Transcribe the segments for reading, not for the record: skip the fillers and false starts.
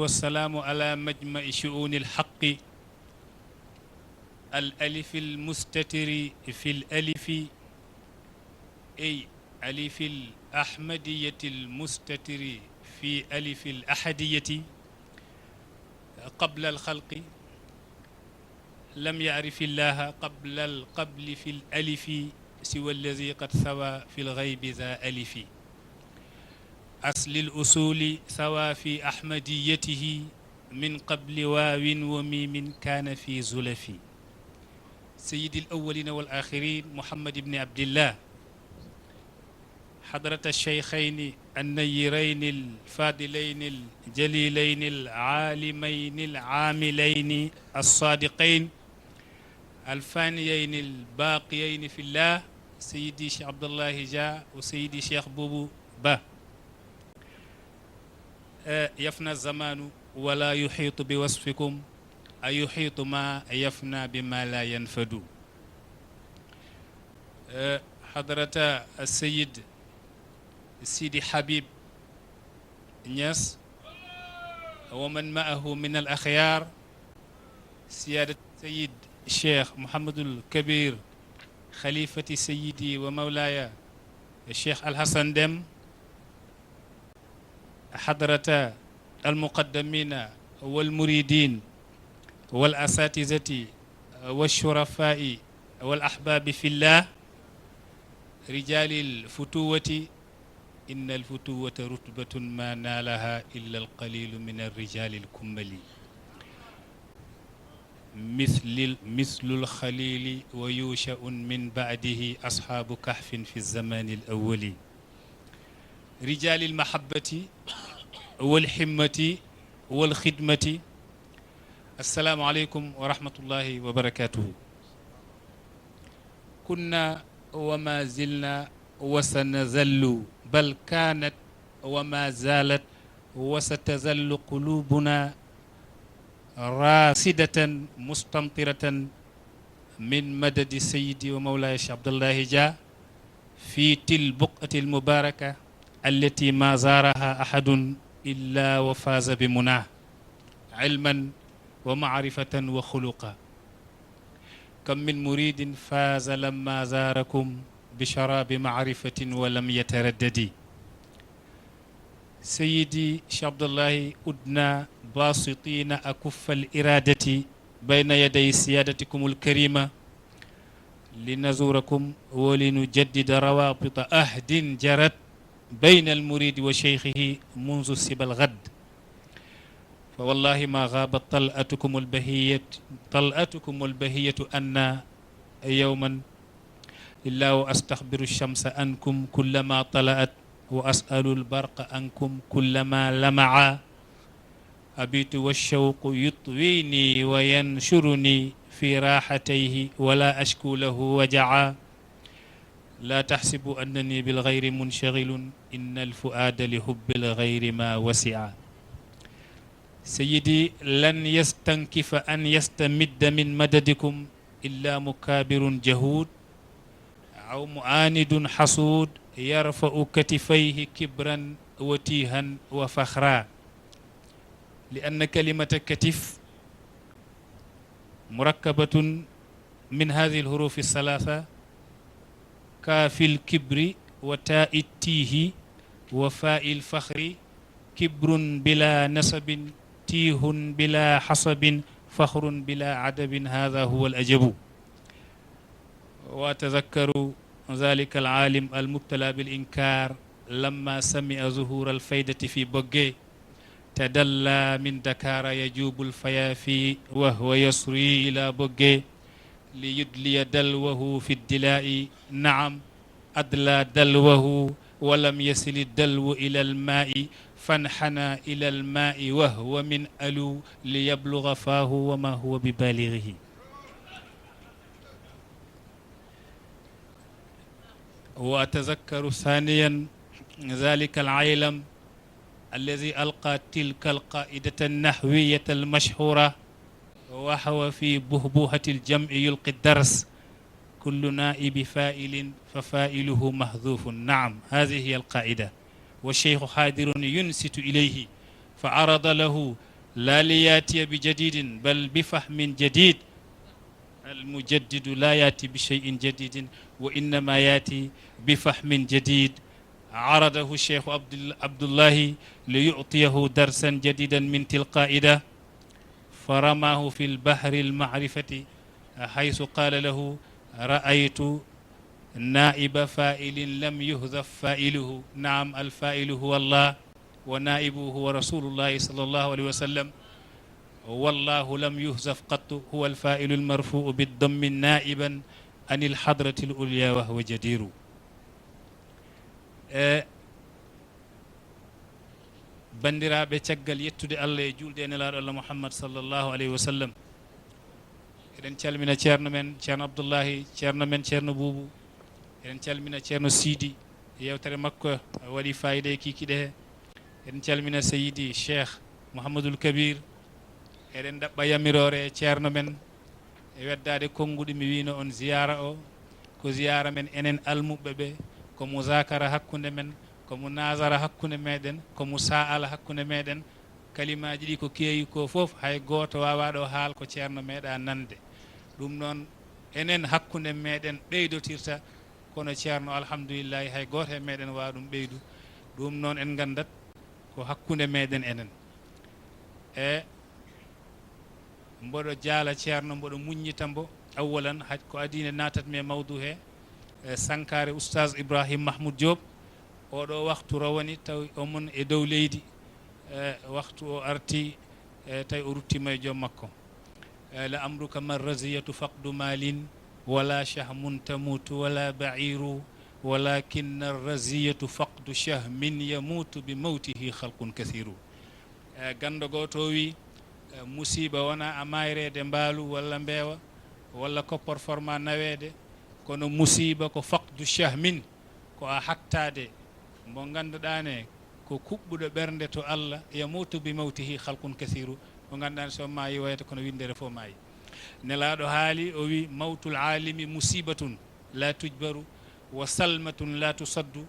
والسلام على مجمع شؤون الحق الألف المستتر في الألف أي ألف الأحمدية المستتر في ألف الأحدية قبل الخلق لم يعرف الله قبل القبل في الألف سوى الذي قد ثوى في الغيب ذا ألف أصل الأصول ثوى في أحمديته من قبل واو وميم كان في زلف سيد الأولين والآخرين محمد بن عبد الله حضرة الشيخين النيرين الفاضلين الجليلين العالمين العاملين الصادقين الفانيين الباقيين في الله سيدي شيخ عبد الله جاء وسيدي شيخ بوبو با يفنى الزمان ولا يحيط بوصفكم أيحيط ما يفنى بما لا ينفد حضرة السيد سيدي حبيب نياس ومن معه من الأخيار سيادة السيد الشيخ محمد الكبير خليفة سيدي ومولاي الشيخ الحسن دم حضرة المقدمين والمريدين والأساتذة والشرفاء والأحباب في الله رجال الفتوة إن الفتوة رتبة ما نالها إلا القليل من الرجال الكمل مثل الخليل ويوشأ من بعده أصحاب كهف في الزمان الأول رجال المحبة والحمة والخدمة السلام عليكم ورحمة الله وبركاته كنا وما زلنا وسنزل بل كانت وما زالت وستزل قلوبنا راسدة مستمطرة من مدد سيدي ومولاي الشيخ عبد الله جاء في البقعة المباركة التي ما زارها أحد إلا وفاز بمناه علما ومعرفة وخلقا كم من مريد فاز لما زاركم بشراب معرفة ولم يتردد سيدي شيخ عبد الله أدنى باسطين أكف الإرادة بين يدي سيادتكم الكريمة لنزوركم ولنجدد روابط أهد جرت بين المريد وشيخه منذ سبا الغد فوالله ما غابت طلعتكم البهية أن يوما إلا وأستخبر الشمس عنكم كلما طلعت وأسأل البرق عنكم كلما لمع أبيت والشوق يطويني وينشرني في راحتيه ولا أشكو له وجعا لا تحسبوا أنني بالغير منشغل إن الفؤاد لحب الغير ما وسع سيدي لن يستنكف أن يستمد من مددكم إلا مكابر جهود أو معاند حسود يرفع كتفيه كبرا وتيها وفخرا لأن كلمة كتف مركبة من هذه الحروف الثلاثة كاف الكبر وتاء التيه وفاء الفخر كبر بلا نسب تيه بلا حسب فخر بلا عدب هذا هو الأجب وأتذكر ذلك العالم المبتلى بالإنكار لما سمع ظهور الفيدة في بوغي تدلى من دكار يجوب الفيافي وهو يسري إلى بوغي ليدلي دلوه في الدلاء نعم أدلى دلوه ولم يصل الدلو إلى الماء فانحنى إلى الماء وهو من ألو ليبلغ فاه وما هو ببالغه وأتذكر ثانيا ذلك العالم الذي ألقى تلك القائدة النحوية المشهورة وهو في بهبوهة الجمع يلقي الدرس كل نائب فائل ففائله محذوف. نعم، هذه هي القاعدة. والشيخ حاضر ينصت إليه فعرض له لا لياتي بجديد بل بفهم جديد. المجدد لا ياتي بشيء جديد وإنما ياتي بفهم جديد. عرضه الشيخ عبد الله ليعطيه درسا جديدا من تلقائدة، فرماه في البحر المعرفة حيث قال له رأيت نائب فائل لم يهذف فائله. نعم، الفائل هو الله ونائبه هو رسول الله صلى الله عليه وسلم، والله لم يهزف قط، هو الفائل المرفوع بالضم نائبا عن الحضرة العليا وهو جدير. bandiraɓe caggal yettude Allah e julde e nelaɗo Allah Muhammad sallllahu alayhi wa sallam, eɗen calmina ceerno men ceerno Abdoullahi, ceerno men ceerno Boubou, eɗen calmina ceerno Sidi, yewtere makko waɗi fayida e kikiɗe he. eɗen calmina seyidi cheikh Mouhamadoul Kabir. eɗen ɗaɓɓa yamirore e ceerno men e weddade konnguɗi. mi wino on ziyara o ko ziyara men enen almuɓɓe ɓe, ko muzakara hakkude men, ko mo nasara hakkude meɗen, ko mo sa'ala hakkude meɗen. kalimaji ɗi ko keewi ko foof hay goto wawa ɗo haal ko ceerno meeɗa nande. ɗum noon enen hakkude meɗen ɓeydotirta, kono ceerno alhamdulillahi hay goto e meɗen wawa ɗum ɓeydu. ɗum noon en gandat ko hakkude meɗen enen. e mboɗo jaala ceerno, mboɗo muññita mbo awalan ko adine natatmi e mawdu he. sankare oustaz Ibrahim Mahmoud Diop, oɗo waktu rawani taw omon e dow leydi. waktu o arti tawi o ruttima e joom makko. la amruka man raziyatu faqdu malin wala shahmun tamutu wala ba'iru walakinna raziyatu faqdu shahmin yamutu bi mawtihi khalqun kathiru. gando goto wi musiba wona a mayrede mbaalu walla mbeewa walla koppor forma nawede, kono musiba ko faqdu shahmin, ko a hattade mo ganduɗane ko kuɓɓuɗo ɓernde to Allah. yamutu bi mawtihi khalqun kathiru, mo ganduɗani so maayi wayata kono windere fof maayi. nelaɗo haali o wi mawtul alimi musibatun la tujbaru wa salmatun la tusaddu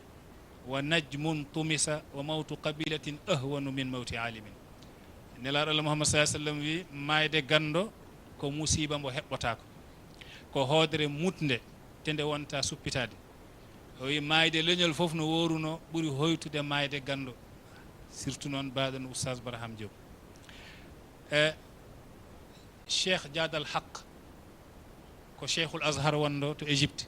wa najmun tumisa wa mawtu qabilatin ahwanu min mawti alimin. nelaɗo Allah Muhammad sallallahu alaihi wasallam wi mayde gando ko musiba mbo heɓɓotako, ko hoodere mutde tende wonta suppitade. o wi mayde leñol fof no woruno ɓuuri hoytude mayde gando, surtout noon baɗon oustaz Barham Diop. cheikh Diadal Haq ko cheikhul azhar wonɗo to Égypte.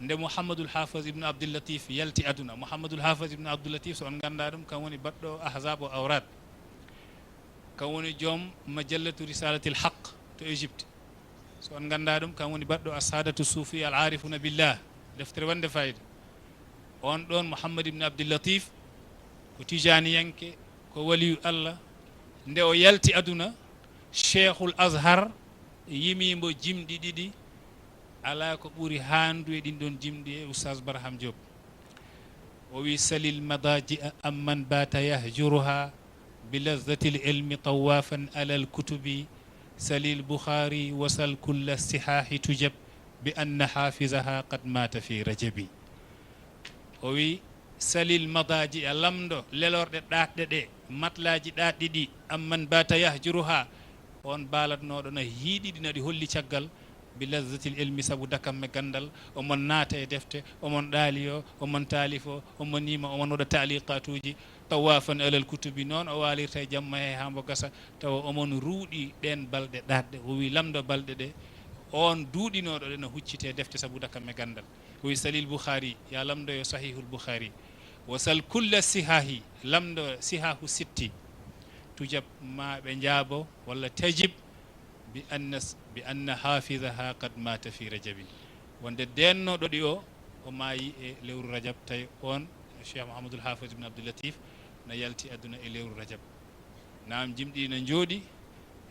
nde Mouhamadoul Hafiz ibnu Abdoulatif yalti aduna, Mouhamadoul Hafiz ibnu Abdoulatif so on ganda ɗum kam woni baɗɗo ahzab o awrad, kam woni joom majallatu risalatil haq to Égypte. so on ganda ɗum kam woni baɗɗo asadatu soufi al arifuna billah, deftere wonde fayida. on ɗon Mouhamad ibnu Abdoulatif ko tijaniyanke, ko waliyu Allah. nde o yalti aduna, cheikhul azhar yimimo jimɗi ɗiɗi, ala ko ɓuri handu e ɗin ɗon jimɗi e oustaz Barham Diop. o wi salil madaji amman bata yahjuruha bilazati l ilmi tawafan ala l kutubi salil Bukhari wasal kulla sihahi tujab bi anna hafizaha qad mata fi rajabi. o wi salil madaji a lamɗo lelorɗe ɗaɗɗe ɗe, matlaji ɗaɗɗi ɗi, amman bata yahjuruha, on balatnoɗo no hiiɗiɗi naɗi holli caggal bi lazzatil ilmi, sabu dakamme gandal. omon naata e defte, omon ɗaali o, omon taalif o, omon nima, omon waɗa taaliqatuji tawafan alal kutubi. noon o walirta e jamma he ha mbo gasa tawa omon ruuɗi ɗen balɗe ɗaɗɗe. o wi lamɗo balɗe ɗe on duuɗinoɗo ɗe no huccite defte sabu dakamme gandal. o wi salil Bukhari, ya lamɗo yo sahihul Bukhari, wasal kulla sihahi, lamɗo sihahu sitti, tujab ma ɓe jaabo walla tajib bi anna hafizaha qad mata fi rajabi, wonde dennoɗo ɗi o maayi e lewru rajab. tawi on cheikh Mouhamadoul Hafiz ibn Abdoulatif no yalti aduna e lewru rajab. nam jimɗi no jooɗi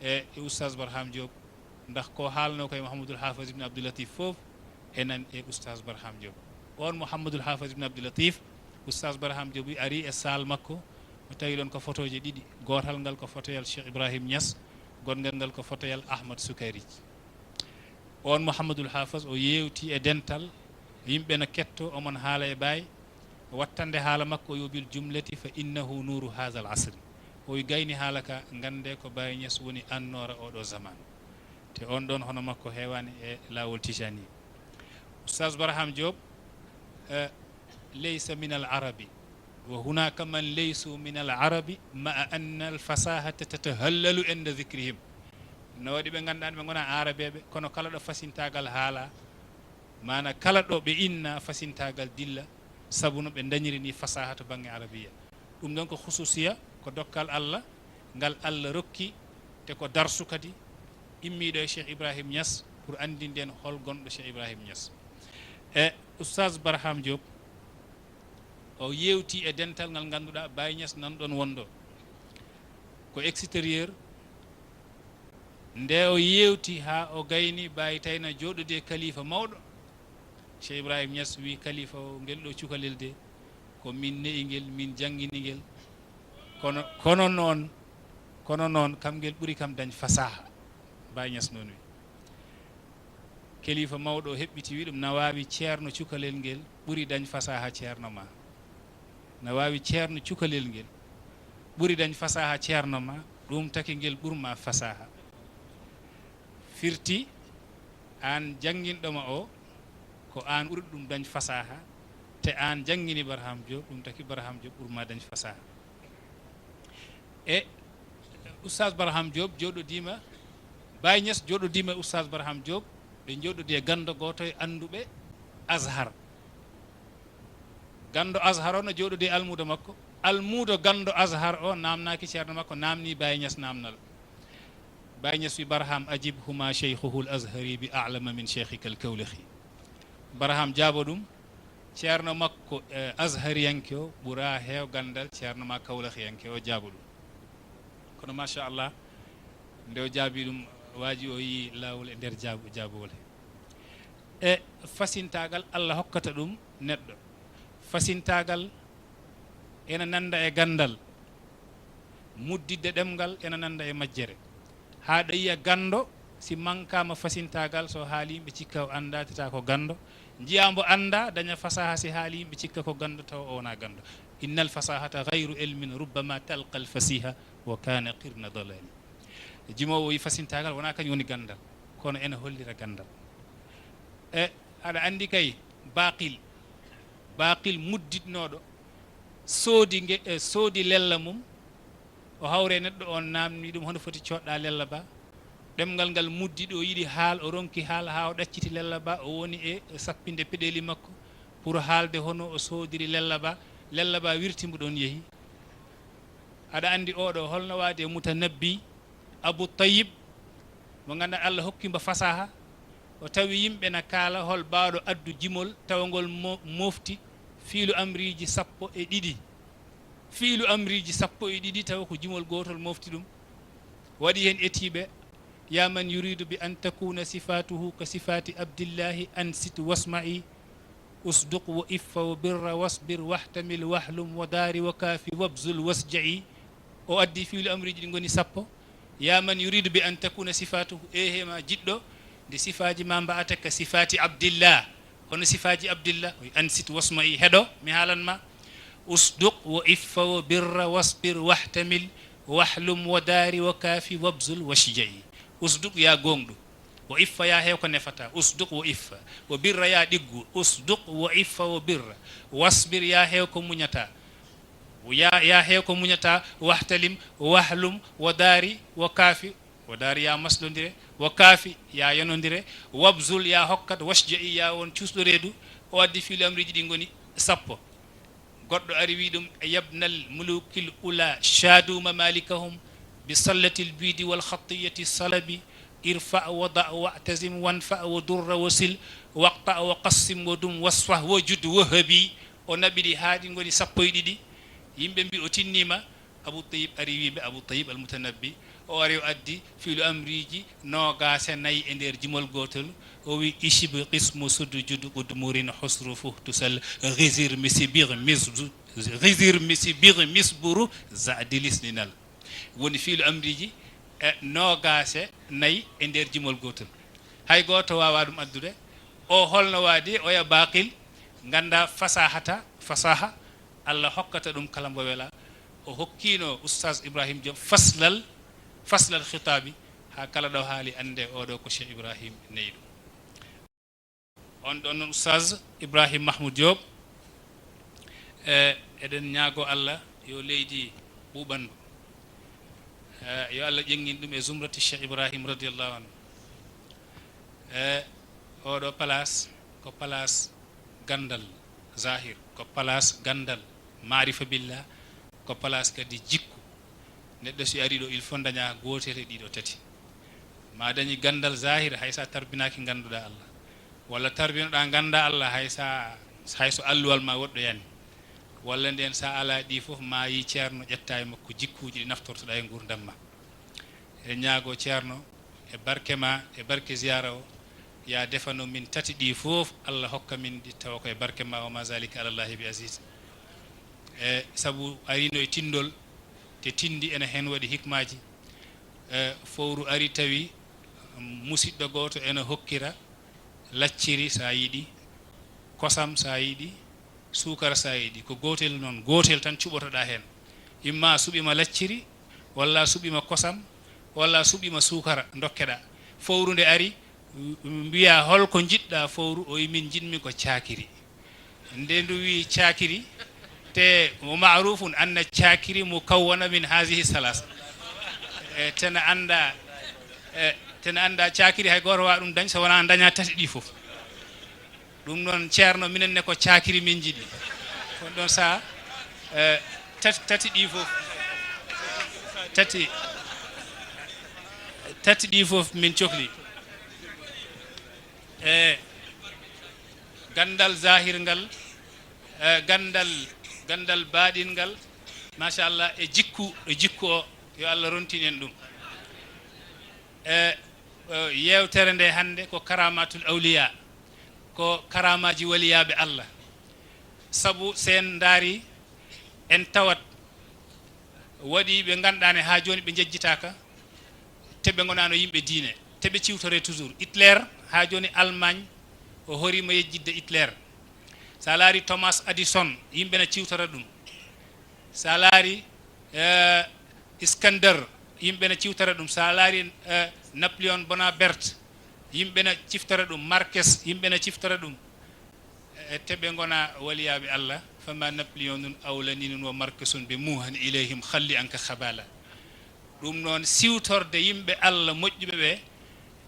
e oustaz Barham Diop, ndax ko haalno koye Mouhamadoul Hafiz ibn Abdoulatif fof enan e oustaz Barham Diop. on Mouhamadoul Hafiz ibn Abdou Latif oustaz Barham Diop ari e sal makko o tawi ɗon ko photo je ɗiɗi gotal ngal ko photoyal Cheikh Ibrahim Niass gongal ngal ko photoyal Ahmad Soukayrij on Mouhamadoul Hafiz o yewti e dental yimɓe no ketto omon haala e baay wattande haala makko o yobil jumlati fa innahu nuru hadha al asri o gayni haala ka gande ko Baye Niass woni annora oɗo zaman te on ɗon hono makko heewani e laawol tijani oustaz Barham Diop laysa min al arabi wa hunaka man laysu min al arabi maa anna al fasahata tatahallalu inda dhicrihim no waɗi ɓe ganduɗa ɓe gona arabeɓe kono kala ɗo fasintagal haala mana kala ɗo ɓe inna fasintagal dilla sabu no ɓe dañiri ni fasaha to banggue arabiya ɗum ɗon ko khususiya ko dokkal Allah ngal Allah rokki te ko darsu kadi immiɗo e Cheikh Ibrahim Niass pour andinde en hol gonɗo Cheikh Ibrahim Niass e oustaz Barham Diop o yewti e dental ngal ganduɗa Baye Niass nan ɗon wonɗo ko extérieur nde o yewti ha o gayni Baye tayna joɗode kalifa mawɗo Cheikh Ibrahim Niass wi kalifa o ngel ɗo cukalel de ko min ne'i ngel min jangini ngel kono noon kam ngel ɓuri kam dañ fasaha Baye Niass noon wi kalifa mawɗo o heɓɓiti wi ɗum na wawi ceerno cukalel ngel ɓuri dañ fasaha ceerno ma na wawi ceerno cukalel ngel ɓuri dañ fasaha ceerno ma ɗum taki ngel ɓurma fasaha firti an janguinɗoma o ko an ɓuri ɗum dañ fasaha te an jangini Barham Diop ɗum taki Barham Diop ɓurma dañ fasaha e oustaz Barham Diop joɗodima Baye Niass joɗodima oustaz Barham Diop ɓe joɗodi e gando goto e anduɓe Azhar gando Azhar o no joɗodi e almudo makko almudo gando Azhar o namnaki ceerno makko namni Baye Niass namnal Baye Niass wi Barham ajib huma cheikhuhu l azhari bi alama min cheikhika al kawlahi Barham jaabo ɗum ceerno makko azhariyanke o ɓuura heew gandal ceerno ma kawlahiyanke o jaabo ɗum kono machallah nde o jaabi ɗum waaji o yi laawol e nder jaabowol he e fasintagal Allah hokkata ɗum neɗɗo fasintagal ena nanda e gandal muddidde ɗemgal ena nanda e majjere ha ɗo yiya gando si mankama fasintagal so haali yimɓe cikka o anda tata ko gando jiyambo anda daña fasaha si haali yimɓe cikka ko gando taw o wona gando innal fasahata gayru ilmin rubbama talqa al fasiha wa kana qirna dalali jimowo wi fasintagal wona kañum woni gandal kono ene hollira gandal e aɗa andi kay baqil mudditnoɗo soodi lella mum o hawre neɗɗo on namni ɗum hono foti coɗɗa lella ba ɗemgal ngal muddiɗo o yiɗi haal o ronki haal ha o ɗacciti lella ba o woni e sappinde peɗeli makko pour haalde hono o soodiri lella ba wirtimo ɗon yeehi aɗa andi oɗo holno waade mutanabbi Abou Tayyib mo ganduɗa Allah hokkimo fasaha o tawi yimɓe na kaala hol bawɗo addu jimol tawgol mofti fiilu amriji sappo e ɗiɗi tawa ko jimol gotol mofti ɗum waɗi hen etiɓe ya man yuridu bi an takuna sifatuhu ka sifati abdillahi ansit wasma'i usduq wa iffa wa birra wasbir wahtamil wahlum wa daari wa kaafi wabzul wasja'i o addi fiilu amriji ɗi goni sappo ya man yuridu bi an takuna sifatuhu hema jiɗɗo nde sifaji ma mba'ata ka sifati abdillah hono sifaji abdillah ansit wasma'i heɗo mi haalanma usduq wa iffa wa birra wasbir wahtamil wahlum wa daari wa kaafi wabzul wasja'i usduq ya gonɗo wa iffa ya hew ko nefata usduq wa iffa wa birra ya ɗiggu usduq wa iffa wa birra wasbir ya hew ko muñata ya hew ko muñata wahtalim wahlum wa daari wa kaafi wa daari ya maslodire wa kaafi ya yanodire wabzul ya hokkat wasja'i ya won cuusɗo reedu o addi fiilu amriji ɗi goni sappo goɗɗo ari wi ɗum yabnal mulukil ula shaduma malikahum bi sallatil bidi wal khattiyati salabi irfa wa da wa'tazim wanfa wa durra wa sil waqta wa qassim wa dum wasfah wa jud wahabi o naɓiɗi haaɗi goni sappo e ɗiɗi yimɓe mbi o tinnima Abou Tayyib ari wiɓe Abou Tayyib al mutanabbi o ari o addi fiilu amriji noogase nayi e nder jumol gotol o wi ishibe qismu suddu juddu udmurin husru fuhtusal ghizir misibir misburu zadilisninal woni fiilu amriji noogase nayi e nder jumol gotol hay goto wawa ɗum addude o holno waadi o ya baqil ganda fasaha Allah hokkata ɗum kala mbo wela o hokkino oustaz Ibrahim Diop faslal khitabi ha kala ɗo haali ande oɗo ko Cheikh Ibrahim neyi ɗum on ɗon noon oustaz Ibrahim Mahmoud Diop eɗen ñaago Allah yo leydi ɓuɓandu yo Allah ƴeŋŋin ɗum e zumrati Cheikh Ibrahim radiallahu anhu oɗo place ko place gandal zahir ko place gandal marifa billah ko place kadi jikku neɗɗo si ari ɗo il faut daña gotel e ɗiɗo tati ma dañi gandal zahir haysa tarbinaki ganduɗa Allah walla tarbinoɗa ganda Allah hayso alluwal ma woɗɗo yani walla nden sa ala ɗi fof ma yi ceerno ƴetta e makko jikkuji ɗi naftortoɗa e gurdam ma e ñaago ceerno e barke ma e barke ziyara o ya defano min tati ɗi fof Allah hokka min ɗi tawa koye barke ma wa ma zalika alallahi bi aziz e sabu arino e tindol te tindi ene hen waɗi hikmaji fowru ari tawi musidɗo goto ene hokkira lacciri sa yiɗi kosam sa yiɗi sukara sa yiɗi ko gotel noon gotel tan cuɓotoɗa hen imma suɓima lacciri walla suɓima kosam walla suɓima sukara dokkeɗa fowru nde ari mbiya holko jiɗɗa fowru o min jiɗmi ko cakiri nde ndu wi cakiri te mo marufun anna cakiri mo kawwana min hasihi salas tena anda cakiri hay goto wa ɗum dañ so wona daña tati ɗi fof ɗum noon ceerno minen ne ko cakiri min jiɗi kon ɗon sa tati ɗi fof tati ɗi fof min cohli gandal zahir ngal gandal baɗin ngal machallah e jikku o yo Allah rontinen ɗum yewtere nde hande ko karamatul awliya ko karamaji waliyaɓe Allah sabu sen daari en tawat waɗi ɓe ganduɗane ha joni ɓe jejjitaka teɓe gonano yimɓe diine teɓe ciwtore toujours Hitler ha joni Allemagne o horima yejjidde Hitler sa laari Thomas Addison yimɓe ne ciwtora ɗum sa laari Iskandar yimɓe ne ciwtora ɗum sa laari Napoléon Bonaparte yimɓe ne ciftora ɗum Marquez yimɓe ne ciftora ɗum teɓe gona waliyaɓe Allah fama Napoléon awlaninun wa Marquezun be muhan ilayhim khalli anka khabala ɗum noon siwtorde yimɓe Allah moƴƴuɓe ɓe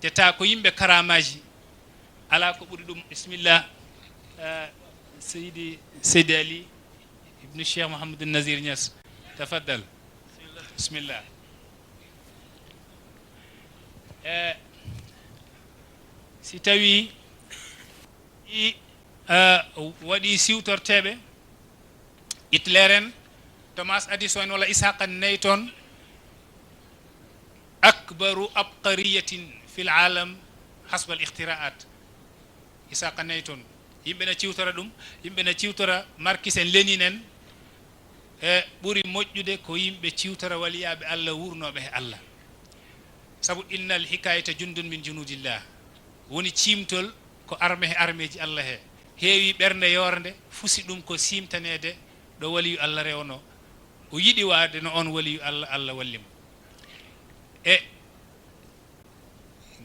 teta ko yimɓe karamaji ala ko ɓuri ɗum bisimillah seydi Ali ibnu Cheikh Mouhamadou Nazir Niass tafaddal bisimillah si tawi waɗi siwtorteɓe Hitler en Thomas Addison walla Ishaqa Newton akbaru abqariyatin fil alam hasbal ikhtiraat Ishaqa Newton yimɓe ne ciwtora ɗum yimɓe ne ciwtora Marquis en Lénine en ɓuri moƴƴude ko yimɓe ciwtora waliyaɓe Allah wurnoɓe he Allah sabu innal hikayata jundun min junudillah woni cimtol ko arme he armeji Allah he heewi ɓernde yorde fusi ɗum ko simtanede ɗo waliyu Allah rewno o yiɗi waade no on waliyu Allah Allah wallimo e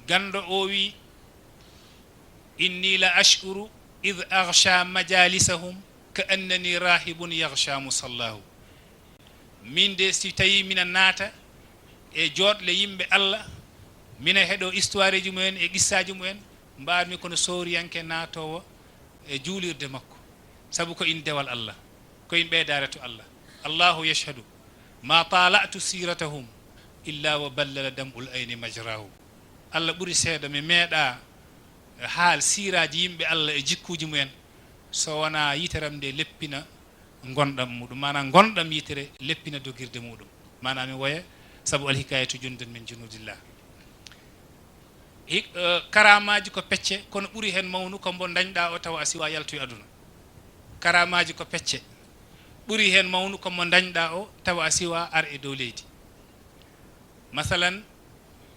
gando o wi inni la ashkuru id aghsha majalisahum ka annani rahibun yaghsha musallahu min de si tawi mina naata e jooɗle yimɓe Allah mina heɗo histoire ji mumen e qissaji mumen mbaadmi kono soriyanke naatowo e juulirde makko sabu ko in dewal Allah ko in ɓeydare to Allah allahu yashhadu ma tala'tu siratahum illa wa ballala dam'ul ayni majrahu Allah ɓuri seeɗa mi meeɗa haal siraji yimɓe Allah e jikkuji mumen so wona yiteram nde leppina gonɗam muɗum mana gonɗam yitere leppina dogirde muɗum mana mi woya sabu alhikayatu jundun min junudillah. Karamaji ko pecce kono ɓuri hen mawnu ko mbo dañɗa o tawa a siwa yaltoye aduna. Karamaji ko pecce ɓuri hen mawnu ko mbo dañɗa o tawa a siwa ar e dow leydi. Masalan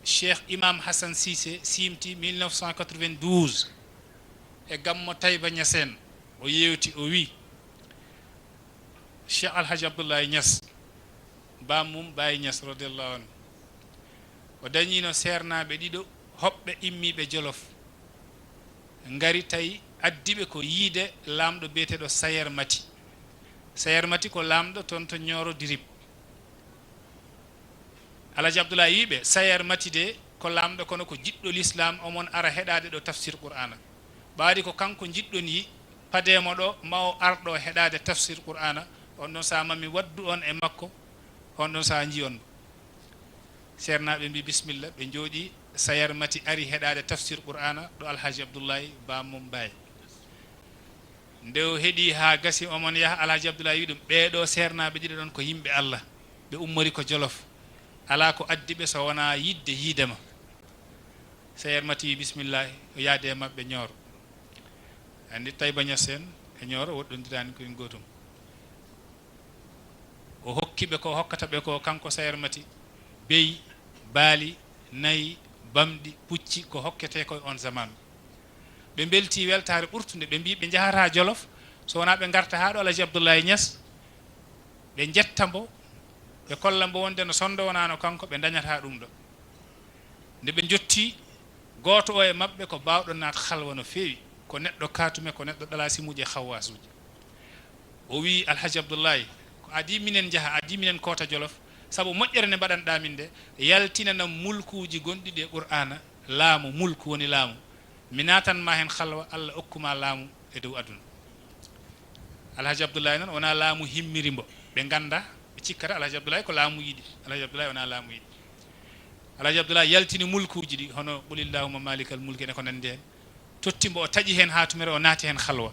Cheikh Imam Hassan Cissé simti 1992 e gammo Taïba Niassène o yewti o wi Cheikh Alhaji Abdoulaye Niass bamum Baye Niass radiallahu anhu o dañino sernaɓe ɗiɗo hoɓɓe immiɓe Jolof ngari tawi addiɓe ko yiide lamɗo biyeteɗo Sayer Mati. Sayer Mati ko lamɗo toon to Nioro Dirib. Alhaji Abdoulaye wiɓe Sayer Mati de ko lamɗo kono ko jiɗɗo l'islam omon ara heɗade ɗo tafsir qur'ana ɓaadi ko kanko jiɗɗon yi pademo ɗo mawo arɗo heɗade tafsir qur'ana on ɗon saha mami waddu on e makko on ɗon saha ji on sernaɓe mbi bisimilla ɓe jooɗi Sayer Mati ari heɗade tafsir qur'ana ɗo Alhaji Abdoulaye bamum Baye nde o heeɗi ha gasi omon yaha Alhaji Abdoulaye wi ɗum ɓeɗo sernaɓe ɗiɗo ɗon ko yimɓe Allah ɓe ummori ko Jolof ala ko addiɓe so wona yidde yiidema. Sayer Mati wi bisimillahi o yaade e mabɓe Nioro andi Taïba Niassène e Nioro woɗɗodirani koye gotum o hokkiɓe ko hokkata ɓe ko kanko Sayer Mati beyi baali nayi bamɗi pucci ko hokkete koye on zamanu. ɓe belti weltare ɓurtude ɓe mbi ɓe jahata Jolof so wona ɓe garta ha ɗo Alhaji Abdoulaye Niass ɓe jetta mbo ɓe kolla mbo wonde no sondo wonano kanko ɓe dañata ɗum ɗo. Nde ɓe jotti goto o e mabɓe ko bawɗo naat halwa no fewi ko neɗɗo katume ko neɗɗo ɗalasimuji e hawwasuji. O wi Alhaji Abdoulaye ko adi minen jaaha adi minen kota Jolof sabu moƴƴere nde mbaɗanɗa min de yaltinanam mulkuji gonɗiɗi e qur'ana laamu mulku woni laamu mi natanma hen halwa Allah okkuma laamu e dow aduna. Alhaji Abdoulaye noon wona laamu himmiri mbo ɓe ganda ɓe cikkata Alhaji Abdoulaye ko laamu yiɗi. Alhaji Abdoulaye wona laamu yiɗi. Alhaji Abdoulaye yaltini mulkuji ɗi hono qulillahumma malikal mulki ene ko nandi hen tottimbo o taƴi hen ha tumere o naati hen halwa.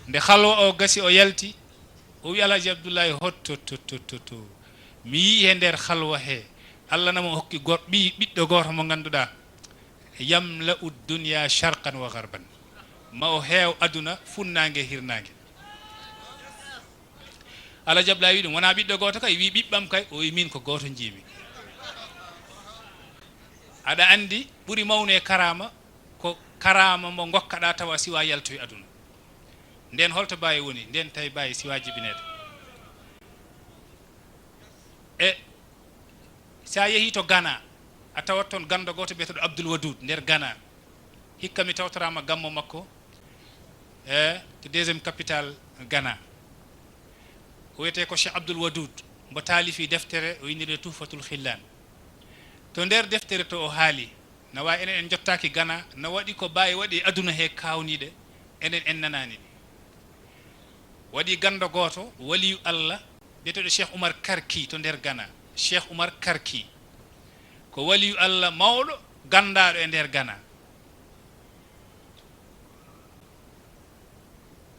Nde halwa o gasi o yalti o wi Alhaji Abdoulaye hotto mi yi e nder halwa he Allah namo hokki ɓiɗɗo goto mo ganduɗa yamla u dunya sharqan wa garban ma o heew aduna funnague hirnague. Alhaji Abdoulaye wi ɗum wona ɓiɗɗo goto kay wi ɓiɓɓam kay o wi min ko goto jiimi. aɗa andi ɓuuri mawne karama ko karama mo gokkaɗa tawa siwa yaltoye aduna. Nden holto Baye woni nden tawi Baye siwa jibinede e sa yeehi to Ghana a tawat toon gando goto biyeteɗo Abdoul Wadoud nder Ghana hikka mi tawtorama gammo makko to deuxiéme capitale Ghana o wiyete ko Cheikh Abdoul Wadoud mbo taalifi deftere o innide Tuhfatul Khillan. To nder deftere to o haali na wawi enen en jottaki Ghana na waɗi ko Baye waɗi aduna he kawniɗe enen en nanani waɗi gando goto waliyu Allah biyeteɗo Cheikh Oumar Karki to nder Ghana. Cheikh Oumar Karki ko waliyu Allah mawɗo gandaɗo e nder Ghana.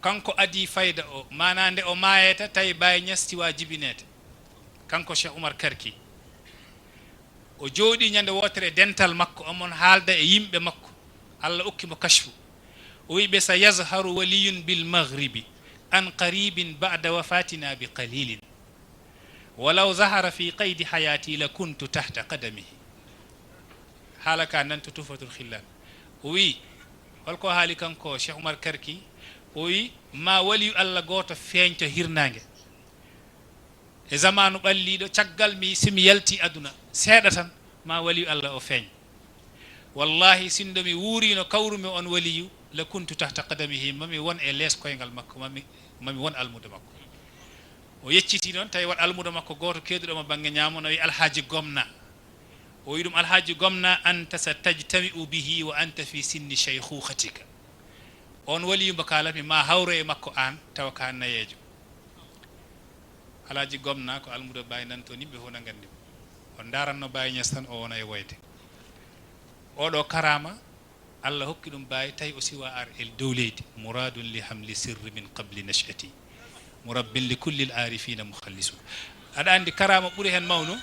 kanko adi fayda o mana nde o mayeta tawi Baye Niass siwa jibinede kanko Cheikh Oumar Karki o jooɗi ñande wotere dental makko omon haalda e yimɓe makko Allah okkimo kashfu o wi ɓe sa yazharu waliyun bil maghribi an qaribin ba'da wafatina bi qalilin walaw zahara fi qaydi hayati la kuntu tahta qadamihi. haala ka nanto Tuhfatul Khillan o wi holko haali kanko Cheikh Oumar Karki o wi ma waliyu Allah goto feeñto hirnangue e zamanu ɓalliɗo caggal mi simi yalti aduna seeɗa tan ma waliyu Allah o feeñ. wallahi sindo mi wuurino kawrumi on waliyu la kuntu tahta qadamihi mami won e lees koyngal makko mami won almudo makko. o yecciti noon tawi wat almudo makko goto keeduɗomo banggue ñamono wi Alhaji Gomna o wi ɗum Alhaji Gomna anta sa tajtami'u bihi wa anta fi sinni shaykhukatika on waliyu mbo kalami ma hawro e makko an tawa ka nayejo. Alhaji Gomna ko almudo Baye nanto yimɓe fof na gandi o daranno Baye Niass tan o wona e woyde. oɗo karama Allah hokki ɗum Baye tawi o siwa ar el dow leydi muradun li hamli sirri min qabli nash'ati murabbin li kulli al arifina mukhallisu. aɗa andi karama ɓuri hen mawnu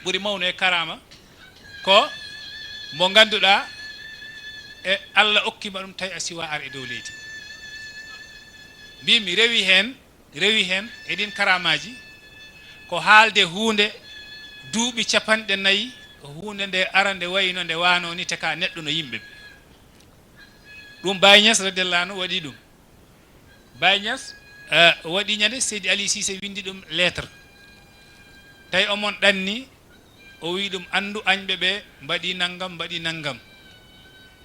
ɓuri mawnu e karama ko mo ganduɗa e Allah okkima ɗum tawi a siwa ar e dow leydi mbimi rewi hen eɗin karamaji ko haalde hunde duuɓi capanɗe nayyi hunde nde arande wayino nde wano ni te ka neɗɗo no yimɓeɓe ɗum Baye Niass radiallahu anhu waɗi ɗum Baye Niass waɗi ñande Seydi Ali Cissé windi ɗum lettre tawi omon ɗanni o wi ɗum andu añɓe ɓe mbaɗi naggam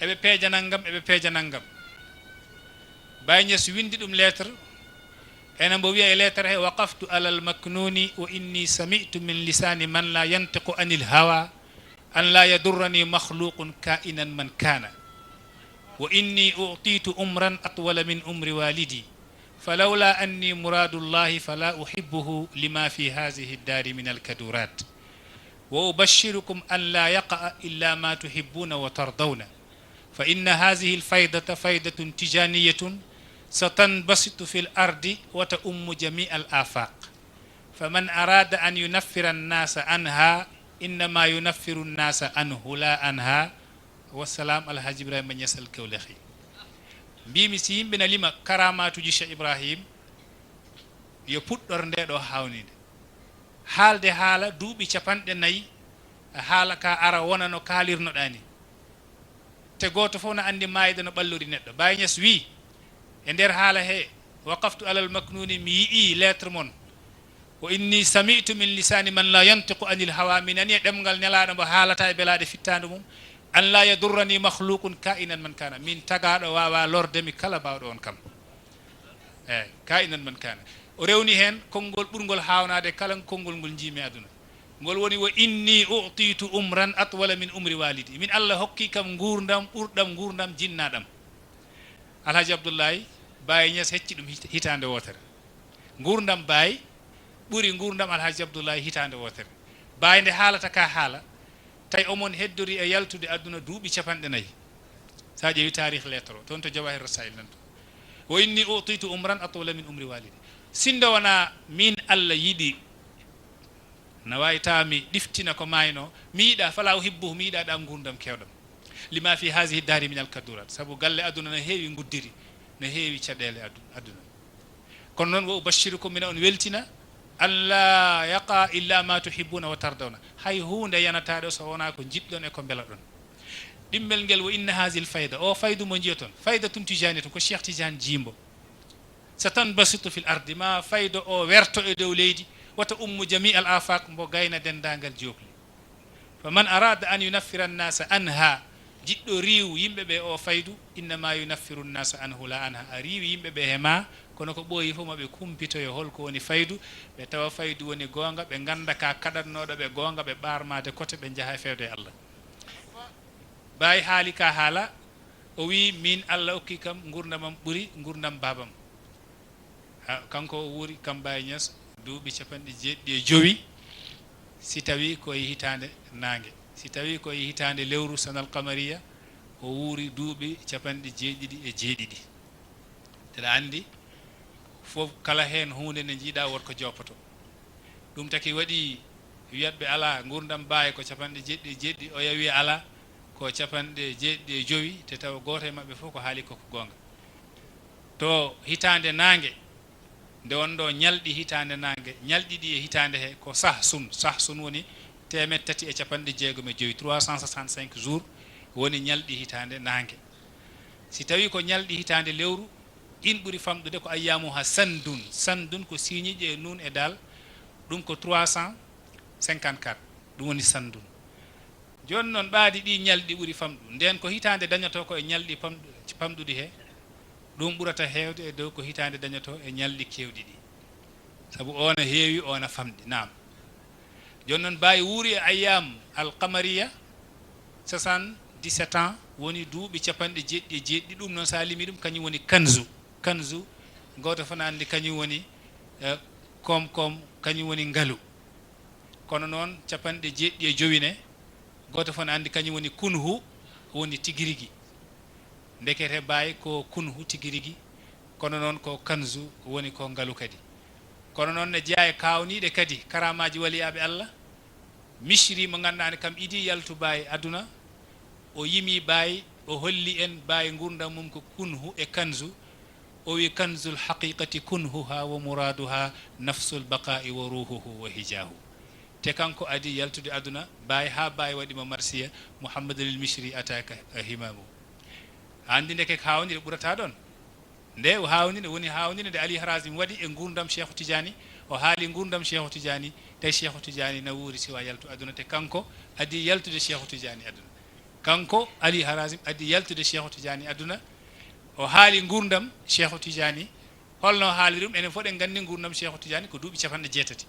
eɓe peeja naggam Baye Niass windi ɗum lettre ene mbo wiya e lettre he waqaftu alal maknuni wa inni sami'tu min lisani man la yantiqu anil hawa an la yadurrani makhluqun kainan man kana wa inni utitu umran atwala min umri walidi falawla anni muradullahi fala uhibbuhu lima fi hadhihi ad-dari min al-kadurat wa ubashshirukum an la yaqa illa ma tuhibbuna wa tardawna fa inna hadhihi al-faydata faydatun tijaniyatun ستنبسط في الأرض وتؤم جميع الآفاق فمن أراد أن ينفر الناس عنها إنما ينفر الناس عنه لا عنها والسلام على حاج إبراهيم من يسأل كولخي mbimi si yimɓe nalima karamatuji Cheikh Ibrahim yo puɗɗor nde ɗo hawnide haalde haala duuɓi capanɗe nayyi haala ka ara wona no kaalirnoɗa ni te goto fof no andi mayde no ɓallori neɗɗo Baye Niass wi e nder haala he waqaftu alal maknuni mi yii lettre mon wa inni sami'tu min lisani man la yantiqu anil hawa min ani ɗemgal nelaɗo mbo haalata e belade fittande mum an la yadurrani makhluqun kainan man kana min tagaɗo wawa lordemi kala bawɗo on kam eyyi kainan man kana o rewni hen konngol ɓurgol hawnade kala konngol ngol jiimi aduna ngol woni wa inni utitu umran atwala min umri walidi min Allah hokki kam gurdam ɓurɗam gurdam jinnaɗam Alhaji Abdoullahi Baye Niass hecci ɗum hitande wotere gurdam Baye ɓuri gurdam Alhaji Abdoullahi hitande wotere Baye nde haalata ka haala tawi omon heddori e yaltude aduna duuɓi capanɗe nayyi sa ƴeewi tarih lettre o toon to Jawahir Rasail nan to wa inni utitu umran atwala min umri walidi sindo wona min Allah yiɗi na wawi tawa mi ɗiftina ko mayno mi yiɗa fala uhibbuhu mi yiɗa ɗam gurdam kewɗam lima fi hasihi dari min alkadurat saabu galle aduna no heewi guddiri no heewi caɗele aduna kono noon wo ubashirukum mina on weltina alla yaqa illa ma tuhibbuna wa tardawna hay hunde yanataɗo so wona ko jiɗɗon e ko beela ɗon ɗimmel ngel wo inna hasihi fayda o faydu mo jiya toon fayda tum tijani to ko Cheikh Tidiane jimbo so tan basitu fil ardi ma fayda o werto e dow leydi wata ummu jami al afaq mbo gayna dendagal jokli fa man arada an yunaffira annasa anha jiɗɗo riiw yimɓeɓe o faydu innama yunaffiru nnasa anhu la anha a riiwi yimɓeɓe he ma kono ko ɓooyi fof maɓe kumpitoyo holko woni faydu ɓe tawa faydu woni gonga ɓe ganda ka kaɗatnoɗo ɓe gonga ɓe ɓarmade kote ɓe jaaha e fewde Allah Baye haali ka haala o wi min Allah okki kam gurdamam ɓuuri gurdam babam kanko o wuuri kam Baye Niass duuɓi capanɗe jeeɗiɗi e joyi si tawi koye hitande nangue si tawi koye hitande lewru sanal qamariya o wuuri duuɓi capanɗe jeeɗiɗi e jeeɗiɗi teɗa andi fof kala hen hunde nde jiiɗa wotko joppoto ɗum taki waɗi wiyatɓe ala gurdam Baye ko capanɗe jeeɗiɗi e jeeɗiɗi o yawi ala ko capanɗe jeeɗiɗi e joyi te tawa goto e mabɓe fof ko haali koko gonga to hitande nangue nde wonɗo ñalɗi hitande nangue ñalɗiɗi e hitande he ko sahsun woni 365 365 jours woni ñalɗi hitande nangue si tawi ko ñalɗi hitande lewru in ɓuuri famɗude ko ayyamu ha sandun ko siñiƴe e nun e dal ɗum ko 354 ɗum woni sandun joni noon ɓaadi ɗi ñalɗi ɓuuri famɗu nden ko hitande dañoto ko e ñalɗi pamɗuɗi he ɗum ɓurata heewde e dow ko hitande dañoto e ñalɗi kewɗi ɗi saabu ona heewi ona famɗi nam joni noon Baye wuuri e ayyam alqamariya 77 ans woni duuɓi capanɗe jeeɗiɗi e jeeɗiɗi ɗum noon sa limi ɗum kañum woni kanzu goto fof ne andi kañum woni kom kañum woni ngaalu kono noon capanɗe jeeɗiɗi e joyi ne goto fof ne andi kañum woni kunhu woni tiguirigui ndekete Baye ko kunhu tiguirigui kono noon ko kanzu woni ko ngaalu kadi kono noon ne jeeya e kawniɗe kadi karamaji waliyaɓe Allah. Misri mo ganduɗani kam idi yaltu Baye aduna o yimi Baye o holli en Baye gurdam mum ko kunhu e kanzu o wi kanzul haqiqati kunhuha wa muraduha nafsul baqa'i wa ruhuhu wa hijahu. te kanko adi yaltude aduna Baye ha Baye waɗimo marsiya Mouhammadul Misri ataka himamu andi ndeke hawnide ɓurata ɗon nde o hawnide woni hawnide nde Ali Harazim waɗi e gurdam Cheikh Tidiane o haali gurdam Cheikh Tidiane tawi Cheikh Tidiane na wuuri siwa yaltu aduna te kanko adi yaltude Cheikh Tidiane aduna kanko Ali Harazim adi yaltude Cheikh Tidiane aduna o haali gurdam Cheikh Tidiane holno haali ɗum enen fof ɗen gandi gurdam Cheikh Tidiane ko duuɓi 80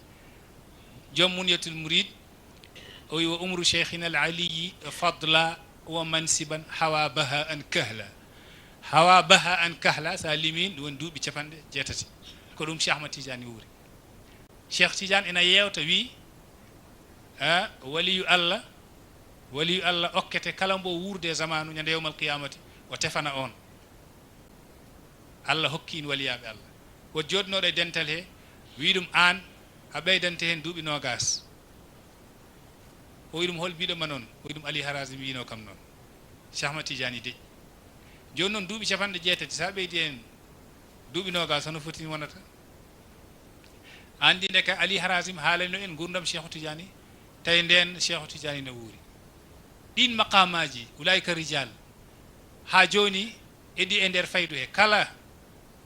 joom Munyatul Murid o wi wa umru cheikhina al aliyi fadla wa mansiban hawa baha an kahla hawa baha an kahla sa limin ɗum woni duuɓi 80 ko ɗum Cheikh Ahmad Tidiane wuuri Cheikh Tidiane ena yewta wi waliyu Allah okkete kala mbo wurde zamanu ñande yawmal qiyamati o tefana on Allah hokkin waliyaɓe Allah wo jodnoɗo e dental he wi ɗum an a ɓeydante hen duuɓi nogas o wi ɗum hol mbiɗoma noon o wi ɗum Ali Harazim wino kam noon Cheikh Ahmad Tidiane deƴƴi joni noon duuɓi 80 sa ɓeydi hen duuɓi nogas hono foti wonata andi nde ka Ali Harazim haalano en gurdam Cheikh Tidiane tawi nden Cheikh Tidiane no wuuri ɗin maqamaji ulaika rijal ha joni edi e nder faydu he kala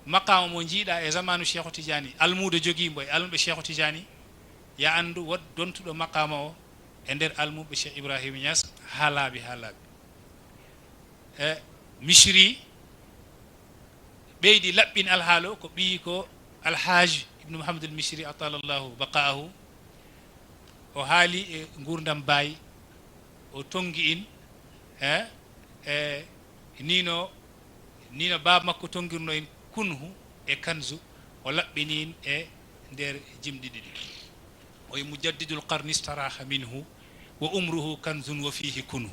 maqama mo jiiɗa e zamanu Cheikh Tidiane almudo joguimbo e almuɓe Cheikh Tidiane ya andu wod dontuɗo maqama o e nder almuɓe Cheikh Ibrahima Niass ha laaɓi e Misri ɓeydi laɓɓin alhaalo ko ɓi ko alhaji ibnu Mouhamadul Misri atalallahu baqa'ahu o haali e gurdam Baye o tongi in e nino baba makko tongirno en kunhu e kanzu o laɓɓinin e nder jimɗi ɗiɗi o wi mujaddidul qarni istaraha minhu wa umruhu kanzun wa fihi kunhu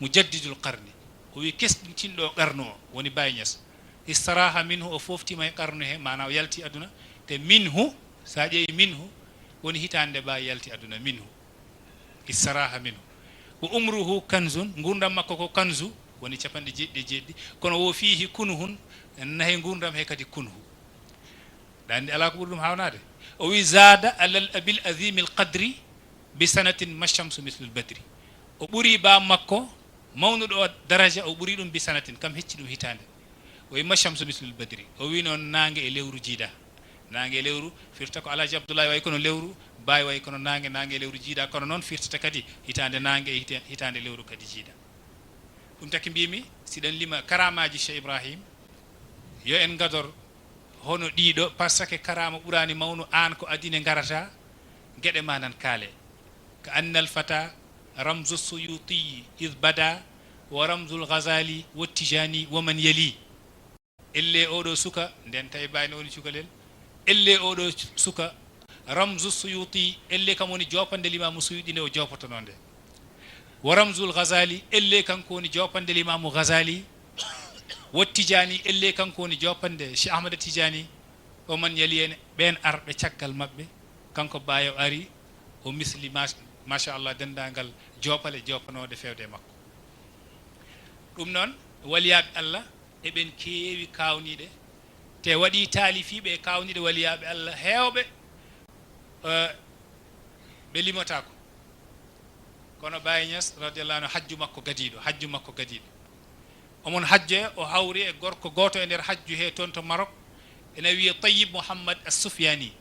mujaddidul qarni o wi kesɗintinɗo qarnu o woni Baye Niass istaraha minhu o foftima e qarnu he mana o yalti aduna te minhu sa ƴeewi minhu woni hitande Baye yalti aduna minhu istaraha minhu wa umruhu kanzun gurdam makko ko kanzu woni 70 kono wo fihi kunhun nahe gurdam he kadi kunhu dandi ala ko ɓuri ɗum hawnade o wi zada alal abil azim al qadri bi sanatin mashamsu mislu al badri o ɓuri ba makko mawnuɗo o daraja o ɓuri ɗum bi sanatin kam hecci ɗum hitande o wi mashamsu mislu al badri o wi noon nangue e lewru jiida nangue e lewru firta ko Alhaji Abdoulaye way kono lewru Baye way kono nangue e lewru jiida kono noon firtata kadi hitande nangue e hitande lewru kadi jiida ɗum taki mbimi siɗen lima karamaji Cheikh Ibrahim yo en gador hono ɗiɗo par ce que karama ɓurani mawnu an ko adine garata gueɗe ma nan kaale ka annal fata ramzu suyuti id bada wa ramzul ghazali wa tijani wa man yali elle oɗo suka nden tawi Baye no woni cukalel elle oɗo suka ramzu suyuti elle kam woni jopande limamu suyuɗine o jopotono nde wa ramzul ghazali elle kanko woni jopande limamu ghazali wa tijani elle kanko woni jopande Cheikh Ahmad Tidiane o man yali en ɓen arɓe caggal mabɓe kanko Baye o ari o misli machallah dendagal jopale jopanode fewde makko ɗum noon waliyaɓe Allah eɓen keewi kawniɗe te waɗi taalifiɓe e kawniɗe waliyaɓe Allah hewɓe ɓe limotako kono Baye Niass radiallahu anhu hajju makko gadiɗo omon hajje o hawri e gorko goto e nder hajju he toon to Maroc ene wiye Tayyib Mouhammad as-Sufyani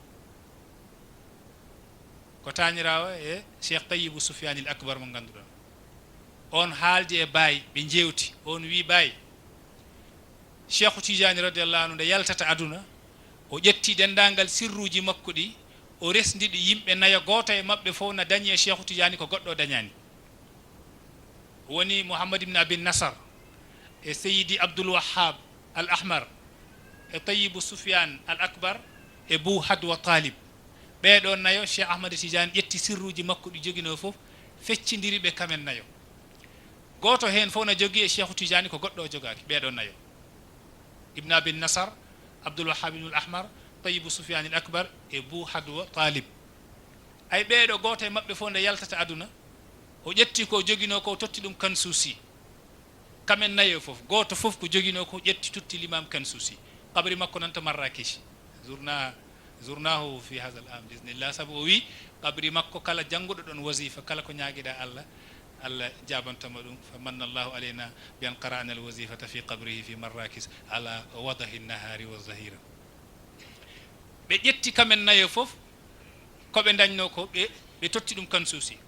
ko tañirawo e Cheikh Tayyibou Soufiane l akbar mo ganduɗon on haaldi e Baye ɓe jewti on wi Baye Cheikh Tidiane radiallahu anhu nde yaltata aduna o ƴetti dendagal sirruji makko ɗi o resdiɗi yimɓe nayo goto e mabɓe fof na dañi e Cheikh Tidiane ko goɗɗo dañani woni Mouhammad ibn Abi Nasar e Seydi Abdoul Wahhab al Ahmar e Tayyibou Soufiane al akbar e Bou Hadwa Talib ɓeɗon nayo Cheikh Ahmad Tidiane ƴetti sirruji makko ɗi joguino fof feccidiri ɓe kamen nayo goto hen fof na jogui e Cheikh Tidiane ko goɗɗo o jogaki ɓeɗon nayo Ibn Abi Nasar Abdoul Wahhab ibn al Ahmar Tayibu Sufyan al-Akbar e Bou Hadwa Talib ay ɓeeɗo gooto e maɓɓe fof nde yaltata aduna o ƴetti ko jogino ko totti ɗum Kansuusi kamen nayo fof gooto fof ko jogino ko ƴetti totti l'imam Kansuusi qabri makko nanta Marrakech zurnahu fi hadha al-am biiznillah sabu o wi qabri makko kala jannguɗo ɗon wasifa kala ko ñaaguiɗa Allah jabantama ɗum fa manna Allahu alayna bi an qara'na al-wasifata fi qabrihi fi Marrakech ala wadahi an-nahari wa zahira ɓe ƴetti kamen nayo fof koɓe dañno ko ɓe totti ɗum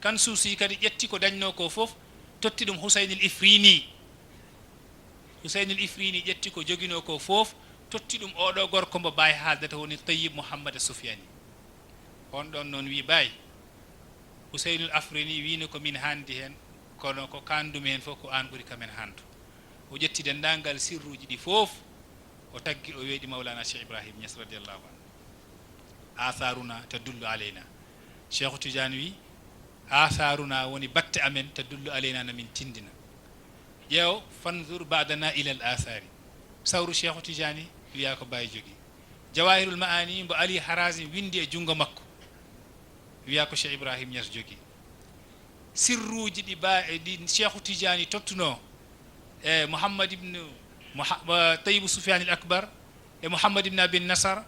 Kansuusi kadi ƴetti ko dañno ko fof totti ɗum Husayn al-Ifrini ƴetti ko jogino ko fof totti ɗum oɗo gorko mbo Baye haaldata woni Tayyib Mouhammad Soufiani on ɗon noon wi Baye Husayn al-Afrini wino ko min handi hen kono ko kandumi hen fof ko an ɓuuri kamen handu o ƴetti dendagal sirruji ɗi fof o taggi o weeɗi Mawlana Cheikh Ibrahim Niass radiallahu anhu atharuna tadullu alayna Cheikh Tidiane wi atharuna woni batte amen tadullu alayna namin tindina ƴeew fanzur badana ila al athari sawru Cheikh Tidiane wiya ko Baye jogi Jawahirul Maani mbo Ali Harazim windi e jungo makko wiya ko Cheikh Ibrahim Niass jogi sirruji ɗi Cheikh Tidiane tottuno e Mouhammad ibn Tayibu Sufyan al-Akbar e Mouhammad ibn Abi Nasar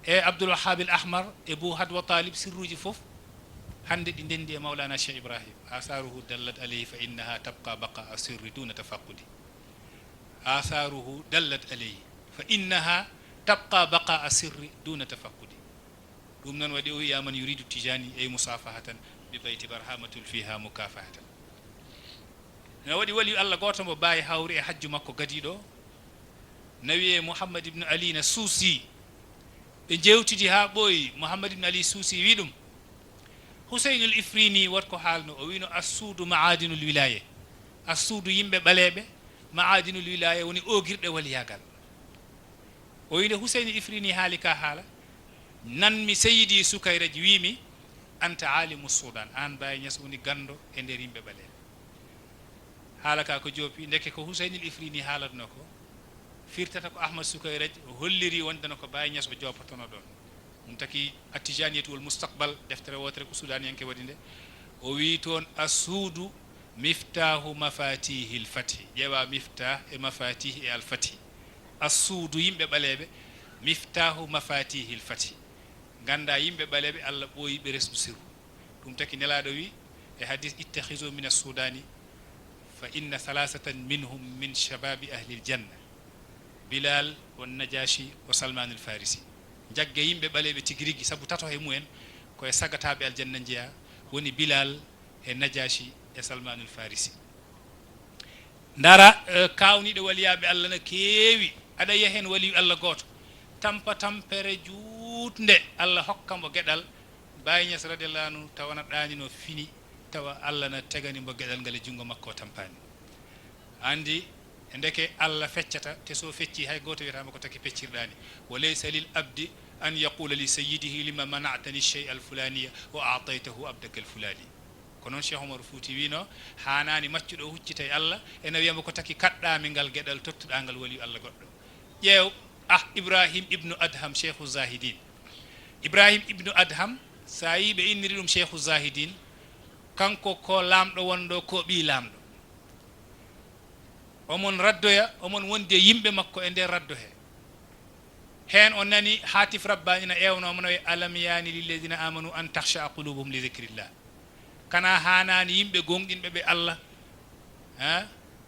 e Abdoul Wahhab al-Ahmar e Bou Hadwa Talib sirruji fof hande ɗi ndendi e Mawlana Cheikh Ibrahim asaruhu dallat alayhi fa innaha tabqa baqa sirri duna tafaqqudi asaruhu dallat alayhi fa innaha tabqa baqa sirri duna tafaqqudi ɗum noon waɗi o wiya man yuridu tijani ay musafahatan bi bayti barhamatul fiha mukafahatan no waɗi wali Allah goto mo Baye hawri e hajju makko gadiɗo nawi e Mouhammad ibn Ali na Suusi ɓe jewtidi ha ɓooyi Mouhammad ibn Ali Suusi wi ɗum Husayn al-Ifrini watko haalno o wino assuudu maadinul wilaya assuudu yimɓe ɓaleɓe maadinul wilaya woni ogirɗe waliyagal o wino Husayn al-Ifrini haali ka haala nanmi Seydi Sukayraji wimi anta alimu Sudan an Baye Niass woni gando e nder yimɓe ɓaleɓe haala ka ko joopi ndeke ko Husayn al-Ifrini haalatno ko firtata ko Ahmad Sukayraj holliri wondano ko Baye Niass o jopotono ɗon ɗum taki attijaniyatu wal mustaqbal deftere wotere ko sudaniyanke waɗi nde o wi toon assuudu miftahu mafatihi l fathi ƴeewa miftah e mafatihi e alfathi assuudu yimɓe ɓaleɓe miftahu mafatihi l fathi ganda yimɓe ɓaleɓe Allah ɓooyiɓe resdu sirru ɗum taki nelaɗo wi e hadis ittahisu min assudani fa inna thalathatan minhum min shababi ahli l janna Bilal won Najashi o Salman al-Farisi jagge yimɓe ɓaleɓe tigi rigui saabu tato e mumen koye sagataɓe aljanna jeeya woni Bilal e Najashi e Salman al-Farisi dara kawniɗo waliyaɓe Allah no keewi aɗa yiya hen waliyu Allah goto tampa tampere jutde Allah hokkamo gueɗal Baye Niass radiallahu anhu tawana ɗanino fini tawa Allah na teganimo gueɗal ngal e junggo makko tampani andi ndeke Allah feccata te so fecci hay goto wiyatama ko taki peccirɗani wa laysa lil abdi an yaqula li sayyidihi lima mana'tani shay al fulaniya wa a'taytahu abdaka al fulani ko noon Cheikh Oumar Fouti wino hanani maccuɗo huccita e Allah ene wiyama ko taki kaɗɗami ngal gueɗal tottuɗa ngal wali Allah goɗɗo ƴeew Ibrahim ibnu Adham Cheikhu Zahidin Ibrahim ibnu Adham sa yi ɓe inniri ɗum Cheikhu Zahidin kanko ko lamɗo wonɗo ko ɓi lamɗo omon raddoya omon wondi e yimɓe makko e nder raddo he hen o nani hatif rabbani na ewnomo no alam yani lilladina amanu an takhsha qulubuhum li dhikrillah kana hanani yimɓe gonɗinɓe ɓe Allah ha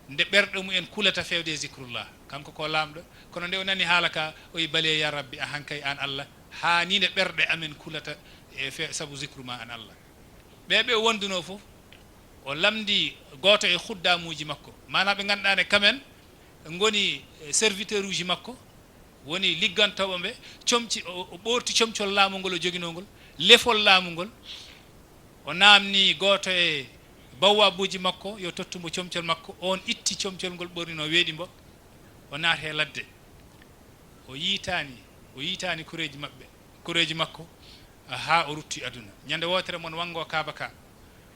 nde ɓerɗo mumen kulata fewde zikrullah kanko ko lamɗo kono nde o nani haala ka o wi bale ya rabbi a hankay an Allah haninde ɓerɗe amen kulata e sabu zicru ma an Allah ɓeɓe wonduno fof o lamdi goto e khuddamuji makko mana ɓe ganduɗane kamen goni serviteur uji makko woni liggantoɓe ɓe comci o ɓorti comcol laamu ngol o joguinogol lefol laamu ngol o namni goto e bawabuji makko yo tottumo comcol makko on itti comcol ngol ɓornino weeɗi mbo o naata he ladde o yitani kureji makko ha o rutti aduna ñande wotere mon wango kaaba ka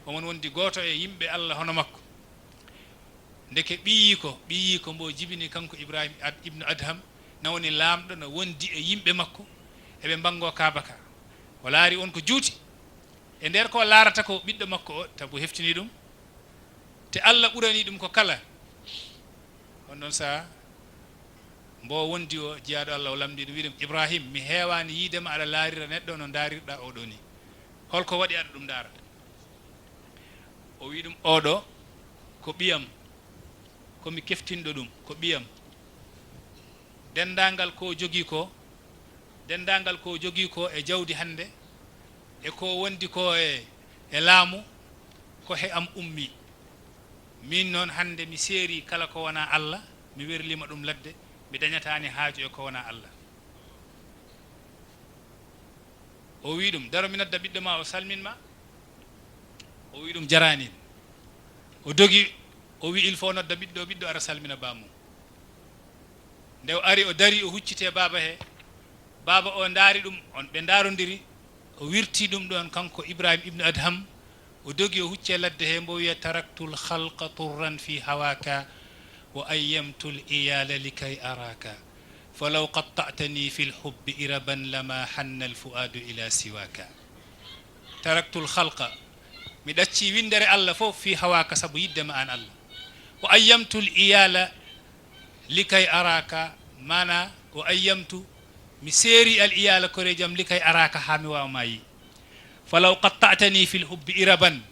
omon wondi goto e yimɓe Allah hono makko ndeke ɓiyi ko mbo jibini kanko Ibrahim ibnu Adham na woni lamɗo no wondi e yimɓe makko eɓe bango kaaba ka o laari on ko juuti e nder ko laarata ko ɓiɗɗo makko o tabu heftini ɗum te Allah ɓurani ɗum ko kala on ɗon saha mbo wondi o jeyaɗo Allah o lamdi ɗum wiɗum Ibrahim mi heewani yiidema aɗa laarira neɗɗo no daarirɗa oɗo ni holko waɗi aɗa ɗum daarata o wi ɗum oɗo ko ɓiyam komi keftinɗo ɗum ko ɓiyam dendangal ko jogii ko e jawdi hande e ko wondi ko e laamu ko he am ummi min noon hande mi seeri kala ko wona Allah mi werlima ɗum ladde mi dañatani haaju e ko wona Allah o wi ɗum daro mi nodda ɓiɗɗo ma o salminma o wi ɗum jaranin o dogi o wi il faut nodda ɓiɗɗo ara salmina bamum nde o ari o dari o huccite baba he baba o ndaari ɗum on ɓe ndarodiri o wirti ɗum ɗon kanko Ibrahim ibnu Adham o dogi o hucce ladde he mbo wiya taraktul khalqa turran fi hawaka wa ayyamtul iyala likay araka falaw qatta'tani fil hubbi iraban lama hanna al fuadu ila siwaka taraktul khalqa mi ɗacci windere Allah fof fi hawaka sabu yiddema an Allah wa ayyamtul iyala likay araka mana wa ayyamtu mi seeri al iyala kore jam likay araka ha mi wawma yi falaw qatta'tani fil hubbi iraban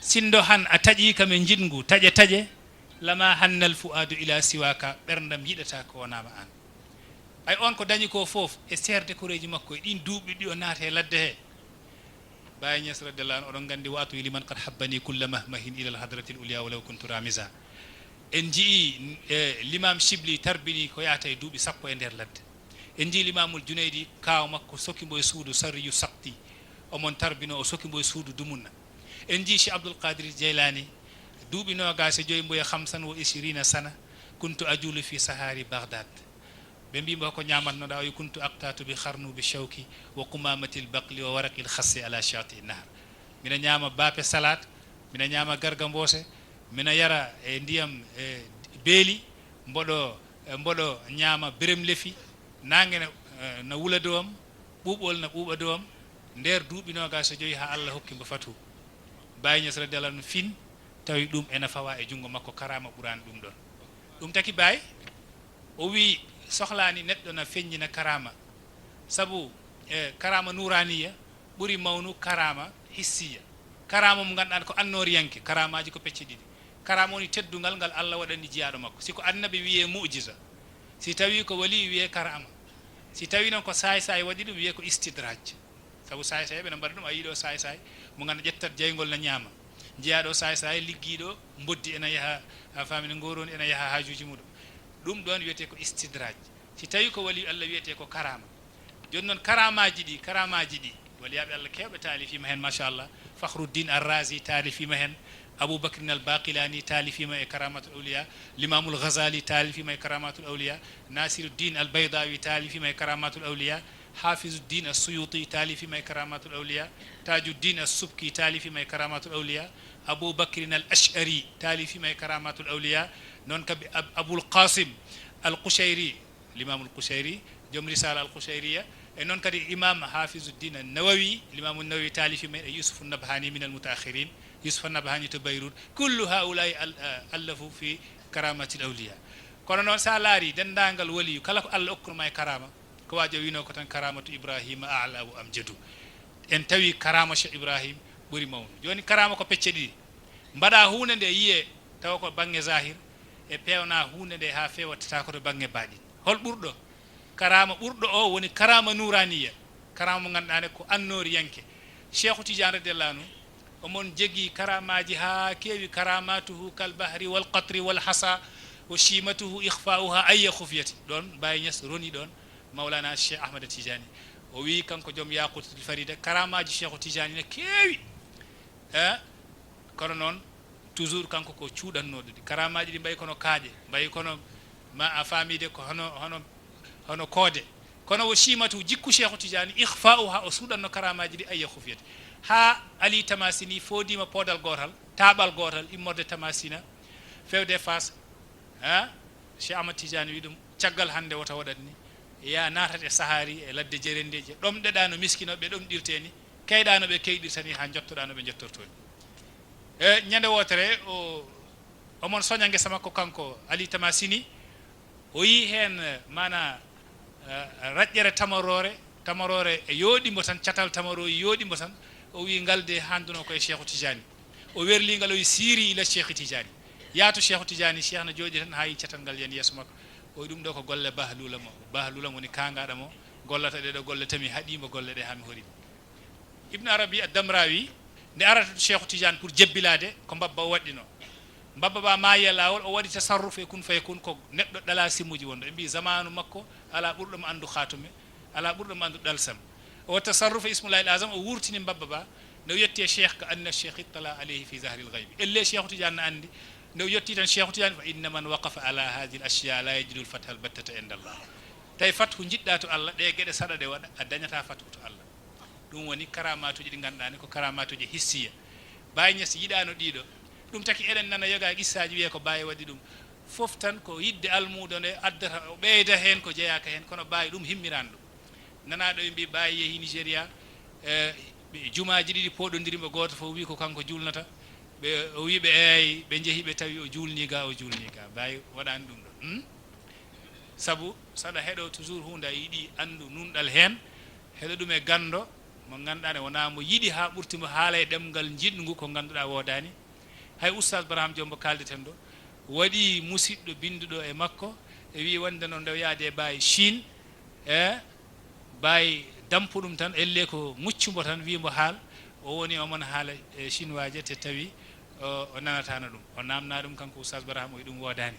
sindo han a taƴi kam e jidngu taƴe lama hannal fuadu ila siwaka ɓerdam yiɗata ko wonama an ay on ko dañi ko fof e serde koreji makko e ɗin duuɓi ɗi o naata e ladde he Baye Niass radiyallahu anhu oɗon gandi watu liman qad habbani kulla mahmahin ila al hadratil ulia walaw kuntu ramisa en jii l'imam Chibli tarbini ko yaata e duuɓi sappo e nder ladde en jii l'imamul Junaydi kaw makko sokimbo e suudu sarriyu sakti omon tarbino o sokimbo e suudu dumunna en jii Cheikh Abdoul Qadir Jeylani duuɓi nogase joyi mboye 25 sana kuntu ajulu fi sahari Baghdad ɓe mbimo ko ñamatnoɗa o wi kuntu aqtatu bi kharnubi shawki wa qumamatil baqli wa waraqil khassi ala shati nahar mina ñama bape salade mina ñama garga mbose mina yara e ndiyam beeli mboɗo ñama berem lefi nangue na wula dowam ɓuuɓol na ɓuuɓa dowam nder duuɓi nogase joyi ha Allah hokki mbo fatu Baye Niass radiyallahu anhu fin tawi ɗum ena fawa e jungo makko karama ɓurani ɗum ɗon ɗum taki Baye o wi sohlani neɗɗo na feññina karama sabu karama nuraniya ɓuri mawnu karama hissiya karama mo ganduɗa ko annoriyanke karamaji ko pecce ɗiɗi karama woni teddugal ngal Allah waɗani jiyaɗo makko siko annabi wiye mu'jiza si tawi ko wali wiye karama si tawi noon ko say waɗi ɗum wiye ko istidraj sabu say ɓe no mbaɗa ɗum a yiiɗo say mo ganduɗa ƴettat jeygol na ñaama jeeyaɗo say liggiɗo boddi ena yaha ha famine goroni ena yaha hajuji muɗum ɗum ɗon wiyete ko istidraj si tawi ko wali Allah wiyete ko karama joni noon karamaji ɗi waliyaɓe Allah kewɓe taalifima hen machallah Fakhruddin Ar-Razi taalifima hen Aboubacrin al-Baqilani taalifima e karamatul awliya l'imamul Ghazali taalifima e karamatul awliya Nasiruddin al-Baydawi taalifima e karamatul awliya Hafizuddin as-Suyuti taalifima e karamatul awliya Tajuddin as-Subki taalifima e karamatul awliya Aboubacrin al-Ash'ari taalifima e karamatul awliya non kabi Abul Qasim al-Qushayri l'imam al-Qushayri joom risala al-Qushayriya e non kadi imam Hafizuddin an-Nawawi l'imam an-Nawawi taalifima e Yusuf an-Nabhani min al-mutaakhirin Yusuf an-Nabhani to Beyrut kullu haula'i allafu fi karamatil awliya kono noon sa laari dendagal waliyu kala ko Allah okkurma e karama ko wajo wino ko tan karamatu Ibrahima a'la wa amjadu en tawi karama Cheikh Ibrahim ɓuri mawnu joni karama ko pecce ɗiɗi mbaɗa hunde nde yiye taw ko bangge zahir e pewna hunde nde ha fewatata ko to bangge baɗi hol ɓurɗo karama ɓurɗo o woni karama nuraniya karama mo ganduɗa ko annori yanke Cheikhu Tidiane radiyallahu anhu omon jegui karamaji ha kewi karamatuhu kal bahri wal qatri wal hasa wa shimatuhu ikhfa'uha ayya khufiyati ɗon Baye Niass roni ɗon Mawlana Cheikh Ahmad Tidiane o wi kanko joom yaqutul farida karamaji Cheikhu Tidiane ne kewi kono noon toujours kanko ko cuuɗannoɗo ɗi karamaji ɗi mbayi kono kaaƴe mbayi kono ma a famide ko hono koode kono wo shimatu jikku Cheikhu Tidiane ikhfa'uha o suuɗanno karamaji ɗi ayya khufiyati ha Ali Tamasini fodima podal gotal taɓal gotal immorde Tamasina fewde Fass Cheikh Ahmad Tidiane wi ɗum caggal hande wota waɗat ni ya natat e sahari e ladde jerendeje ɗomɗeɗa no miskinoɓe ɗomɗirte ni kayɗa no ɓe kayɗirta ni ha jottoɗa no ɓe jottortoni e ñande wotere omon soña ngesa makko kanko Ali Tamasini o yi hen mana raƴƴere tamarore e yooɗimo tan catal tamaro yooɗimo tan o wi ngalde handuno koye Cheikhu Tidiane o werlingal o wi siri ila Cheikhu Tidiane yaatu Cheikhu Tidiane Cheikh no jooɗi tan ha yi catal ngal yen yeeso makko o ɗum ɗo ko golle bahlula mo ni kangaɗa mo gollata ɗeɗo golle tami haɗima golle ɗe hami horima Ibn Arabi ad-Damrawi nde arata to Cheikhu Tidiane pour jebbilade ko mbabba o waɗɗino mbabba ba maayi lawol o waɗi tasarruf e kun faye kun ko neɗɗo ɗala simmuji wonɗo ɓe mbi zamanu makko ala ɓurɗomo andu khatume ala ɓurɗomo andu ɗalsam o tasarruf e ismullahi al-azam o wurtini mbabba ba nde yetti e cheikh ka anna cheikh ittala alayhi fi zahri al-ghaybi elle Cheikhu Tidiane no andi nde yetti tan Cheikhu Tidiane fa inna man waqafa ala hadhihi al-ashya la yajidu al-fatha al-battata inda Allah tawi fathu jiɗɗa to Allah ɗe gueɗe saɗa ɗe waɗa a dañata fathu to Allah ɗum woni karamatuji ɗi ganduɗa ni ko karamatuji hissiya Baye Niass yiɗano ɗiɗo ɗum taki eɗen nana yoga qissaji wiye ko Baye waɗi ɗum fof tan ko yidde almudo nde addata o ɓeyda hen ko jeeyaka hen kono Baye ɗum himmirani ɗum nanaɗo ɓe mbi Baye yeehi Nigéria jumaji ɗiɗi poɗodirimo goto fof wi ko kanko julnata ɓe o wi ɓe eyi ɓe jeehi ɓe tawi o julni ga Baye waɗani ɗum ɗo saabu saɗa heeɗo toujours hunde a yiiɗi andu nunɗal hen heeɗo ɗum e gando mo ganduɗa ne wona mo yiiɗi ha ɓurtimo haala e ɗemgal jiɗngu ko ganduɗa wodani hay oustaz Barham Diombo kaldeten ɗo waɗi musidɗo binduɗo e makko e wi wonde noon nde yaade e Baye Chine e Baye dampo ɗum tan elle ko muccumbo tan wimo haal o woni omon haala e chinois je te tawi o nanatano ɗum o namna ɗum kanko oustaz Barham o ɗum wodani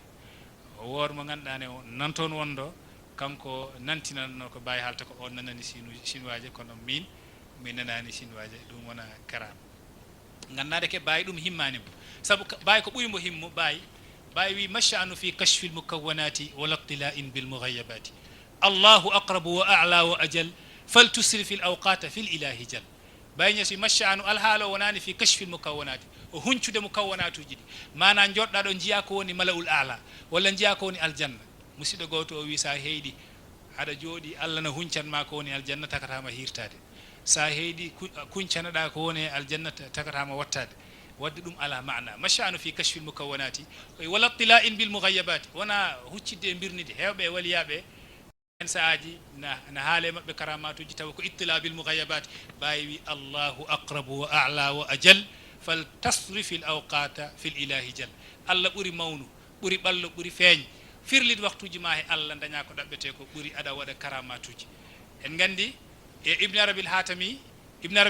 o woor mo ganduɗa ne nan toon wonɗo kanko nantinanno ko Baye haalta ko on nanani chinois je kono min nanani chinois je ɗum wona karama gandade ke Baye ɗum himmanimo saabu Baye ko ɓurimo himmu Baye wi masha'anu fi kashfi al-mukawwanati wal iqtila'in bil mughayabati Allahu aqrabu wa a'la wa ajal faltusri fi al-awqat fi al-ilahi jal Baye Niass masha'anu al-haala wonani fi kashfi al-mukawwanati o huncude mukawwanatuji ɗi mana jodɗa ɗo jiya ko woni mala'ul a'la walla jiya ko woni aljanna musidɗo goto o wi sa heydi aɗa jooɗi Allah no huncanma ko woni aljanna takatama hirtade sa heydi kuncanaɗa ko woni aljanna takatama wattade wadde ɗum ala maana mashanu fi kashfi al-mukawwanati wala ittila'in bil mughayyabat wona huccidde e birnide hewɓe waliyaɓe en saaji na haale mabɓe karamatuji taw ko ittila bil mughayyabat Baye wi Allahu aqrabu wa a'la wa ajal fal tasrif al awqata fil ilahi jal Allah ɓuri mawnu ɓuri ɓallo ɓuri feeñ firlid waktuji ma he Allah daña ko ɗaɓɓete ko ɓuri aɗa waɗa karamatuji en gandi e Ibn Arabi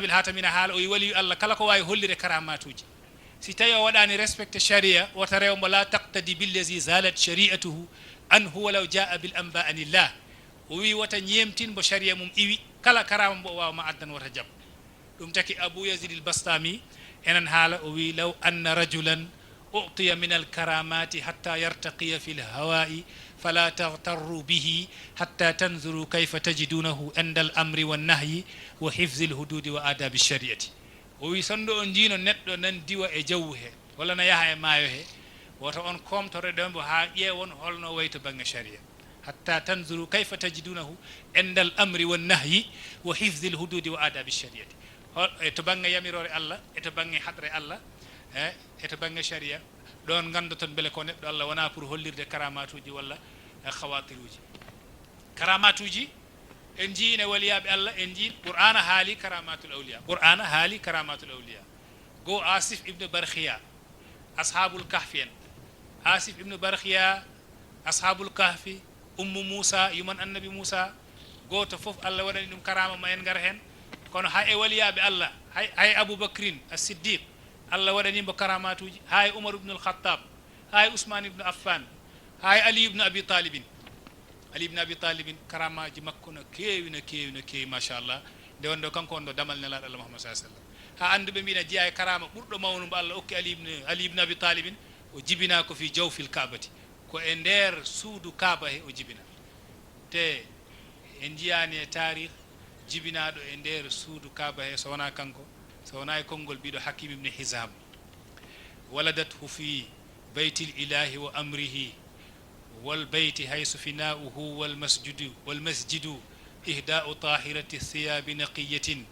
al-Hatami na haala o wali Allah kala ko wawi hollire karamatuji si tawi o waɗani respecté sharia wota rewmo la taqtadi billazi zalat shari'atuhu an huwa law jaa bil anba anillah o wi wota ñemtin mbo sharia mum iwi kala karama mbo wawma addan wota jaab ɗum taki Abou Yazid al-Bastami enen haala o wi law anna rajulan u'tiya min al-karamati hatta yartaqiya fi al-hawa'i fala taghtarru bihi hatta tanzuru kayfa tajidunahu inda al-amri wan-nahyi wa hifzi al-hududi wa adabi ash-shari'ati o wi sonndo on jiino neɗɗo nan diwa e jawwu he walla no yaha e maayo he woto on komtore ɗo mbo haa ƴeewon holno wayi to baŋnge sharia hatta tanzuru kayfa tajidunahu inda al-amri wan-nahyi wa hifzi al-hududi wa adabi ash-shari'ati to baŋnge yamirore Allah e to baŋnge haɗre Allah e to baŋnge sharia ɗon gandoton beele ko neɗɗo Allah wona pour hollirde karamatuji walla khawatiruji karamatuji en jiine waliyaɓe Allah en jii qur'ana haali karamatul awliya go Asif ibn Barkhiya ashabul kahfi en Asif ibn Barkhiya ashabul kahfi ummu Musa yuman annabi Musa goto fof Allah waɗani ɗum karama ma en gar hen kono hay e waliyaɓe Allah hay Aboubacrin as-Siddiq Allah waɗanimo karamatuji hay Umar ibn al-Khattab hay Ousmane ibn Affan hay Ali ibn Abi Talibin karamaji makko no keewi machallah nde wonɗo kanko wonɗo damal nelaɗo Allah Muhammad sallallahu alaihi wasallam ha anduɓe mbina jiya e karama ɓurɗo mawnu mbo Allah okki Ali ibn Abi Talibin o jibina ko fi jawfil Kaabati ko e nder suudu Kaaba he o jibina te en jiyani e tarikh jibinaɗo e nder suudu Kaaba he so wona kanko so wona e konngol mbiɗo Hakim ibn Hizam waladathu fi baytil ilahi wa amrihi والبيت حيث فناؤه والمسجد إهداء طاهرة الثياب نقية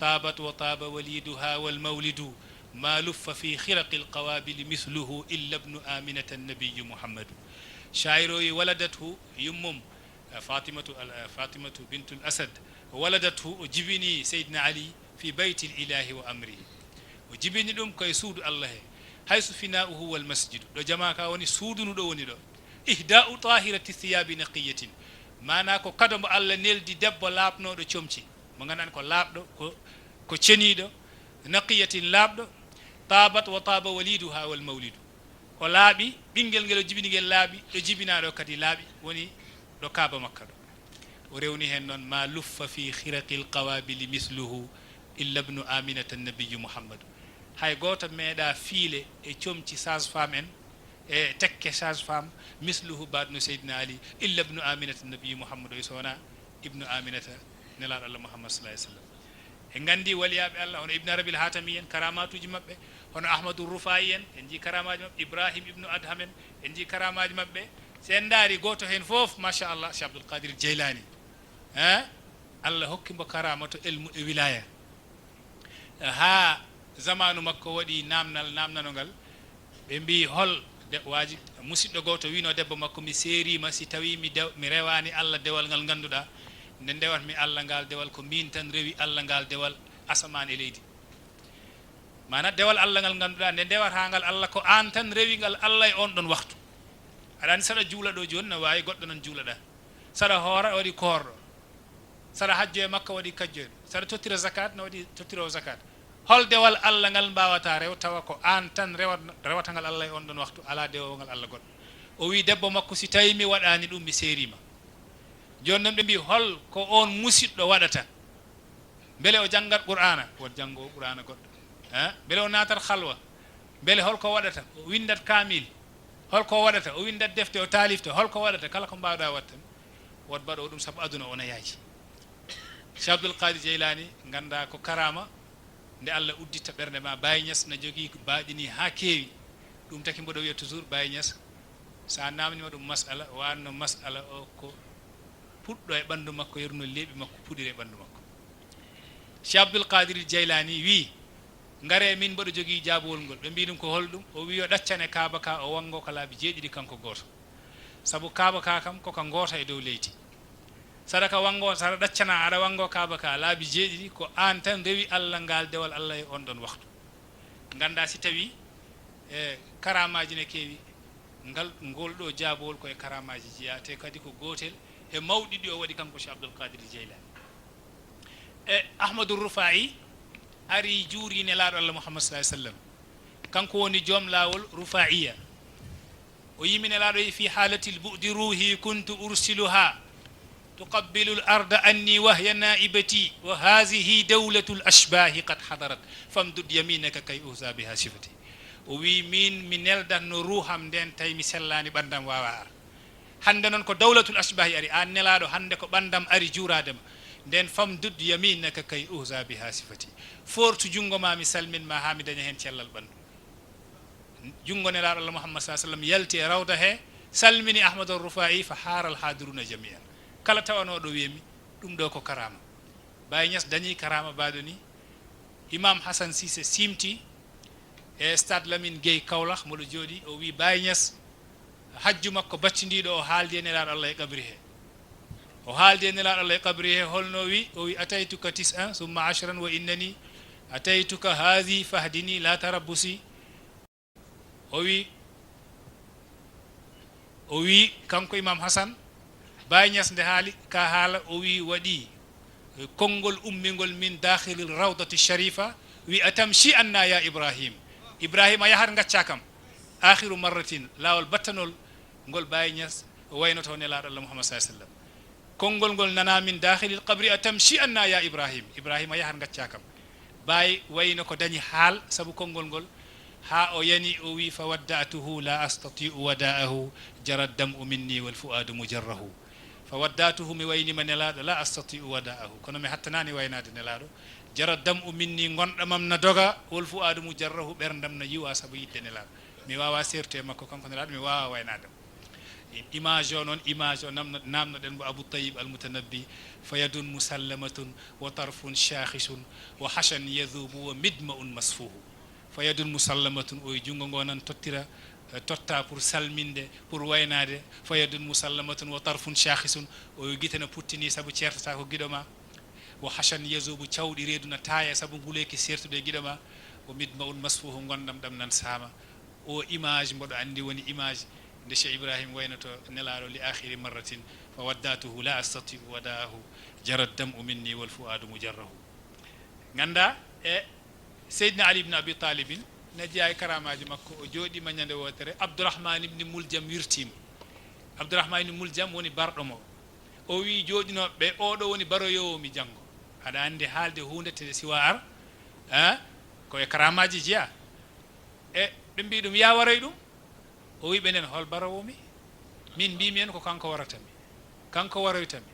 طابت وطاب وليدها والمولد ما لف في خرق القوابل مثله إلا ابن آمنة النبي محمد. شاعر ولدته يمم فاطمة بنت الأسد ولدته جبني سيدنا علي في بيت الإله وأمره وجبني لهم كي سود الله حيث فناؤه والمسجد دو جماعة وني سودن دو وني دو إهداء طاهرة الثياب نقية mana ko kado mo Allah neldi debbo laabnoɗo comci mo gandan ko laabɗo ko ceniɗo naqiyatin laabɗo tabat wa taba waliduha wal mawlidu o laaɓi ɓinguel ngel o jibini ngel laaɓi ɗo jibinaɗo kadi laaɓi woni ɗo kaaba makka ɗo o rewni hen noon ma luffa fi khiraqil qawabili misluhu illa ibnu aminata nabiyu muhammadu hay goto meeɗa fiile e comci sage femme en e tekke sage femme misluhu badno seydina ali illa ibnu aminata nabiyu muhammadu sona ibnu aminata nelaɗo allah muhammad sallallahu alaihi wasallam en gandi waliyaɓe allah hono ibnu arabil hatami en karamatuji mabɓe hono ahmadou rufai en ji karamaji mabɓe ibrahim ibnu adham en ji karamaji mabɓe sen daari goto hen foof machallah cheikh abdoul qadir jeylani allah hokkimo karama to elmu e wilaya ha zamanu makko waɗi namnanogal ɓe mbi hol waji musidɗo goto wino debbo makko mi serima si tawi mi rewani allah dewal ngal ganduɗa nde ndewatmi allah ngal dewal ko min tan rewi allah ngal dewal asaman e leydi mana dewal allah ngal ganduɗa nde ndewata ngal allah ko an tan rewi ngal allah e on ɗon waktu aɗani saɗa juula ɗo joni no wawi goɗɗo nan juulaɗa saɗa hoora waɗi koorɗo saɗa hajjo e makka waɗi kajjoɗo saɗa tottira zakat no waɗi tottiro zakat hol dewal allah ngal mbawata rew tawa ko an tan rewata ngal allah e on ɗon waktu ala dewongal allah goɗɗo o wi debbo makko si tawi mi waɗani ɗum mi serima joni noon ɓe mbi hol ko on musidɗo waɗata beele o janggat qur'ana won janggo qur'ana goɗɗo beele o natat halwa beele holko waɗata o windat kamil holko waɗata o windat defte o talifta holko waɗata kala ko mbawɗa watta wot mbaɗo ɗum saabu aduna ona yaaji cheikh abdoul qadir jeylani ganda ko karama nde allah uddita ɓernde ma Baye Niass na jogui ko baɗini ha kewi ɗum taki mboɗo wiya toujours Baye Niass sa namnima ɗum masala wanno masala o ko puɗɗo e ɓandu makko yerno leeɓi makko puɗire e ɓandu makko cheikh abdoul qadir jeylani wi ngare min mboɗo jogui jaabowol ngol ɓe mbi ɗum ko holɗum o wi o ɗaccane kaaba ka o wango ko laabi 7 kanko goto saabu kaaba ka kam koko goota e dow leydi saɗa ka wango saɗa ɗaccana aɗa wango kaaba ka laabi 7 ko an tan rewi allah ngal dewal allah e on ɗon waktu ganda si tawi e karamaji ne kewi ngal ngol ɗo jaabowol koye karamaji jeeya te kadi ko gotel e mawɗiɗi o waɗi kanko cheikh abdoul qadir jeylani e ahmadou rufai ari juuri nelaɗo allah mouhammad sallallahu alaihi wasallam kanko woni joom lawol rufaiya o yimi nelaɗo fi halatil bu'di ruhi kuntu ursiluha تقبل الأرض أني وهي نائبتي وهذه دولة الأشباه قد حضرت فامدد يمينك كي أوزى بها صفتي وي من نلدن روحم دين تاي مسلاني بندم ووار هندن كو دولة الأشباه أري أن نلادو هندكو بندم أري جورادم دين فامدد يمينك كي أوزى بها صفتي فورت جونغو ما مسلمين ما حامدني هن تيلال بند جونغو نلادو الله محمد صلى الله عليه وسلم يلتي روضه سلمني أحمد الرفاعي فحار الحاضرون جميعا kala tawanoɗo wiyemi ɗum ɗo ko karama Baye Niass dañi karama baɗo ni imam Hassan Cissé simti e stade Lamine Gueye Kaolack moɗo jooɗi o wi Baye Niass hajju makko baccidiɗo o haaldi e nelaɗo Allah e qabri he o haaldi e nelaɗo Allah e qabri he holno wi o wi ataytuka 9 summa 10 wa innani ataytuka hadi fahdini la tarabbusi o wi kanko imam Hassan Baye Niass nde haali ka haala o wi waɗi konngol ummingol min dakhilil rawdati sharifa wi atamshi anna ya ibrahim a yahat gacca kam akhiru marratin lawol battanol ngol Baye Niass waynoto nelaɗo Allah muhammad sallallahu alaihi wasallam konngol ngol nana min dakhilil qabri atamshi anna ya ibrahim a yahat gacca kam Baye wayno ko dañi haal sabu konngol ngol ha o yani o wi fa wadda'tuhu la astati'u wada'ahu jarad dam'u minni wal fuadu mujarrahu فوداته مي ويني من نلاɗo لا استطيع وداءه كونو مي حتناني وينade nelaɗo jara dam o minni gondamam na doga wol fu adumu jarrahu berndam na yiwa sabu yidde nelaɗo mi wawa serte makko kanko nelaɗo mi wawa waynade image o noon image o namnoɗen mo abou tayib almutanabbi fa yadun musallamatun wa tarfun shahisun wa hashan yadubu wa midma un masfuhu fa yadun musallamatun o junngo ngo nan totta pour salminde pour waynade fa yadun musallamatun wa tarfun shahisun o gitana puttini sabu certata ko giɗo ma wa hashan yazubu cawɗi reeduna taaya sabu nguleki sertude giɗo ma o midma un masfuhu gondam ɗam nan sama o image mboɗo andi woni image nde cheikh ibrahim waynoto nelaɗo li akhiri marratin fa waddatuhu la astatiu wadahu jarat dam'u minni wal fuadu mujarrahu ganda e seydina ali ibne abi talibin ne jeeya e karamaji makko o jooɗima ñande wotere abdourahmane ibne muljam wirtima abdourahmane ibne muljam woni barɗo mo o wi jooɗinoɓe oɗo woni baroyowomi janggo aɗa andi haalde hunde te siwa ar koye karamaji jeeya e ɓe mbi ɗum ya waroy ɗum o wi ɓenen hol barowomi min mbimi en ko kanko waratami kanko waroytami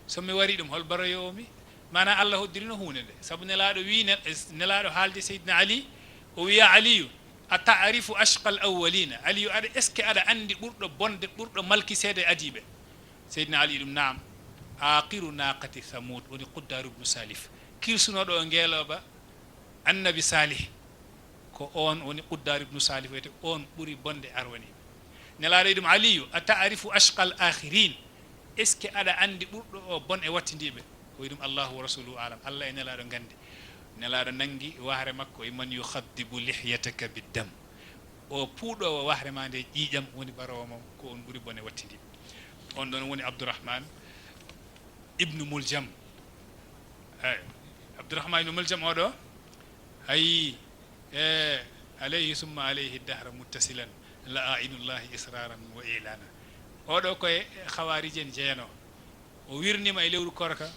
somi wari ɗum hol baroyowomi mana Allah hoddirino hunde nde saabu nelaɗo wi nelaɗo haalde seydina ali o wiya aliyu a ta'rifu ashqa al awwalina aliyu aɗa est ce que aɗa andi ɓurɗo bonde ɓurɗo malkiseede e adiɓe seydina ali ɗum naam aqiru naqati thamud woni quddaru ibnu salif kirsunoɗo o ngeeloba annabi salih ko on woni quddar ibnu salih wiyete on ɓuri bonde arwani nelaɗo ɗum aliyu a ta'rifu ashqa al akhirin est ce que aɗa andi ɓurɗo o bon e wattidiɓe o wi ɗum allahu wa rasuluhu alam allah e nelaɗo gandi nelaɗo nangi wahre makko e man yukhaddibu lihyataka biddam o puuɗowo wahre ma nde ƴiƴam woni barowo mom ko on ɓuri bone wattidiɓe on ɗon woni abdourahmane ibnu muljam eyi abdourahmane ibnu muljam oɗo ayi alayhi summa alayhi dahra muttasilan la ainullahi israran wa ilana oɗo koye hawariji en jeeyano o wirnima e lewru korka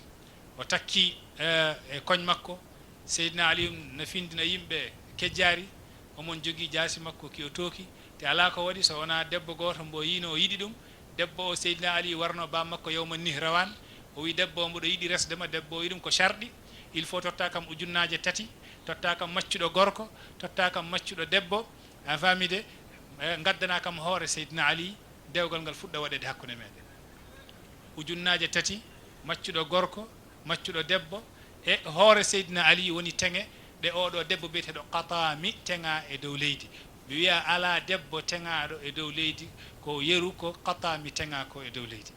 o takki e koñ makko seydina ali no findina yimɓe kejjari omon jogui jaasi makko ki o tooki te ala ko waɗi so wona debbo goto mbo yino o yiɗi ɗum debbo o seydina ali warno bam makko yawma nihrawan o wi debbo o mboɗo yiɗi resdema debbo o wi ɗum ko sharɗi il faut totta kam ujunnaje tati totta kam maccuɗo gorko totta kam maccuɗo debbo a famide gaddana kam hoore seydina ali dewgal ngal fuɗɗa waɗede hakkude meɗen ujunnaje tati maccuɗo gorko maccuɗo debbo e hoore seydina ali woni teŋe ɗe oɗo debbo biyeteɗo qatami teŋa e dow leydi mi wiya ala debbo teŋaɗo e dow leydi ko yeru ko qatami teŋa ko e dow leydi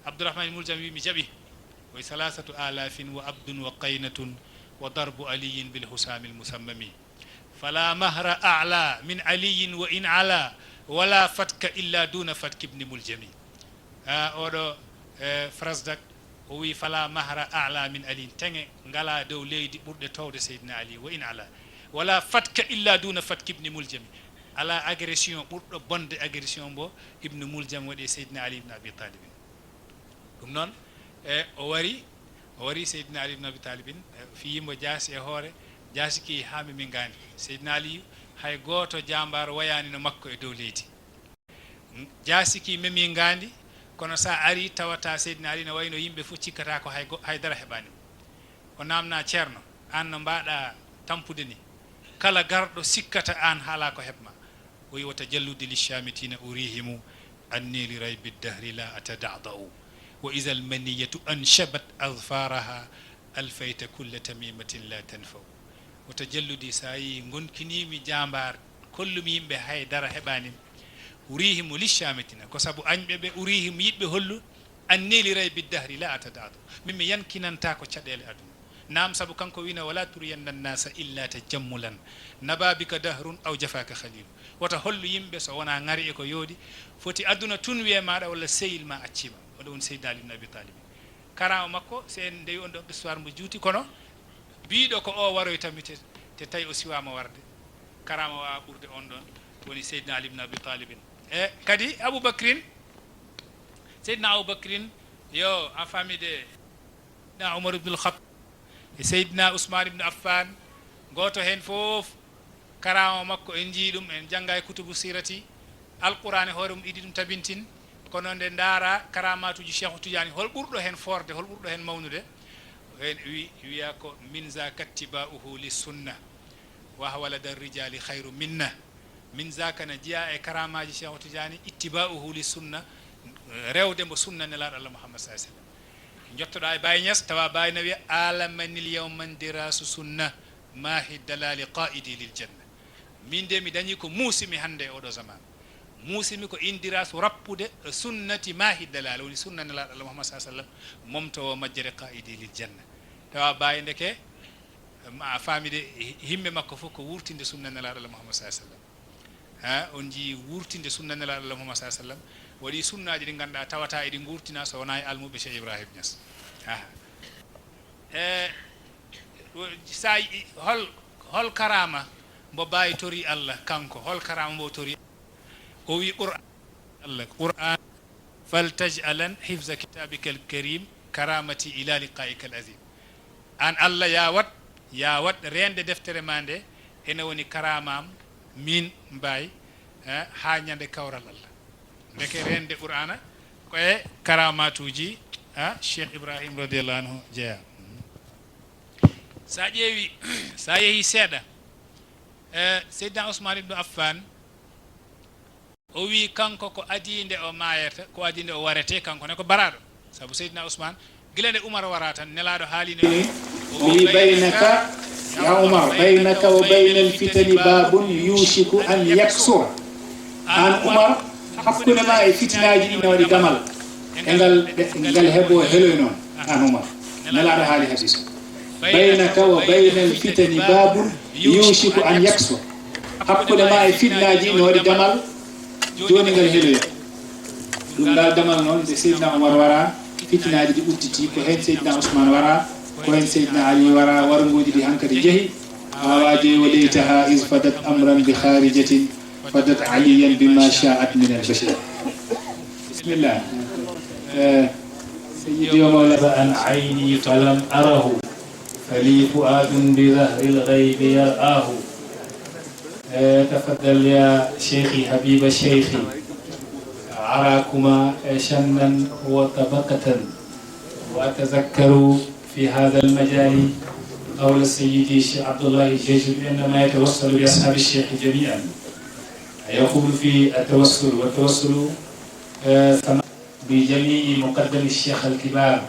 abdourahmane muljam wi mi jaɓi koye 3000 wa abdun wa qaynatun wa darbu aliyin bilhusami lmusammami fala mahra ala min aliyin wa in ala wala fatka illa duna fatki ibni muljami oɗo frasdak o wi fala mahra ala min aliyin teŋe ngala dow leydi ɓurɗe towde seydina ali wa in ala wala fatka illa duna fatki ibni muljami ala agression ɓurɗo bonde agression mbo ibnu muljam waɗi seydina ali ibne abi talibin ɗum noon o wari seydina ali ibne abi talibin fiyimo jaasi e hoore jaasi ki haami min gandi seydina aliyu hay goto jambar wayani no makko e dow leydi jaasi ki memi gandi kono sa ari tawata seydina ali no wayno yimɓe fof cikkata ko haydara heɓani o namna ceerno an no mbaɗa tampude ni kala garɗo sikkata an haala ko heɓma o wi wata jallude lishamitina urihimu anni li raybi dahri la atada'da'u wa iza almaniyatu anshabat adfaraha alfayta kulla tamimatin la tanfa'u wata jalludi sa yi gonkinimi jambar kollumi yimɓe haydara heɓanim urihimu lishamitina ko saabu añɓe ɓe urihimu yiɓɓe hollu anni li raybi dahri la atada'da'u min mi yankinanta ko caɗele aduna nam saabu kanko wina wala turiyanna nnasa illa tajammulan nababika dahrun aw jafaka khalilu wata hollu yimɓe so wona ngari e ko yoodi foti aduna tun wiye maɗa walla seyil ma accima oɗo woni seydina ali ibne abi talib karama makko se en ndewi on ɗon histoire mo juuti kono biɗo ko o waroytami te tawi o siwama warde karama wawa ɓurde on ɗon woni seydina ali ibne abi talibin e kadi aboubacrin seydina aboubacrin yo en famille na oumar ibnul khattab e seydina ousmane ibne affan goto hen fof karama makko en jii ɗum en jangga e kutubu sirati alqur'an e hoore mum ɗiɗi ɗum tabintin kono nde ndaara karamatuji cheikh tidiani hol ɓurɗo hen forde hol ɓurɗo hen mawnude en wiya ko min zaka ittiba'uhu li sunna wa walada rijali khayru minna min zaka na jeeya e karamaji cheikh tidiani ittiba'uhu li sunna rewde mbo sunna nelaaɗo Allah Muhammad sallallahu alaihi wasallam jottoɗa e Baye Niass tawa Baye no wiya alamanil yawman dirasu sunna mahi dalali qaidi lil janna min de mi dañi ko muusimi hande oɗo zaman muusimi ko indirasu rappude sunnati mahi dalal woni sunna nelaaɗo Allah Muhammad sallallahu alaihi wasallam momtowo majjere qaidi lil janna tawa Baye ndeke ma famide himme makko fof ko wurtinde sunna nelaaɗo Allah Muhammad sallallahu alaihi wasallam on ji wurtinde sunna nelaaɗo Allah Muhammad sallallahu alaihi wasallam waɗi sunnaji ɗi ganduɗa tawata eɗi gurtina so wona e almuɓe Cheikh Ibrahim Niass sa hol karama mbo Baye tori Allah kanko hol karama mbo tori o wi qur'an Allah qur'an faltaj'alan hifza kitabika alkarim karamati ila liqa'ika alazim an Allah ya wat rende deftere mande ene woni karamam min Baye ha ñande kawral Allah ndeke rende qur'ana ko e karamatuji Cheikh Ibrahim radiyallahu anhu jeya sa ƴeewi sa yeehi seeɗa Seydina Ousmane ibn Affan o wi kanko ko adinde o mayata ko adinde o warete kanko ne ko baraɗo sabu Seydina Ousmane gila nde Umar wara tan nelaɗo haalino o wi baynaka ya Umar baynaka wa baynal fitani babun yushiku an yaksura an Umar hakkude ma e fitinaji ɗi ne waɗi damal e ngal heɓo heloy noon an Umar nelaɗo haali hadis baynaka wa baynal fitani babun yushiku an yaksura hakkude ma e fitnaji ɗi ne waɗi damal joni ngal heloya ɗum ngal damal noon nde Seydina Umar wara fitinaji ɗi udditi ko hen Seydina Ousmane wara ko hen Seydina Ali wara wargoji ɗi hankkadi jeehi awaje wa leytaha is fadat amran bi kharijatin fadat aliyan bima sha'at min al-bashar bismillah سيدي ومولاي عن عيني فلم أره فلي فؤاد بظهر الغيب يرآه تفضل يا شيخي حبيب شيخي أراكما شنا وطبقة وأتذكر في هذا المجال قول سيدي الشيخ عبد الله الجيجل إنما يتوصل بأصحاب الشيخ جميعا يقول في التوسل والتوسل بجميع مقدم الشيخ الكبار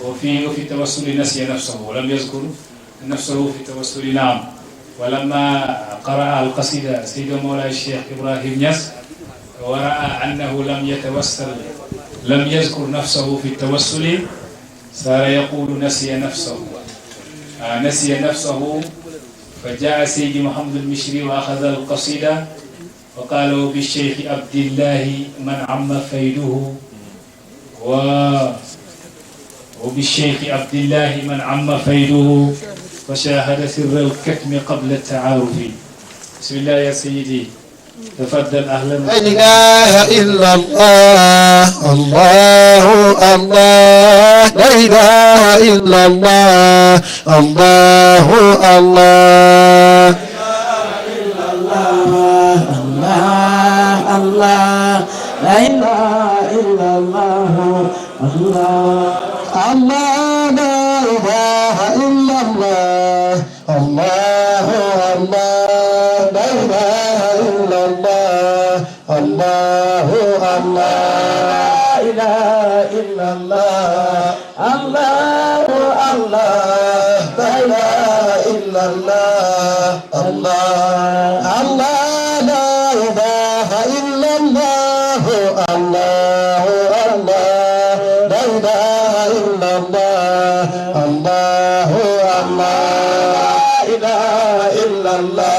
وفي توسل نسي نفسه ولم يذكر نفسه في التوسل نعم ولما قرأ القصيدة سيد مولاي الشيخ إبراهيم نياس ورأى أنه لم يتوسل لم يذكر نفسه في التوسل صار يقول نسي نفسه فجاء سيدي محمد المشري وأخذ القصيدة وقالوا بالشيخ عبد الله من عم فيده وبالشيخ عبد الله من عم فيده وشاهد سر الكتم قبل التعارف بسم الله يا سيدي تفضل أهلا لا إله إلا الله الله الله لا إله إلا الله الله الله الله لا إله إلا الله الله الله لا إله إلا الله الله الله لا إله إلا الله الله الله لا إله إلا الله الله الله لا إله إلا الله الله الله لا إله إلا الله الله الله لا إله إلا الله الله الله لا إله إلا الله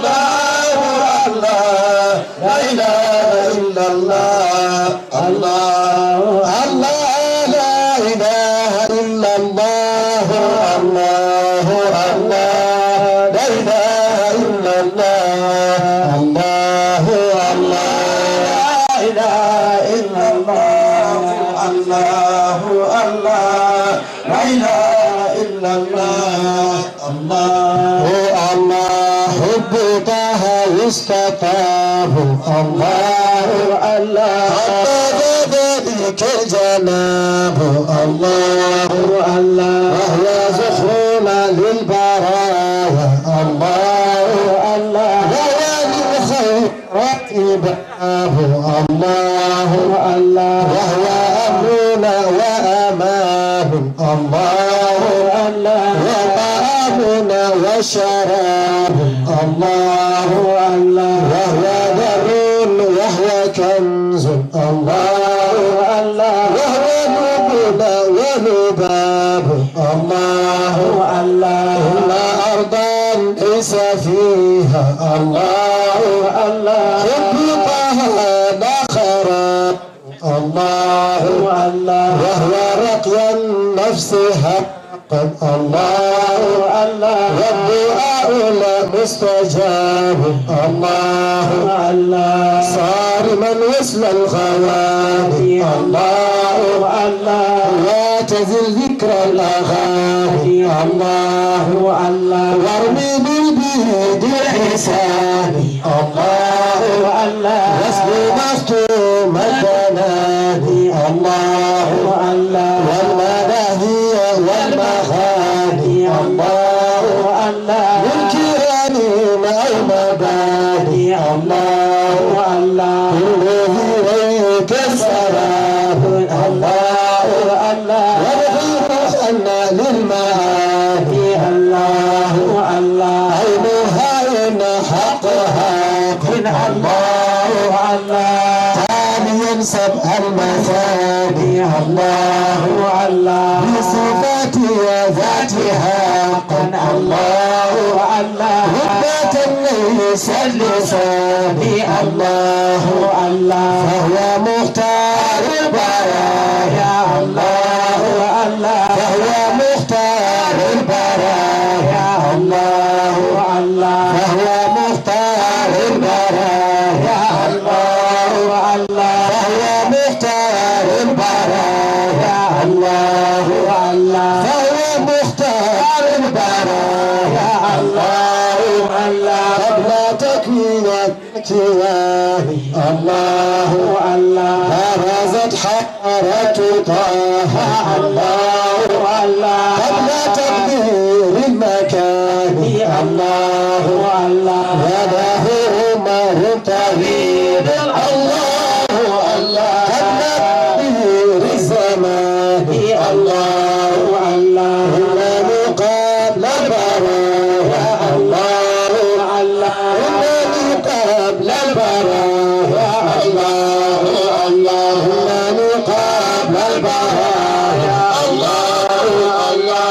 الله الله لا إله إلا الله الله الله لا إله إلا الله الله الله لا إله إلا الله الله الله لا إله إلا الله الله الله لا إله إلا الله الله الله حب طه يستطاب الله الله ذلك جناب الله الله وهو زخرون للبرايا الله الله وهو للخيرات باب الله وأمان الله الله وطعامنا وشراب الله الله وهو ذر وهو كنز الله الله وهو نبنا ولباب الله الله إلا أرضا ليس فيها الله الله خبطها لا خراب الله الله وهو رقي النفس حقا الله الله والدعاء لا مستجاب الله الله صارما وصل الغواني الله الله لا تزل ذكر الأغاني الله الله وارمي بالبيد الحساني الله الله واسم مختوم البناني الله الله والمناهي والمغاني الله الله والكرام والمباني الله الله الذي إليك السلام الله الله والغير أن للمعاني الله الله عينها إن حقها قن الله الله ثانيا سبع المثاني الله الله بصفات وذاتها قن الله الله رتبة ليس لساني الله الله فهو مختار البرايا الله الله فهو مختار البرايا الله الله فهو مختار البرايا الله الله فهو مختار البرايا الله الله فهو مختار البرايا الله الله قبل تكوين الكيان الله الله برزت حرارة طه الله الله قبل تقدير المكان الله الله وله عمر طويل الله الله قبل تقدير الزمان الله الله إنني قبل البرايا الله الله إنني قبل البرايا الله الله إنني قبل البرايا الله الله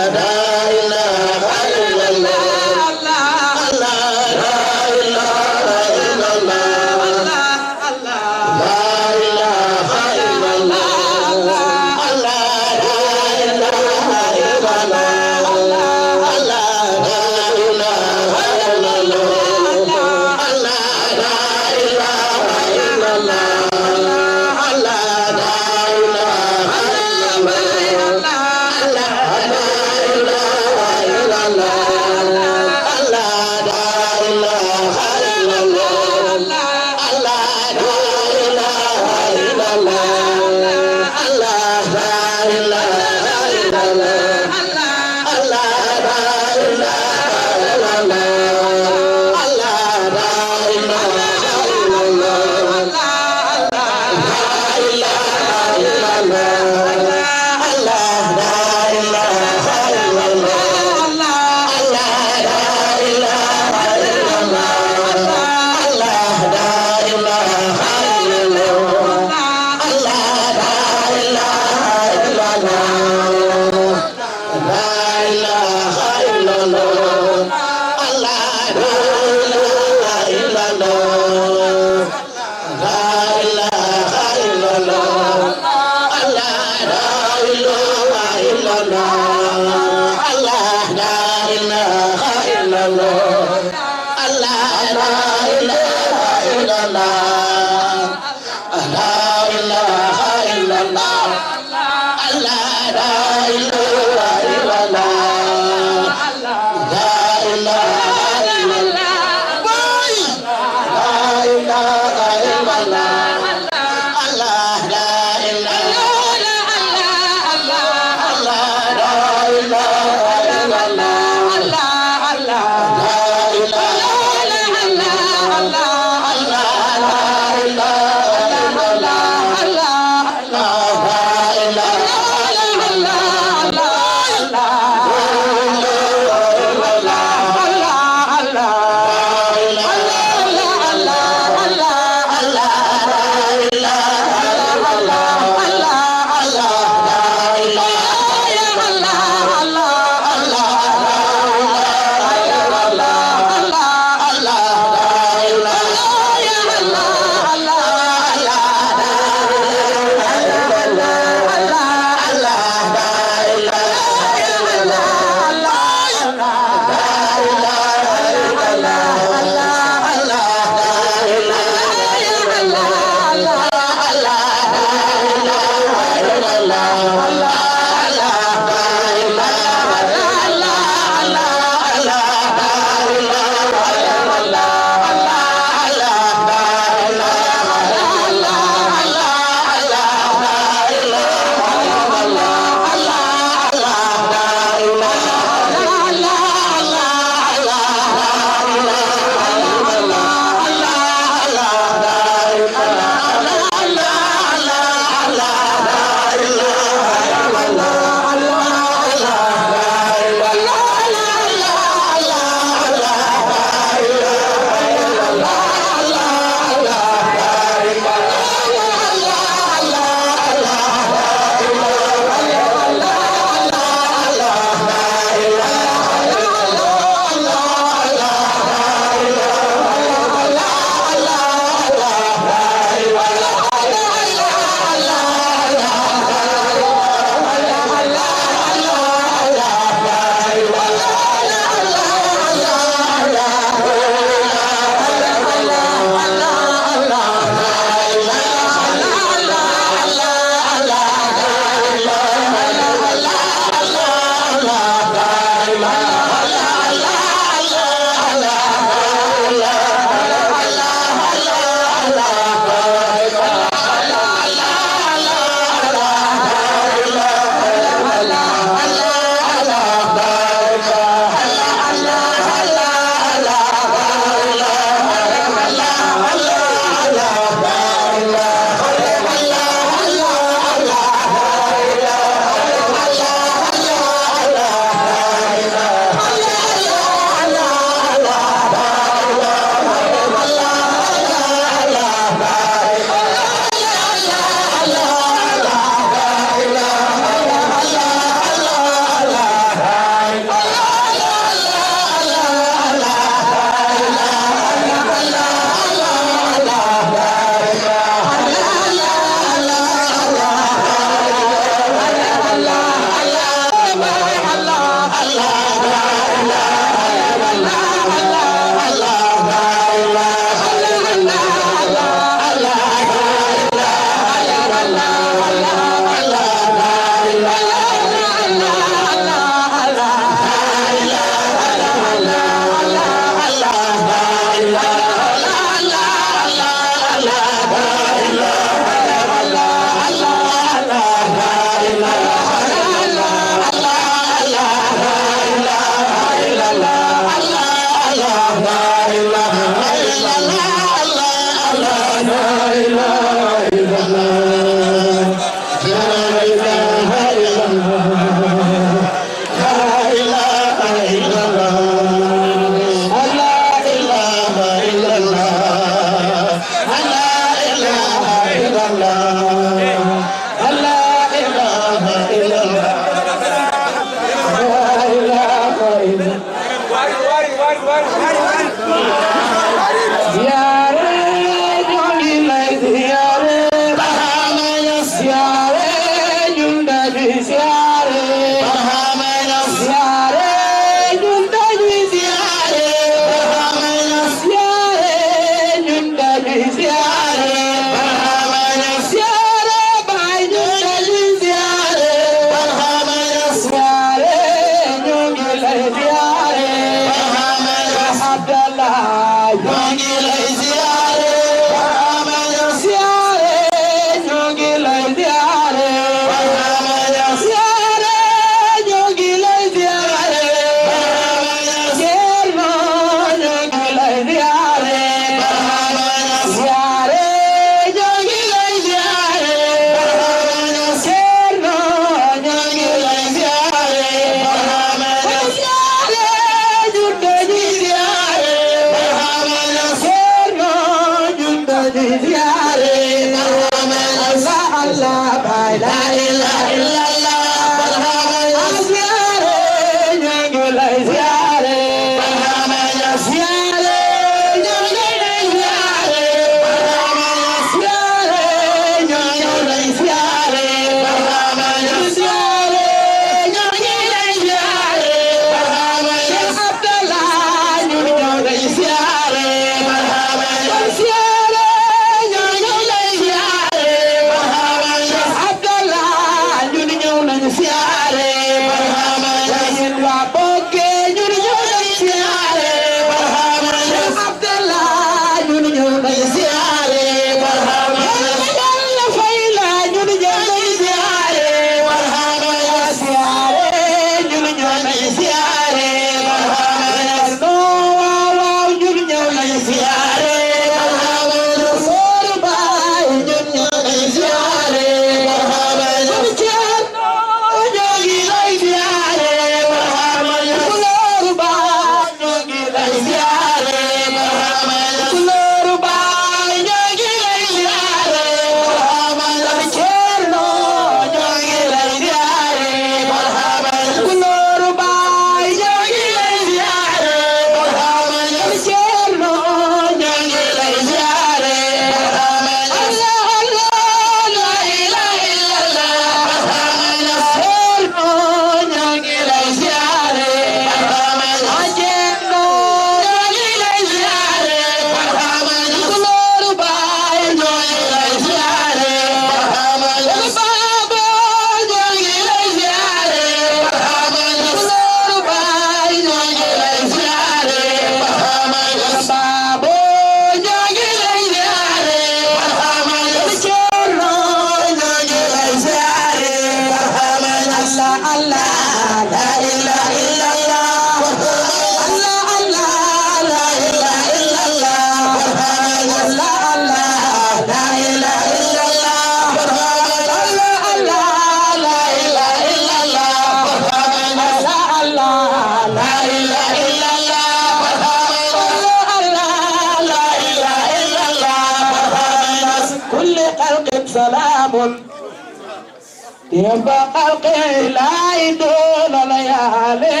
يبقى خلقي لا يدول ليالي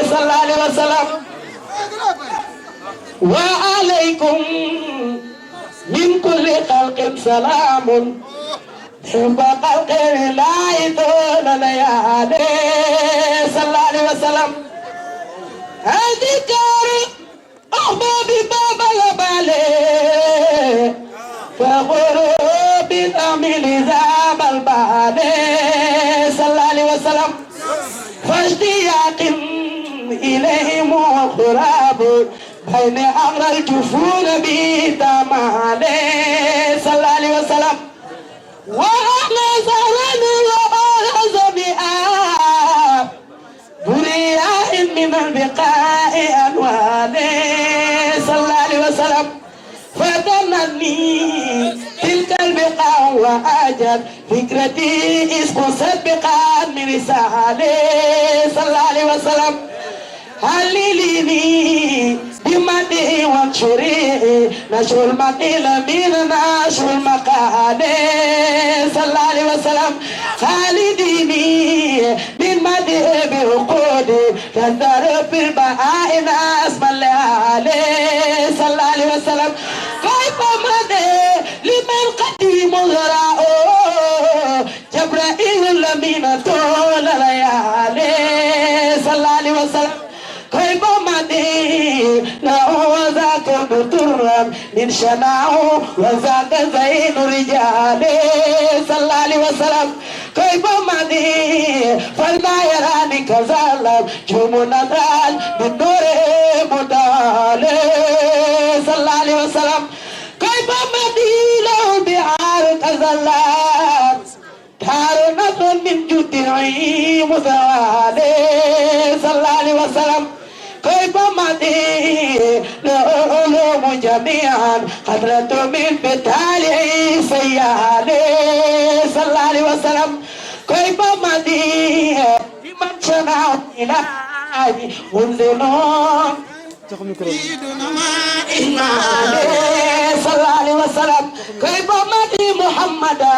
صلى الله عليه وسلم وعليكم من كل خلق سلام يبقى خلقي لا يدول ليالي صلى الله عليه وسلم أذكر أحبابي بابا لبالي فغروب الأمل ذاب البالي صلى الله عليه وسلم فاشتياق إليهم وخراب بين أمر الجفون بتمالي صلى الله عليه وسلم وأنا زرني وأرز بآب برياء من البقاء أنوالي صلى الله عليه وسلم فتنني تلك البقاء أجد فكرتي اسم سبقا من رسالة صلى الله عليه وسلم هلليني بمدي وانشري نشر المقيل من نشر المقال صلى الله عليه وسلم خالديني من مدي بعقودي كالدر في البهاء اسم الليالي صلى الله عليه وسلم كيف مدي لمن قديم ذراء جبرائيل لمن طول الليالي صلى الله عليه وسلم كيف مدي له ذاك بطرا من شناه وذاك زين رجالي صلى الله عليه وسلم كيف مدي فلا يراني كظلم جمنا دال من نور مدالي صلى الله عليه وسلم كيف مدي له بحار كظلم دار نصر من جدعي مزالي صلى الله عليه وسلم كيف مدي لعلوم جميعا قدرة من بتالي سيالي صلى الله عليه وسلم كيف مدي لمن شنع إلهي منزلون صلى الله عليه وسلم كيف مدي محمدا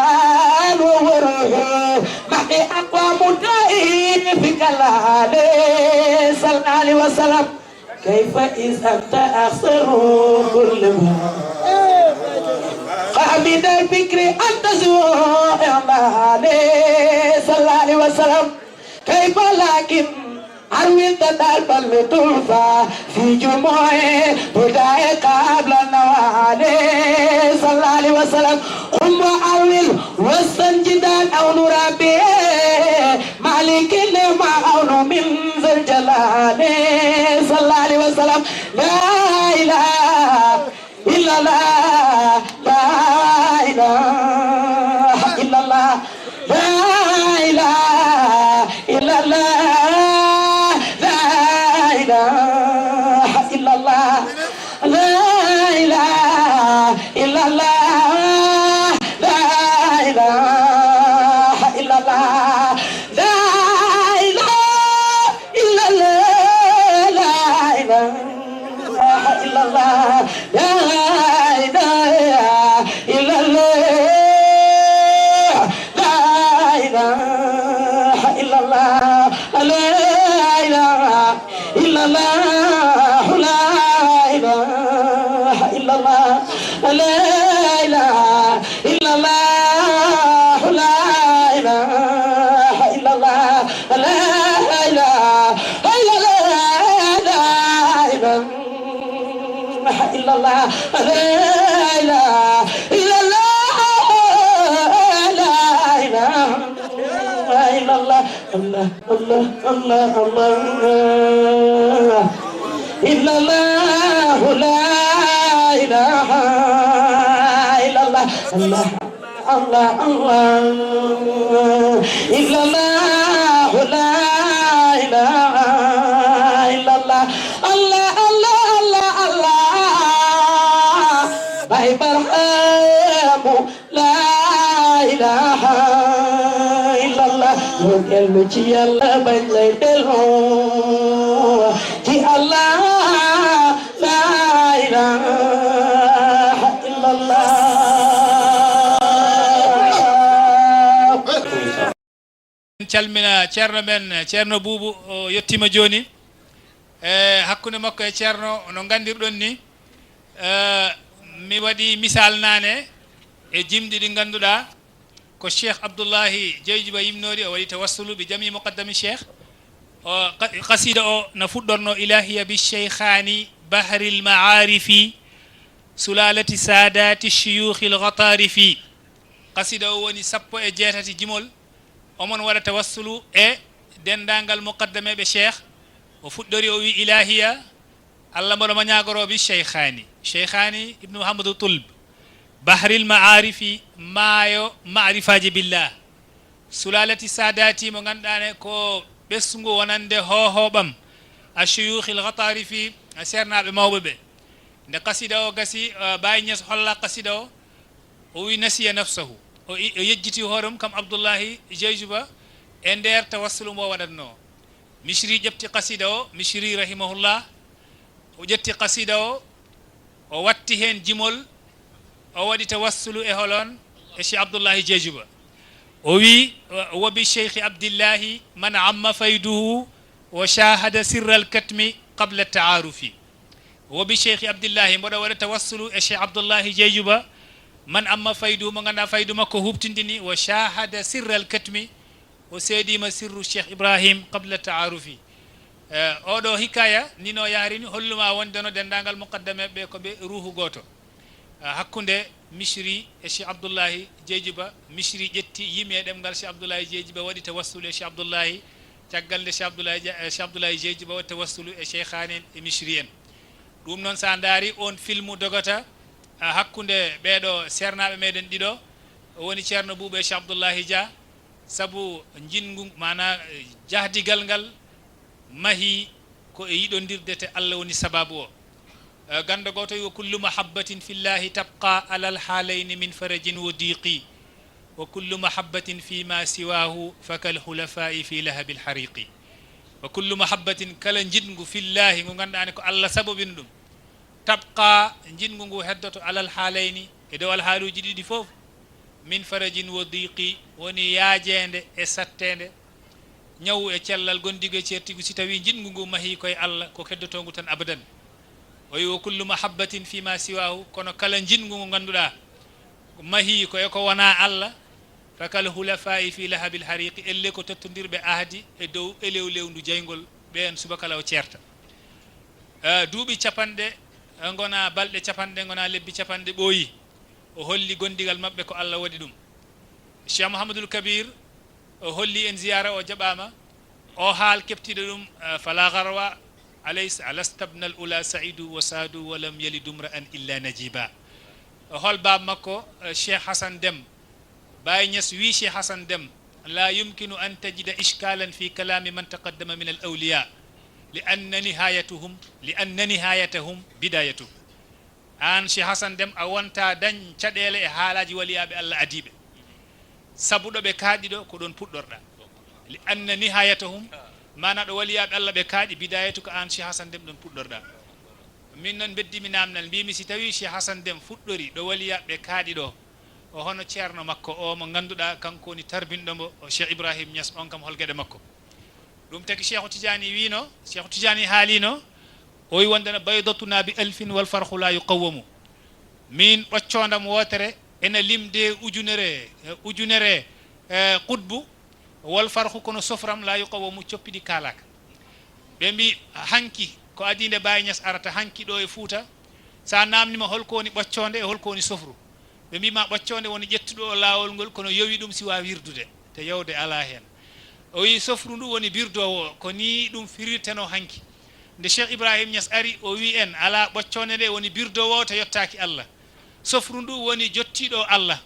وروحه مدي أقوى مدعي في كلاله صلى الله عليه وسلم كيف إذا أنت أخسر كل ما قامد الفكر أنت زوء صلى الله عليه وسلم كيف لكن أروي تدال بالمطوفة في جموع بداية قبل النوالي صلى الله عليه وسلم قم وأول والسنجدان أو نرابي مالك لما أو من ذي الجلال صلى الله عليه وسلم لا إله إلا الله لا إله إلا الله لا إله إلا الله إلا الله لا إله إلا الله لا إله إلا الله لا إله إلا الله لا إله إلا الله لا إله إلا الله لا إله إلا الله لا إله إلا الله لا إله إلا الله لا إله إلا الله لا إله إلا الله لا إله إلا الله لا إله إلا الله الله الله الله الله إلا الله لا إله إلا الله الله الله الله إلا الله لا إله إلا الله الله الله الله الله باي برهام لا إله إلا الله يوكل مجي الله بين ليدلو جي الله لا إله إلا الله calmina ceerno men ceerno Boubou o yettima joni hakkunde makko e ceerno no gandirɗon ni mi waɗi misal nane e jimɗi ɗi ganduɗa ko Cheikh Abdoullahi Dieydjiba yimnori o waɗi tawassulu bi jami muqaddami cheikh o qasida o no fuɗɗorno ilahiya bi cheikhani bahril maarifi sulalati sadati chiyuhi l gatarifi qasida o woni 16 jimol omon waɗa tawassulu e dendagal muqaddameɓe cheikh o fuɗɗori o wi ilahiya allah mboɗoma ñagoroɓe cheikhani cheikhani ibnu mouhamadou toulb bahril maarifi maayo marifaji billah sulalati sadati mo ganduɗane ko ɓesgu wonande hohoɓam a cheyuhi l gatarifi a sernaɓe mawɓe ɓe nde qasida o gasi Baye Niass holla qasida o wi nasiya nafsahu o yejjiti hoore mum kam Abdoullahi Dieydiouba e nder tawassulu mo waɗatno Misri ƴefti qasida o Misri rahimahullah o ƴetti qasida o watti hen jimol o waɗi tawassulu e holon e Cheikh Abdoullahi Dieydiouba o wi wa bi Cheikh Abdillahi man amma fayduhu wa shahada sirra alkatmi qabla taarufi wa bi Cheikh Abdillahi mboɗo waɗa tawassulu e Cheikh Abdoullahi Dieydiouba man amma fayduhu mo ganduɗa faydu makko hubtindini wa shahada sirra alkatmi o seedima sirru Cheikh Ibrahim qabla taarufi oɗo hikaya nino yarini holluma wondeno dendagal muqaddame ɓe ko ɓe ruhu goto hakkunde Misri e Cheikh Abdoullahi Dieydiouba Misri ƴetti yimi e ɗemgal Cheikh Abdoullahi Dieydiouba waɗi tawassulu e Cheikh Abdoullahi caggal nde Cheikh Abdoullahi Dieydiouba waɗi tawassulu e cheikhani en e Misri en ɗum noon sa daari on filmu dogata hakkunde ɓeɗo sernaɓe meɗen ɗiɗo woni ceerno Boubou e Cheikh Abdoullahi Dia saabu jingu mana jahdigal ngal mahi ko e yiɗodirde te Allah woni sababu o ganda goto wa kullu mahabbatin fillahi tabqa alal halayni min farajin wa diqi wa kullu mahabbatin fima siwahu fakal hulafai fi lahabil hariqi wa kullu mahabbatin kala jingu fillahi ngo gandani ko Allah sabobin ɗum tabqa jingu ngu heddoto alal halayni e dow alhaaluji ɗiɗi fof min farajin wa diqi woni yaajede e sattede ñaw e cellal gondigo e certigu si tawi jingu ngu mahi koye Allah ko heddotongu tan abadan o wi wa kullu mahabbatin fima siwahu kono kala jingu ngu ganduɗa mahi ko e ko wona Allah fakal hulafai fi lahabil hariqi elle ko tettodirɓe ahdi e dow elewlewndu jeygol ɓen subakala o ceerta duuɓi capanɗe gona balɗe capanɗe gona lebbi capanɗe ɓooyi o holli gondigal mabɓe ko Allah waɗi ɗum Cheikh Mouhamadoul Kabir o holli en ziyara o jaɓama o haal keptiɗo ɗum fala garwa alaysa alastabna al ula saidu wa sadu wa lam yalidu mra'an illa najiba hol bab makko Cheikh Hassan Deme Baye Niass wi Cheikh Hassan Deme la yumkinu an tajida ishkalan fi kalami man taqaddama min al awliya li anna nihayatahum bidayatuhum an Cheikh Hassan Deme a wonta dañ caɗele e haalaji waliyaɓe Allah adiɓe sabuɗo ɓe kaaɗiɗo ko ɗon puɗɗorɗa li anna nihayatahum mana ɗo waliyaɓe Allah ɓe kaaɗi bidayatu ko an Cheikh Hassan Deme ɗon puɗɗorɗa min noon beddimi namdal mbimi si tawi Cheikh Hassan Deme fuɗɗori ɗo waliyaɓe kaaɗi ɗo o hono ceerno makko o mo ganduɗa kanko woni tarbinɗomo Cheikh Ibrahim Niass on kam holgueɗe makko ɗum tagi Cheikh Tidiane wino Cheikh Tidiane haalino o wi wondena baydatuna bi alfin wal farhu la yuqawwamu min ɓoccodam wotere ene limde ujunere qutbu wal farhu kono sofram la yuqawwamu coppiɗi kalaka ɓe mbi hanki ko adinde Baye Niass arata hanki ɗo e Fouta sa namnima holko woni ɓoccode e holko woni sofru ɓe mbima ɓoccode woni ƴettuɗo o lawol ngol kono yowi ɗum siwa wirdude te yewde ala hen o wi sofru ndu woni birdowo ko ni ɗum firirteno hanki nde Cheikh Ibrahim Niass ari o wi en ala ɓoccode nde woni birdowo te yettaki Allah sofru ndu woni jottiɗo Allah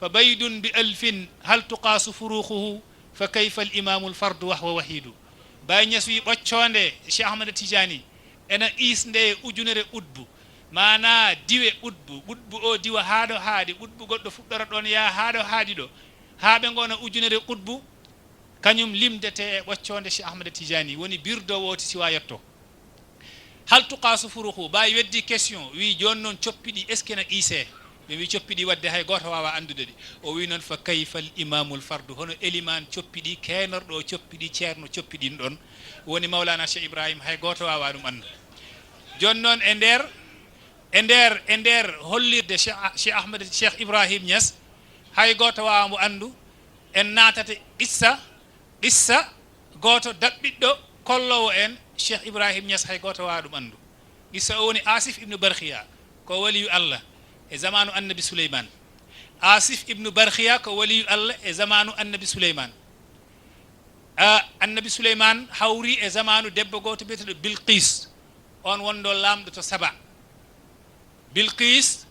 fa baydun bi alfin hal tuqasu furuquhu fa kayfa al imamu al fardu wahwa wahidu Baye Niass wi ɓoccode Cheikh Ahmad Tidiane ena isnde ujunere udbu mana diwe udbu o diwa haɗo haaɗi udbu goɗɗo fuɗɗora ɗon ya haɗo haaɗi ɗo haaɓe gona ujunere udbu kañum limdete e ɓoccode Cheikh Ahmad Tidiane woni birdowoti siwa yetto hal tuqasu furuhu Baye weddi question wi joni noon coppiɗi est ce que na qiise ɓe wi coppiɗi wadde hay goto wawa andude ɗi o wi noon fa kayfa al imamul fardu hono éliman coppiɗi keenorɗo o coppiɗi ceerno coppiɗin ɗon woni Mawlana Cheikh Ibrahim hay goto wawa ɗum andu joni noon e nder hollirde Cheikh Ahmed Cheikh Ibrahim Niass hay goto wawa mo andu en natate qissa goto daɓɓiɗɗo kollowo en Cheikh Ibrahim Niass hay goto wawa ɗum andu qissa o woni Asif ibnu Barkhiya ko waliyu Allah e zamanu annabi Souleymane Asif ibnu Barkhiya ko waliyu Allah e zamanu annabi Souleymane annabi Souleymane hawri e zamanu debbo goto biyeteɗo Bilqis on wonɗo lamɗo to Saba Bilqis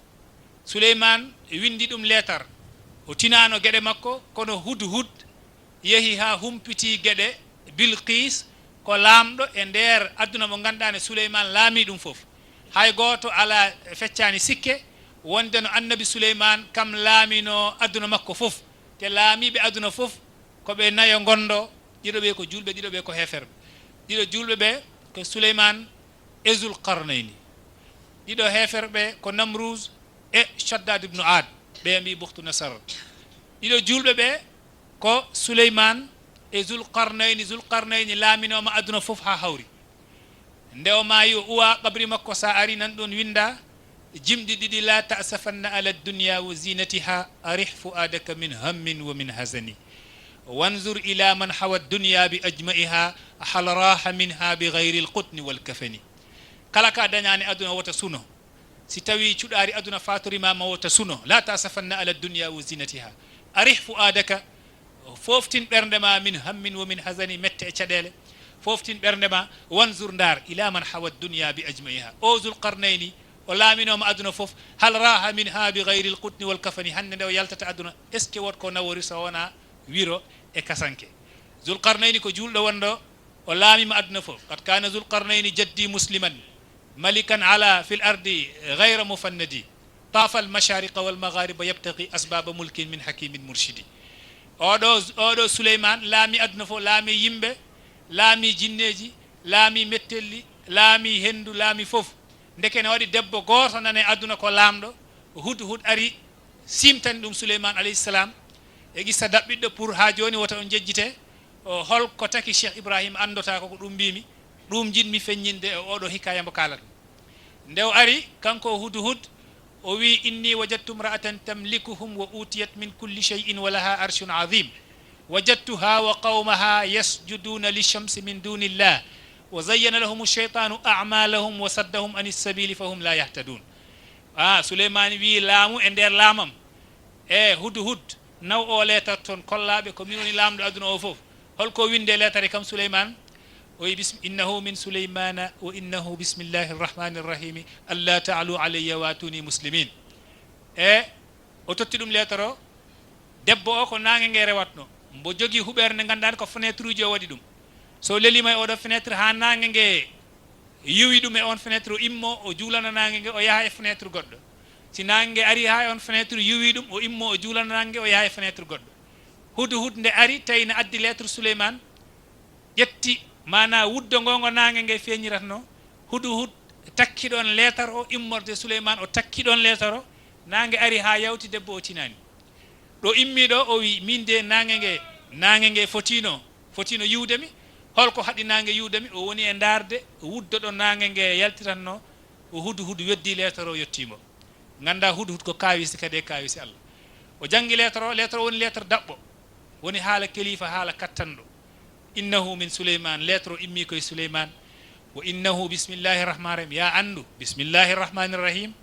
Souleymane windi ɗum leetar o tinano gueɗe makko kono hudhud yeehi ha humpiti gueɗe Bilqis ko lamɗo e nder aduna mo ganduɗa ne Souleymane laami ɗum foof hay goto ala feccani sikke wonde no annabi Souleymane kam laamino aduna makko fof te laamiɓe aduna fof koɓe nayo gondo ɗiɗo ɓe ko julɓe ɗiɗo ɓe ko heferɓe ɗiɗo julɓe ɓe ko Souleymane e Zulqarnayni ɗiɗo heferɓe ko Namrouz e Shaddad ibn Ad ɓe mbi Bukhtu Nasar ɗiɗo julɓe ɓe ko Souleymane e Zulqarnayni laaminoma aduna fof ha hawri nde o maayi o uwa qabri makko sa ari nan ɗon winda jimɗi ɗiɗi la ta'safanna ala dunya wa zinatiha arih fu'adaka min hammin wa min hazani wanzur ila man hawa dunya bi ajma'iha hal raha minha bi ghayri alqutni wal kafani kala ka dañani aduna wota suno si tawi cuɗari aduna fatorima ma wota suno la ta'safanna ala dunya wa zinatiha arih fu'adaka foftin ɓerdema min hammin wa min hazani mette e caɗele foftin ɓerdema wanzur ndar ila man hawa dunya bi ajma'iha o Zulqarnayni o laaminoma aduna fof hal raha minha bi ghayri alqutni wal kafani hande nde o yaltata aduna est ce que wotko nawori so wona wiro e kasanke Zulqarnayni ko julɗo wonɗo o laamima aduna fof qad kana Zulqarnayni jaddi musliman malikan ala fil ardi ghayra mufannadi tafa al mashariqa wal maghariba yabtaqi asbaba mulkin min hakimin murshidi oɗo Souleymane laami aduna fof laami yimɓe laami jinneji laami mettelli laami hendu laami fof ndeke ne waɗi debbo goto nane aduna ko laamɗo hudhud ari simtani ɗum Souleymane alayhi salam e gissa daɓɓiɗɗo pour ha joni wota on jejjite holko taki Cheikh Ibrahima andota koko ɗum mbimi ɗum jinmi feññinde e oɗo hikaya mbo kalat nde o ari kanko hudhud o wi inni wajadtu imra'atan tamlikuhum wa utiyat min kulli shay'in wa laha arshun azim wajadtuha wa qawmaha yasjuduna lishamsi min dunillah wa zayyana lahum ash-shaytanu a'malahum wa saddahum anis sabili fahum la yahtadun Souleymane wi laamu e nder laamam e hudhud naw o letar toon kollaɓe ko min woni laamɗo aduna o fof holko winde letare kam Souleymane o wi innahu min Souleymana wa innahu bismillahi rrahmani rrahimi alla ta'alu alayya watuni muslimin e o totti ɗum letare o debbo o ko nangue nge rewatno mbo jogui huɓere nde gandani ko fenêtre uji o waɗi ɗum so lelima e oɗo fenêtre ha nangue nge yiwi ɗum e on fenêtre o immo o juulana nangue nge o yaha e fenêtre goɗɗo si nangue nge ari ha e on fenêtre yiwi ɗum o immo o juulana nangue nge o yaha e fenêtre goɗɗo hudhud nde ari tawi ne addi lettre Souleymane ƴetti mana wuddo gongo nangue nge feñiratno hudhud takki ɗon lettre o immorde Souleymane o takki ɗon lettre o nangue ari ha yawti debbo o tinani ɗo immiɗo o wi min de nangue nge fotino yiwdemi holko haɗi nangue yiwdemi o woni e darde wuddo ɗo nangue nge yaltiranno o hudhud weddi lettre o yettimo ganda hudhud ko kawisi kadi e kawisi Allah o jangi lettre o woni lettre daɓɓo woni haala kelifa haala kattanɗo innahu min Souleymane lettre o immi koye Souleymane wa innahu bismillahi rrahmani rahim ya andu bismillahi rrahmani rrahim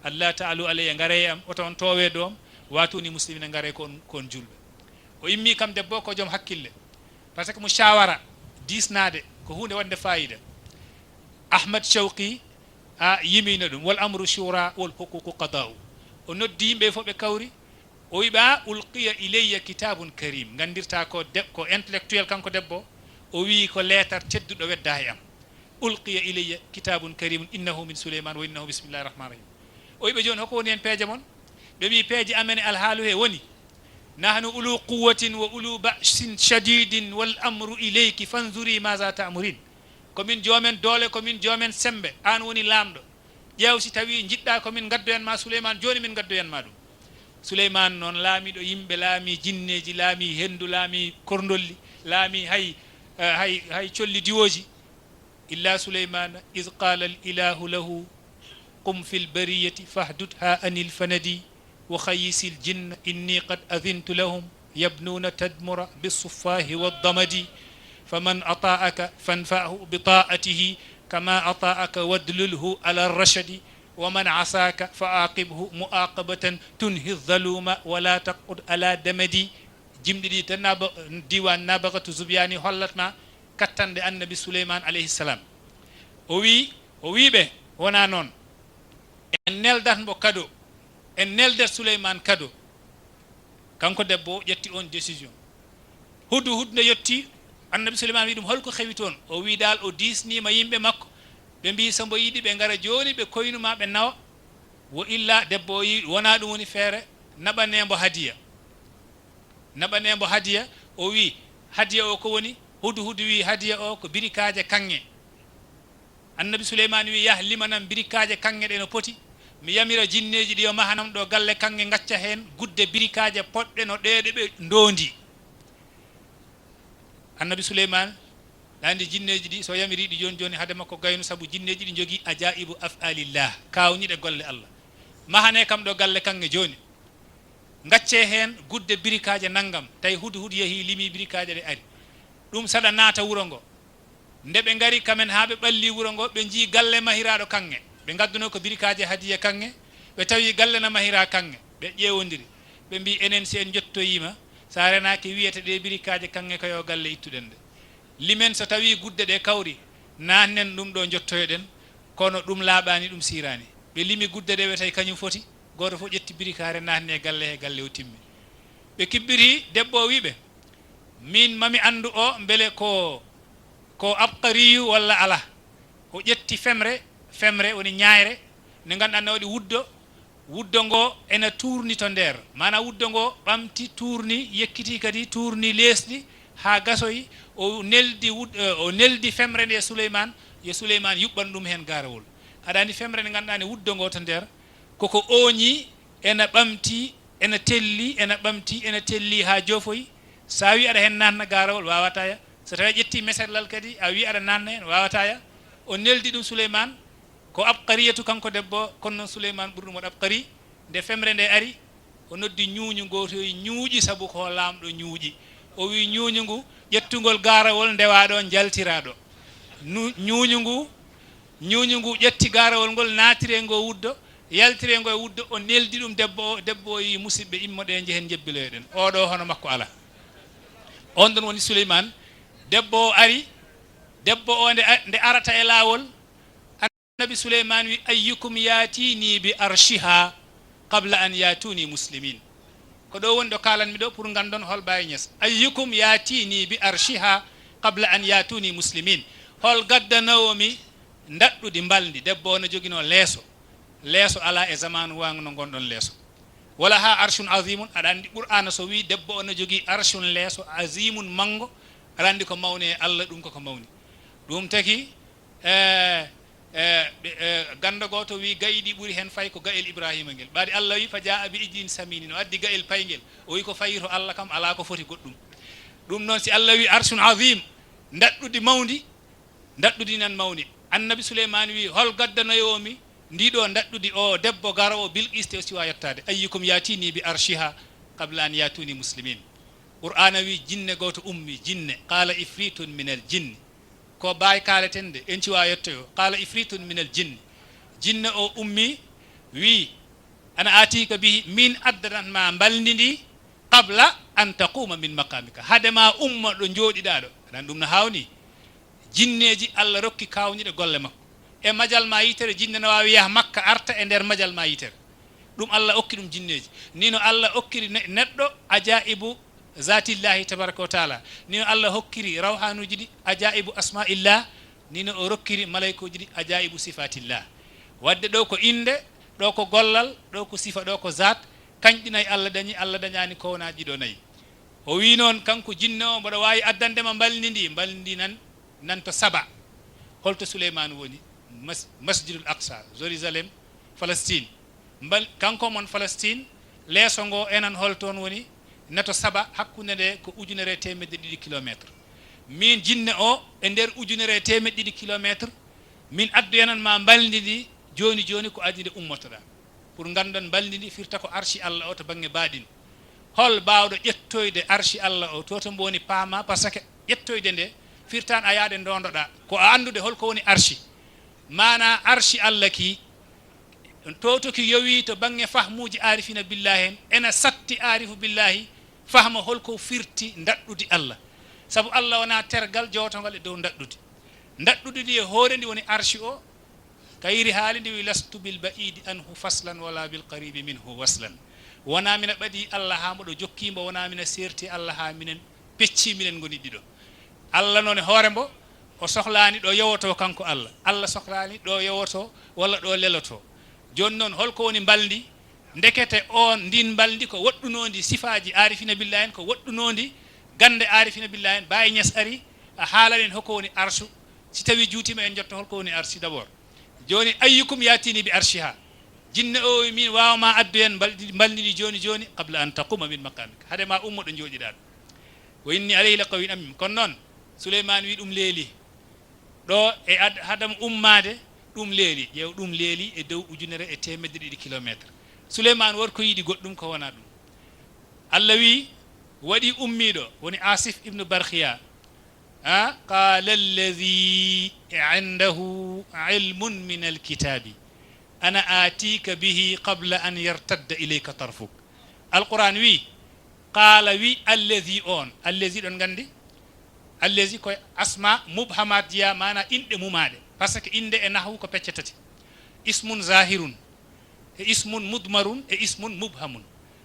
allah ta'alu alayya ngare am oton towe doom watuni muslimina ngare kon julɓe o immi kam debbo ko joom hakkille par ce que mo shawara disnade ko hunde wonde fayida Ahmad Shawqi yimino ɗum wal amru shura wal huququ qada'u o noddi yimɓe fof ɓe kawri o wiɓa ulqiya ilayya kitabun karim gandirta ko intellectuel kanko debbo o wi ko lettre tedduɗo wedda e am ulqiya ilayya kitabun karim innahu min Souleymane wa innahu bismillahi rrahmani rahim o wiɓe joni hoko woni hen peeje mon ɓe wi peeje amen alhaalu he woni nahnu ulu quwwatin wa ulu ba'sin shadidin wal amru ilayki fanzuri maza ta'murin komin joomen doole komin joomen sembe an woni laamɗo ƴeew si tawi jiɗɗa komin gaddoyenma Souleymane joni min gaddoyenma ɗum Souleymane noon laamiɗo yimɓe laami jinneji laami hendu laami kordolli laami hay colli diwoji illa Souleymane iz qala al ilahu lahu qum fi lbariyati fahdudha anil fanadi wa khayisi ljinna inni qad adintu lahum yabnuna tadmura bisuffahi waddamadi faman ata'aka fanfa'hu bita'atihi kama ata'aka wadlulhu ala rashadi ومن عصاك فآقبه مؤاقبة تنهي الظلوم ولا تقعد على دمدي جمدي تناب ديوان نابغة زبياني حلتما كتن النبي سليمان عليه السلام وي به ونا نون en neldat mbo kado en nelder Souleymane kado kanko debbo ƴetti on décision hudhud nde yetti annabi Souleymane wi ɗum holko xewi toon o wi dal o disnima yimɓe makko ɓe mbi sambo yiɗi ɓe ngara joni ɓe koynuma ɓe nawa wo illa debbo o yi wona ɗum woni feere naɓanembo hadiya o wi hadiya o ko woni hudu wi hadiya o ko birikaje kanŋe annabi souleymane wi yah limanam birikaje kanŋe ɗe no poti mi yamira jinneji ɗi yo mahanam ɗo galle kanŋe gacca hen gudde birikaje poɗɗe no ɗeɗe ɓe ndondi annabi souleymane ɗandi jinneji ɗi so yamiriɗi joni haade makko gaynu saabu jinneji ɗi jogui ajaibu afalillah kawniɗe golle Allah mahane kam ɗo galle kanŋe joni gacce hen gudde birikaje naggam tawi hudu yeehi limi birikaje ɗe ari ɗum saɗa naata wuro ngo nde ɓe gari kamen ha ɓe ɓalli wuro ngo ɓe jii galle mahiraɗo kanŋe ɓe gadduno ko birikaje hadiya kanŋe ɓe tawi galle no mahira kanŋe ɓe ƴewodiri ɓe mbi enen si en jottoyima sa renaki wiyete ɗe birikaje kanŋe kayo galle ittuɗen nde limen so tawi gudde ɗe kawri nannen ɗum ɗo jottoyoɗen kono ɗum laaɓani ɗum sirani ɓe limi gudde ɗe ɓe tawi kañum foti goto fof ƴetti birikare nanne e galle he galle o timmi ɓe kibbiri debbo o wiɓe min mami andu o beele ko abqariyu walla ala o ƴetti femre woni ñayre nde ganduɗa ne waɗi wuddo ngo ena tourni to nder mana wuddo ngo ɓamti tourni yekkiti kadi tourni lesɗi ha gasoyi o neldi femre nde souleymane yo souleymane yuɓɓan ɗum hen garawol aɗa andi femre nde ganduɗa ne wuddo ngo to nder koko oñi ena ɓamti ena telli ha jofoyi sa wi aɗa hen nanna garawol wawata ya so tawi ƴetti meserlal kadi a wi aɗa nanna hen wawata ya o neldi ɗum souleymane ko abqariyatu kanko debbo kono noon souleymane ɓuri ɗum waɗa abqari nde femre nde ari o noddi ñuuñu goto ñuuƴi saabu ko lamɗo ñuuƴi o wi ñuuñu ngu ƴettugol garawol ndewaɗo jaltiraɗo ñuuñu ngu ƴetti garawol ngol natire ngo wuddo yaltire ngo e wuddo o neldi ɗum debbo o yi musidɓe immoɗe jehen jebbiloyoɗen oɗo hono makko ala on ɗon woni souleymane debbo o ari debbo o nde arata e lawol annabi souleymane wi ayyukum yatini bi arshiha qabla an yatuni muslimin ko ɗo woni ɗo kalanmi ɗo pour gandon hol Baye Niass ayyukum yatini bi arshiha qabla an yatuni muslimin hol gaddanowomi daɗɗude mbaldi debbo o no joguino leeso ala e zamanu wangu no gonɗon leeso wala ha arshun azimun aɗa andi qur'ana so wi debbo o no jogui arshun leeso azimun mango aɗa andi ko mawni e Allah ɗum koko mawni ɗum taki ganda goto wi gayiɗi ɓuuri hen fay ko ga'el ibrahima ngel ɓaade Allah wi fa jaa bi ijin saminin o addi ga'el paygel o wi ko fayi to Allah kam ala ko foti goɗɗum ɗum noon si Allah wi arshun azim daɗɗude mawdi daɗɗudi nan mawni annabi souleymane wi hol gaddanoyomi ndiɗo daɗɗudi o debbo garowo bilqiste o siwa yettade ayyukum yatini bi arshiha qabla an yatuni muslimin qur'ana wi jinne goto ummi jinne qala ifritun min al jinni ko baay kaleten de en ciwa yettoyo qala ifritun min al jinni jinne o ummi wi ana atika bihi min addanat ma mbaldidi qabla an taquma min maqamika hadema umma ɗo jooɗiɗa ɗo aɗan ɗum no hawni jinneji Allah rokki kawniɗe golle makko e majal ma yitere jinne no wawi yaha makka arta e nder majal ma yitere ɗum Allah okki ɗum jinneji ni no Allah okkiri neɗɗo ajaibu zatillahi tabaraka wa taala ni no Allah hokkiri rawhanuji ɗi ajaibu asmaillah ni no o rokkiri malaikuji ɗi ajaibu sifatillah wadde ɗo ko inde ɗo ko gollal ɗo ko sifa ɗo ko zat kañƴi nayyi Allah dañani kownaji ɗo nayyi o wi noon kanko jinne o mboɗo wawi addandema mbalnidi nan to Saba holto souleymane woni masjidul aqsa jérusalem Palestine kanko mon Palestine leeso ngo enan holton woni neto Saba hakkunde nde ko 1.2 kilométre min jinne o e nder 1.2 kilométre min addu enan ma mbaldidi joni ko adi nde ummotoɗa pour gandon mbaldidi firta ko arshi Allah o to banggue baɗin hol bawɗo ƴettoyde arshi Allah o to mbo woni paama par ce que ƴettoyde nde firtan a yaade dondoɗa ko a andude holko woni arshi mana arshi Allah ki to ki yowi to banggue fahmuji arifina billahi en ena satti arifu billahi fahma holko firti daɗɗude Allah sabu Allah wona tergal jowtogal e dow daɗɗude ndi e hoore ndi woni arshi o kayiri haali ndi wi lastu bil ba'idi anhu faslan wala bil qaribi minhu waslan wona mina ɓadi Allah ha mboɗo jokkimo wona mina serti Allah ha minen pecci minen goni ɗiɗo Allah noon e hoore mbo o sohlani ɗo yewoto kanko Allah sohlani ɗo yewoto walla ɗo leloto joni noon holko woni mbaldi ndekete on ndin mbaldi ko woɗɗunondi sifaji arifina billah en ko woɗɗunondi gande arifina billah en Baye Niass ari a haalanen hoko woni arsu si tawi juutima en jotto holko woni arsi d'abord joni ayyukum yatini bi arshiha jinne o min wawma addu en mbaldidi joni qabla an taquma min maqamika hade ma ummoɗo jooɗiɗa ɗo wa inni alayhi la qawin amin kono noon Souleymane wi ɗum leeli ɗo e hadam ummade ɗum leeli ƴeew ɗum leeli e dow 1,200 kilométre Souleymane wonko yiɗi goɗɗum ko wona ɗum Allah wi waɗi ummiɗo woni Asif ibnu Barkhiya qala alladhi indahu ilmun min alkitabi ana atika bihi qabla an yartadda ilayka tarfuk alquran wi qala wi alladhi on alladhi ɗon gandi alladhi koye asma mubhamat jiya mana inɗe mumaɗe par ce que inde e nahwu ko pecce tati ismun zahirun e ismun mudmarun e ismun mubhamun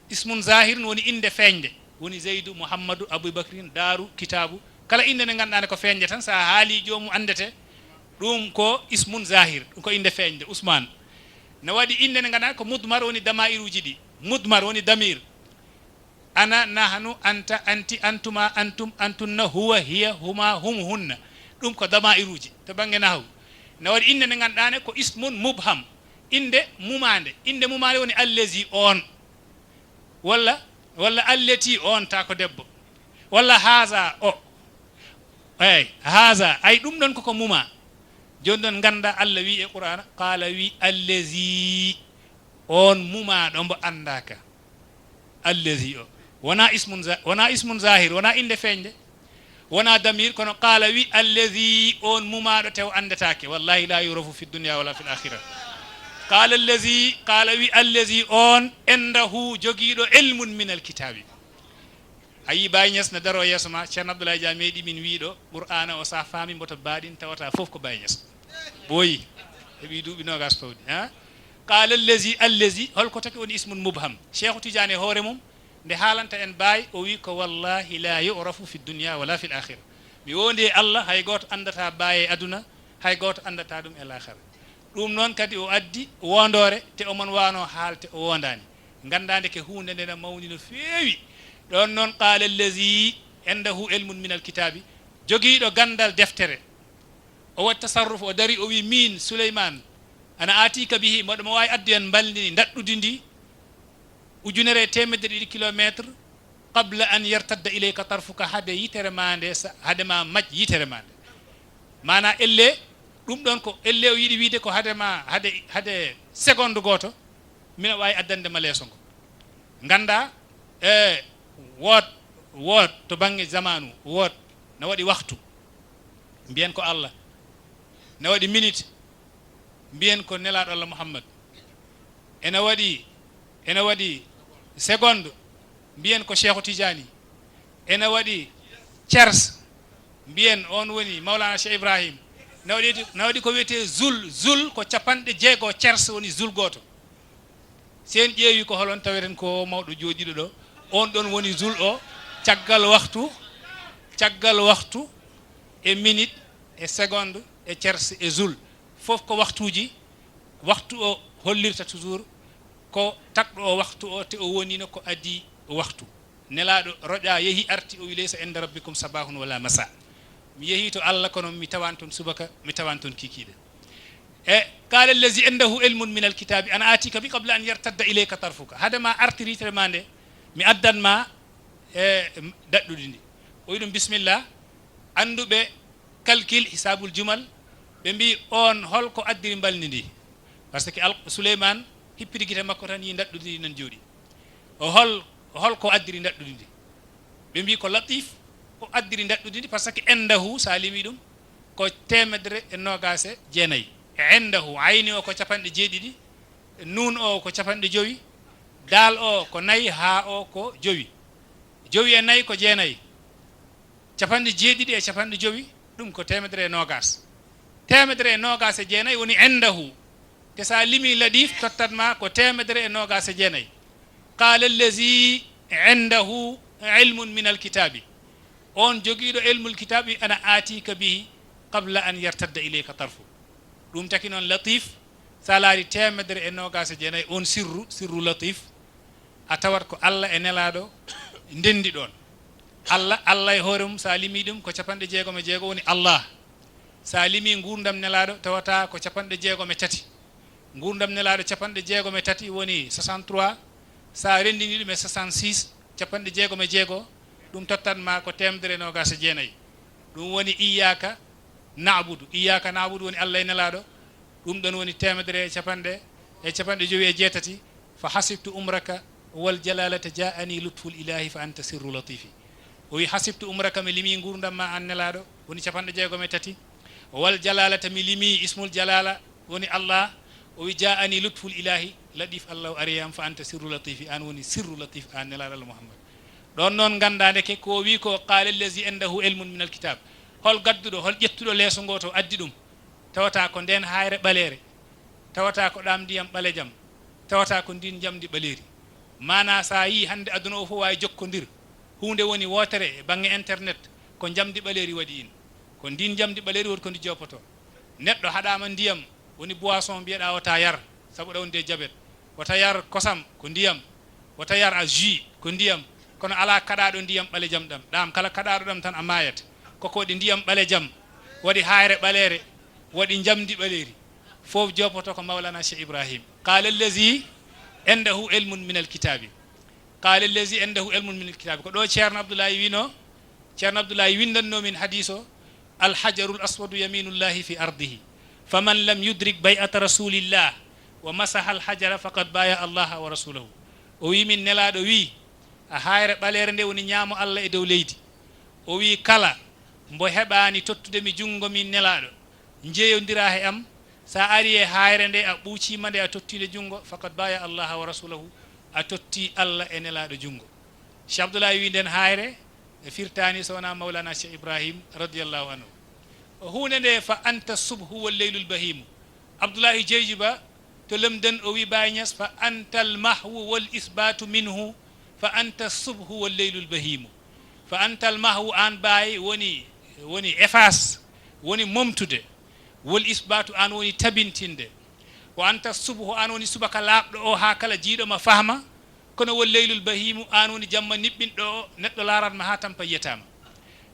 ismun zahirun woni inde feeñde woni Zeydou Mouhammadou Aboubacrin Daaru Kitabu kala inde nde ganduɗa ko feeñde tan sa haali jomum andete ɗum ko ismun zahir ɗum ko inde feeñde Ousmane ne waɗi inde nde ganduɗa ko mudmar woni damairuji ɗi mudmar woni damir ana nahnu anta anti antuma antum antunna huwa hiya huma hum hunna ɗum ko damairuji to banggue nahwu ne waɗi inde nde ganduɗa ne ko ismun mubham inde mumande woni allazi on walla alleti on ta ko debbo walla haza o eyyi haza ay ɗum ɗon koko muma joni ɗon ganda Allah wi e qur'ana qala wi allazi on mumaɗo mbo andaka allazi o wona ismun zahir wona inde feeñde wona damir kono qala wi allazi on mumaɗo tew andetake wallahi la yurafu fi dunya wala fil akhirah qala wi allazi on indahu jogiiɗo ilmun min alkitabi ayi Baye Niass ne daro yeeso ma Ceerno Abdoulaye Dia meeɗi min wiiɗo qur'ana o sa faami mboto baaɗin tawata fof ko Baye Niass ɓooyi heɓi duuɓi nogas pawɗi qala allazi holko taki woni ismun mubham Cheikhu Tidiane hoore mum nde haalanta en Baye o wi ko wallahi la yu'rafu fi dunya wala fil akhirah mi wondi e Allah hay goto andata Baye e aduna hay goto andata ɗum e l'akhirah ɗum noon kadi o addi wondore te omon wano haalte o wondani gandande ke hunde nde mawni no feewi ɗon noon qala allazi indahu ilmun min alkitabi jogiiɗo gandal deftere o waɗi tasarruf o dari o wi min Souleymane ana atika bihi moɗo mo wawi addu en mbaldini daɗɗudi ndi 1,200 kilométre qabla an yartadda ilayka tarfuka hade yitere ma nde hade ma majj yitere ma nde mana elle ɗum ɗon ko elle o yiɗi wiide ko hade seconde goto mino wawi addande ma leeso ngo ganda woot to banggue zamanu woot ne waɗi waktu mbiyen ko Allah ne waɗi minute mbiyen ko nelaɗo Allah Muhammad ene waɗi seconde mbiyen ko Cheikhu Tidiane ene waɗi tiers mbiyen on woni Mawlana Cheikh Ibrahim ne waɗi ko wiyete zul ko 60 tiers woni zul goto sen ƴeewi ko holon taweten ko mawɗo jooɗiɗo ɗo on ɗon woni zul o caggal waktu e minute e seconde e tiers e zul fof ko waktu o hollirta toujours ko takɗo o waktu o te o wonino ko adi waktu nelaɗo roƴa yeehi arti o wi laysa inda rabbikum sabahun wala masa mi yeehi to Allah kono mi tawan toon subaka mi tawan toon kikiɗe e qala allazi indahu ilmun min alkitabi ana atika bi qabla an yartadda ilayka tarfuka hadema artiritere ma nde mi addanma e daɗɗude ndi o wi ɗum bisimillah anduɓe calcul hisabul jumal ɓe mbi on holko addiri mbalni ndi par ce que Souleymane hippiti guite makko tan yi daɗɗude ndi nan jooɗi o holko addiri daɗɗude ndi ɓe mbi ko latif o addiri daɗɗude ndi par ce que indahu sa limi ɗum ko 129 e indahu ayni o ko 70 nun o ko 5 dal o ko 4 ha o ko 5 e 4 ko 9 70 e 5 ɗum ko 120 129 woni indahu te sa limi ladif tottatma ko 129 qala allazi indahu ilmun min alkitabi on jogiiɗo ilmul kitabi ana atika bihi qabla an yartadda ilayka tarfu ɗum taki noon latif sa laari temedere e nogas e jeenayyi on sirru latif a tawat ko Allah e nelaɗo ndendi ɗon Allah e hoore mum sa limi ɗum ko 66 woni Allah sa limi gurdam nelaɗo tawata ko 63 gurdam nelaɗo 63 woni 63 sa rendini ɗum e 66 66 ɗum tottanma ko temedere nogas e jeenayyi ɗum woni iyaka na'budu woni Allah e nelaɗo ɗum ɗon woni temedere e capanɗe jowi e jeetati fa hasibtu umraka wal jalalata ja'ani lutful ilahi fa anta sirru latifi o wi hasibtu umraka mi limi gurdam ma an nelaɗo woni 63 wal jalalata mi limi ismul jalala woni Allah o wi ja'ani lutful ilahi latif allahu ariyam fa anta sirru latifi an woni sirru latif an nelaɗo Allah Muhammad ɗon noon gandade ke ko wi ko qala allazi indahu ilmun min alkitab hol gadduɗo hol ƴettuɗo leeso ngo to addi ɗum tawata ko nden hayre ɓaleere tawata ko ɗam ndiyam ɓalejam tawata ko ndin jamdi ɓaleeri mana sa yi hande aduna o fof wawi jokkodir hunde woni wotere e bangge internet ko jamdi ɓaleeri waɗi in ko ndin jamdi ɓaleeri woni ko ndi jopoto neɗɗo haɗama ndiyam woni boisson mbiyeɗa wata yar saabu ɗawnde jabet wata yar kosam ko ndiyam wata yar a jus ko ndiyam kono ala kaɗaɗo ndiyam ɓalejam ɗam kala kaɗaɗo ɗam tan a mayat koko waɗi ndiyam ɓalejam waɗi hayre ɓaleere waɗi jamdi ɓaleeri fof jopoto ko mawlana cheikh ibrahim qala allazi indahu ilmun min alkitabi ko ɗo ceerno abdoulaye wino ceerno abdoulaye windanno min hadis o alhajarul aswadu yaminullahi fi ardihi faman lam yudrik bay'ata rasulillah wa masaha alhajara faqad baya allaha wa rasulahu o wi min nelaɗo wi a hayre ɓaleere nde woni ñaamo Allah e dow leydi o wi kala mbo heɓani tottude mi jungo min nelaɗo jeeyodira he am sa ari e hayre nde a ɓuucima nde a tottide jungo faqad baya Allah wa rasulahu a totti Allah e nelaɗo jungo cheikh abdoulaye wi nden hayre e firtani sowona mawlana cheikh ibrahim radiallahu anhu hunde nde fa anta subhu wal leylul bahimu abdoulahi jeyji ba to lemden o wi Baye Niass fa anta al mahwu wal isbatu minhu fa anta subhu wal leylul bahimu fa anta al mahwu an Baye woni efface woni momtude wol isbatu an woni tabintinde wa anta subhu an woni subaka laaɓɗo o ha kala jiiɗoma fahma kono wol leylul bahimu an woni jamma niɓɓinɗo o neɗɗo laratma ha tampa yiyatama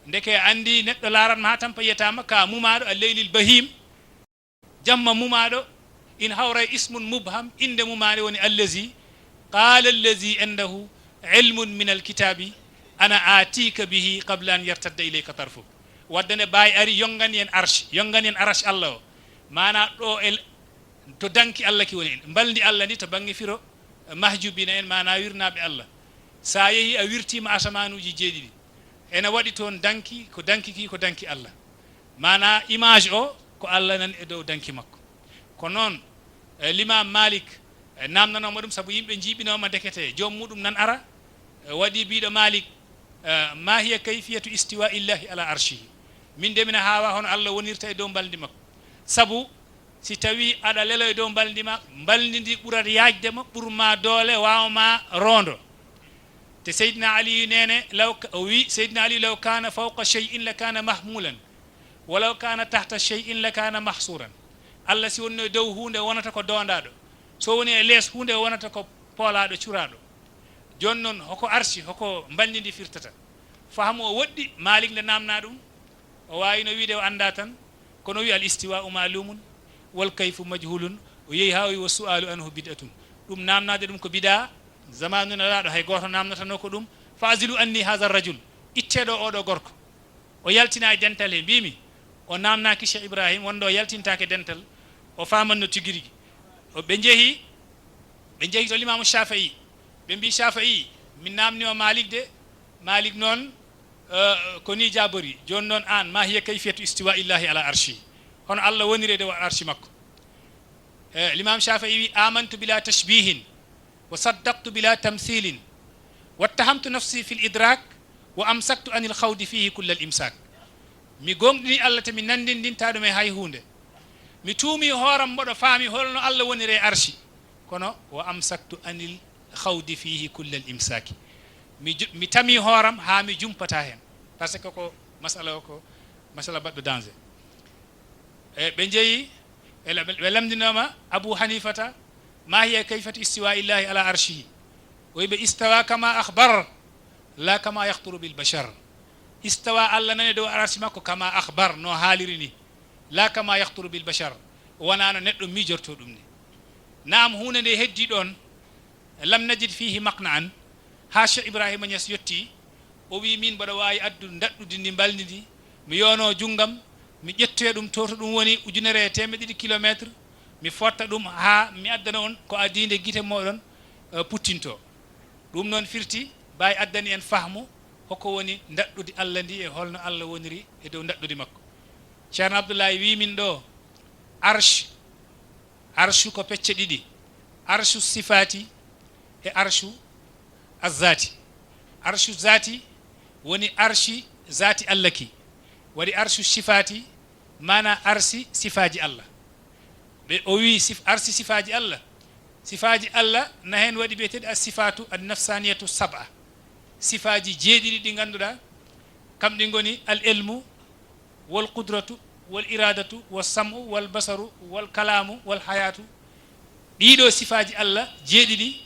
ndeke andi neɗɗo laratma ha tampa yiyatama ka mumaɗo a leylil bahim jamma mumaɗo in hawra ismun mubham inde mumade woni allazi qala allazi indahu ilmun min alkitabi ana atika bihi qabla an yartadda ilayka tarfuk waddane Baye ari yongani en arsh Allah o mana ɗo to danki Allah ki woni en baldi Allah ni to bangi firo mahjubina en mana wirnaɓe Allah sa yeehi a wirtima asamanuji jeeɗiɗi ene waɗi toon danki ko danki Allah mana image o ko Allah nan e dow danki makko ko noon l'imam Malik namnanoma ɗum saabu yimɓe jiiɓinoma dekete joom muɗum nan ara waɗi biɗo Malik ma hiya kayfiyatu istiwa illahi ala arshihi min de mina hawa hono Allah wonirta e dow baldi makko sabu si tawi aɗa lelo e dow baldi ma baldi ndi ɓurat yajdema ɓurma doole wawma rondo te seydina ali nene o wi seydina ali law kana fawqa shay'in la kana mahmulan walaw kana tahta shay'in la kana mahsuran Allah si wonno e dow hunde wonata ko dondaɗo so woni e lees hunde wonata ko poolaɗo curaɗo joni noon hoko arsi hoko baldi ndi firtata fahamu o woɗɗi Malik nde namna ɗum o wawino wiide o anda tan kono wi al istiwa'u malumun wal kayfu majhulun o yeehi ha o wi wa su'alu anhu bid'atun ɗum namnade ɗum ko bida zamanu nelaɗo hay goto namnatano ko ɗum fa azilu anni hadha rajul itteɗo oɗo gorko o yaltina e dental he mbimi o namnaki Cheikh Ibrahim wonde o yaltintake dental o famanno tiguirigui ɓe jeehi to l'imam Shafi'i ɓe mbi Shafi'i min namnima Malik de Malik noon ko ni jabori joni noon an ma hiya kayfiyatu istiwa illahi ala arshi hono Allah wonirede wa arshi makko l'imam Shafi'i wi amantu bila tashbihin wa saddaqtu bila tamthilin wattahamtu nafsi fi l-idrak wa amsaktu anil khawdi fihi kull al-imsak mi gonɗini Allah te mi nandindinta ɗum e hay hunde mi tuumi hooram mboɗo faami holno Allah wonire arshi kono wa amsaktu anil khawdi fihi kull al-imsaki mi tami hooram ha mi jumpata hen par ce que ko masala o ko masala baɗɗo danger ɓe jeeyi ولمدنما أبو حنيفة ما هي كيفة استواء الله على عرشه ويبقى استوى كما أخبر لا كما يخطر بالبشر استوى الله ندو عرش ماكو كما أخبر نو حالرني لا كما يخطر بالبشر وانا ندو ميجرتو دمني نعم هنا دي هدي دون لم نجد فيه مقنعا هاشا إبراهيم نياس يوتي o wi min mbaɗa wawi addu daɗɗude ndi baldi ndi mi yono junggam mi ƴettoya ɗum toto ɗum woni 1.2 kilométre mi fotta ɗum ha mi addana on ko adinde guite moɗon puttinto ɗum noon firti bawi addani en fahmu hoko woni daɗɗude Allah ndi e holno Allah woniri e dow daɗɗude makko ceerno abdoullahi wi min ɗo arshu ko pecce ɗiɗi arshu sifati e arshu azzati arshu zati woni arshi zati Allah ki wadi arshu sifati mana arsi sifaji Allah be o wi arsi sifaji Allah na hen wadi betede as-sifatu an-nafsaniyatu sab'a sifaji jeedidi di ganduda kam di ngoni al-ilmu wal qudratu wal iradatu was sam'u wal basaru wal kalamu wal hayatu dido sifaji Allah jeedidi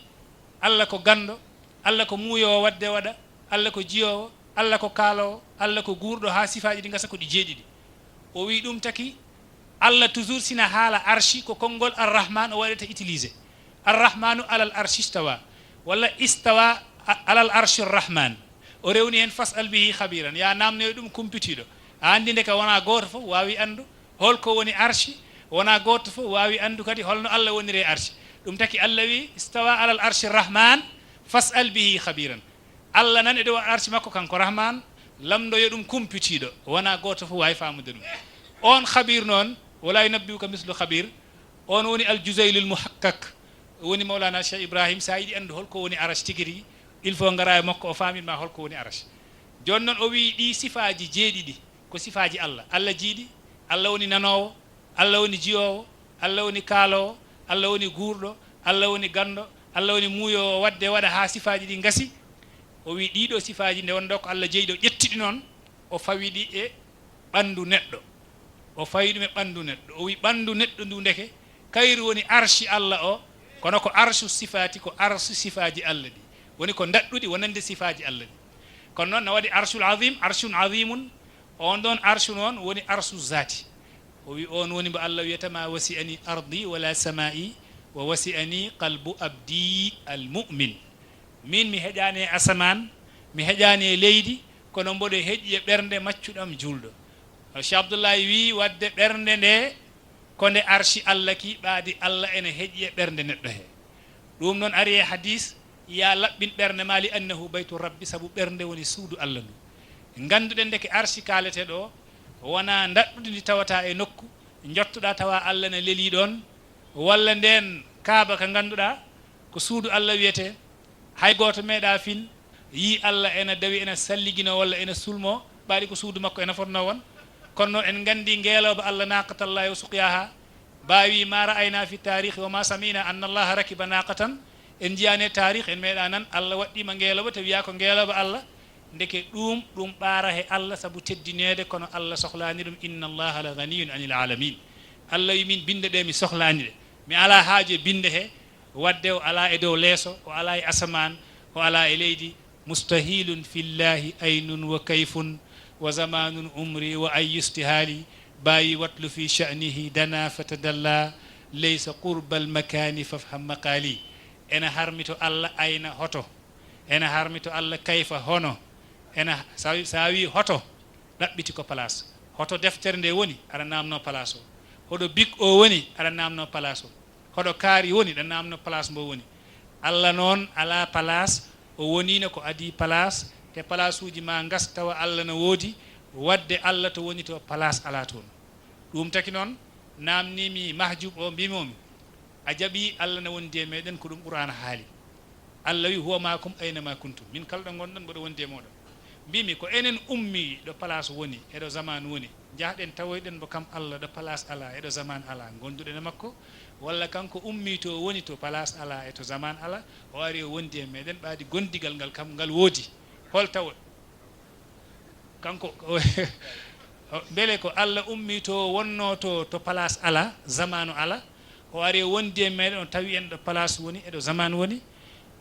Allah ko gando Allah ko muuyo wadde wada Allah ko jiyowo Allah ko kaalo Allah ko guurdo ha sifaaji di ngasa ko di jeedidi o wi dum taki Allah toujours sina hala arshi ko kongol ar-rahman o wadata utiliser ar-rahmanu ala al-arshi istawa wala istawa ala al-arshi ar-rahman o rewni hen fasal bihi khabiran ya namne dum kumpitido andi ndeka wana goto fo wawi andu holko woni arshi wana goto fo wawi andu kadi holno Allah wonire arshi dum taki Allah wi istawa ala al-arshi ar-rahman fasal bihi khabiran Allah nan e dow arshi makko kanko rahman lamdo yo dum kumpitido wana goto fu way famude dum on khabir non wala yunabbiuka mislu khabir on woni al juzayl al muhakkak woni maulana cheikh ibrahim saidi andu holko woni arash tigiri il faut ngara makko o famin ma holko woni arash jonnon o wi di sifaji jeedidi ko sifaji Allah Allah jiidi Allah woni nanowo Allah woni jiyowo Allah woni kaalo Allah woni guurdo Allah woni gando Allah woni muuyo wadde wada ha sifaji di ngasi o wi dido sifaji nde wondo ko Allah jeydo ƴettidi non o fawidi e bandu neddo o fawidi me bandu neddo o wi bandu neddo ndu ndeke kayru woni arshi Allah o kono ko arshu sifati ko arshu sifaji Allah di woni ko daddudi wonande sifaji Allah di kono non na wadi arshul azim arshun azimun on don arshu non woni arshu zati o wi on woni bo Allah wiyatama wasi'ani ardi wala sama'i wa wasi'ani qalbu abdi almu'min min mi hejane asaman mi hejane leydi kono mbodo hejji e bernde maccudam juldo Cheikh Abdullah wi wadde bernde nde ko nde arshi Allah ki baadi Allah ene hejji e bernde neddo he dum non ari e hadith ya labbin bernde mali annahu baytu rabbi sabu bernde woni suudu Allah ndu gandude ndeke arshi kalete do wana daddude ndi tawata e nokku jottuda tawa Allah ne leli don walla nden kaaba ka ganduda ko suudu Allah wiyete hay goto meeda fin yi Allah ena dawi ena salligina walla ena sulmo baadi ko suudu makko ena fonno won kono en gandi ngeeloba Allah naqatallahi wa suqiyaha baawi ma ra'ayna fi tarikh wa ma samina anna Allah rakiba naqatan en jiyane tarikh en meeda nan Allah waddi ma ngeeloba to wiya ko ngeeloba Allah ndeke dum baara he Allah sabu teddinede kono Allah sohlani dum inna Allah la ghaniyun anil alamin Allah yimin binde de mi sohlani de mi ala haaje binde he wadde o ala e dow leeso o ala e asaman o ala e leydi mustahilun fillahi aynun wa kayfun wa zamanun umri wa ay istihali bayi watlu fi sha'nihi dana fatadalla laysa qurba al makani fafham maqali ena harmito Allah ayna hoto ena harmito Allah kayfa hono ena sawi hoto dabbiti ko place hoto deftere nde woni ara namno place o hodo big o woni ara namno place o hodo kaari woni da namno place mbo woni Allah non ala place o wonina ko adi place te place uji ma ngas tawa Allah na wodi wadde Allah to woni to place ala ton dum taki non namni mi mahjub o bimomi ajabi Allah na wondi e meden ko dum qur'an haali Allah wi huwa maakum ayna ma kuntum min kala do gondon bodo wondi e modon bimi ko enen ummi do place woni e do zaman woni jahden tawoyden bo kam Allah do place ala e do zaman ala gondude makko walla kanko ummi to woni to place ala e to zaman ala o ari wondi e meden baadi gondigal ngal kam ngal wodi hol taw kanko beele ko Allah ummi to wonno to place ala zamanu ala o ari wondi e meɗen on tawi en ɗo place woni eɗo zamanu woni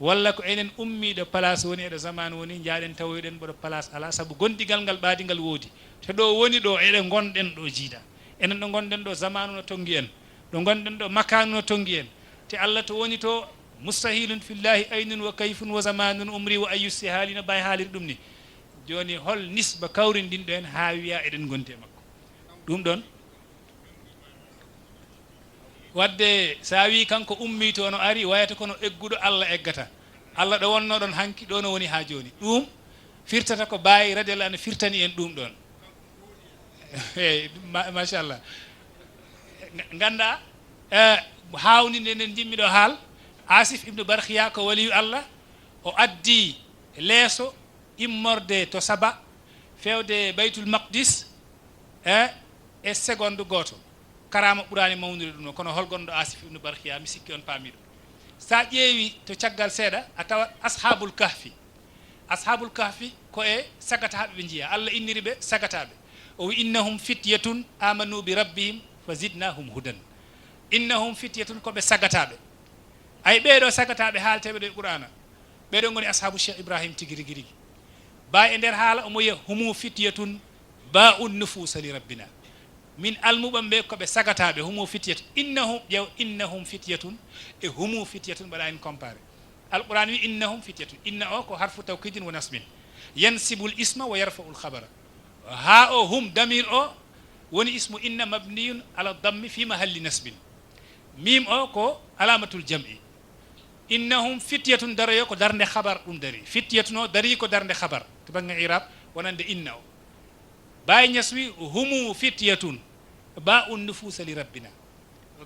walla ko enen ummi ɗo place woni eɗo zamanu woni jaaɗen tawoyɗen ɓoɗo place ala saabu gondigal ngal ɓaadigal woodi to ɗo woni ɗo eɗe gonɗen ɗo jiiɗa enen ɗo gonɗen ɗo zamanu no tongi en ɗo gonɗen ɗo makanu no tongi en te Allah to woni to mustahilun fillahi aynun wa kayfun wa zamanun umri wa ayyusi haali no bawi haaliri ɗum ni joni hol nisba kawrindinɗo en ha wiya eɗen gondi e makko ɗum ɗon wadde sa wi kanko ummi to no ari wayata kono egguɗo Allah eggata Allah ɗo wonno ɗon hanki ɗo no woni ha joni ɗum firtata ko bayi radiallahu anhu firtani en ɗum ɗon eyyi machallah ganda hawnide nden jimmiɗo haal Asif ibnu Barkhiya ko waliyu Allah o addi leeso immorde to Saba fewde Baytul Maqdis e seconde goto karama ɓurani mawnude ɗum kono holgonɗo Asif ibnu Barkhiya mi sikki on paamiɗo sa ƴeewi to caggal seeɗa a tawat ashabul kahfi ko e sagataɓe ɓe jiiya Allah inniri ɓe sagataɓe o wi innahum fityatun amanu bi rabbihim fa zidnahum hudan innahum fityatun koɓe sagataɓe ay ɓeɗo sagataɓe haalteɓe ɗo e qur'ana ɓeɗo goni ashabu cheikh ibrahim tigi rigui rigui ba e nder haala omo wiya humu fityatun ba'un nufusa li rabbina min almuɓam ɓe koɓe sagataɓe humu fityatun innahum fityatun e humu fityatun mbaɗa en comparé alquran wi innahum fityatun inna o ko harfu tawkidin wa nasbin yansibul isma wa yarfa'ul khabara ha o hum damir o woni ismu inna mabniyun ala dammi fi mahalli nasbin mim o ko alamatul jam'i innahum fityatun daroyo ko darnde khabar ɗum dari fityatun o dari ko darnde khabar to bangge irab wonande inna o Baye Niass wi humu fityatun ba'un nufusa li rabbina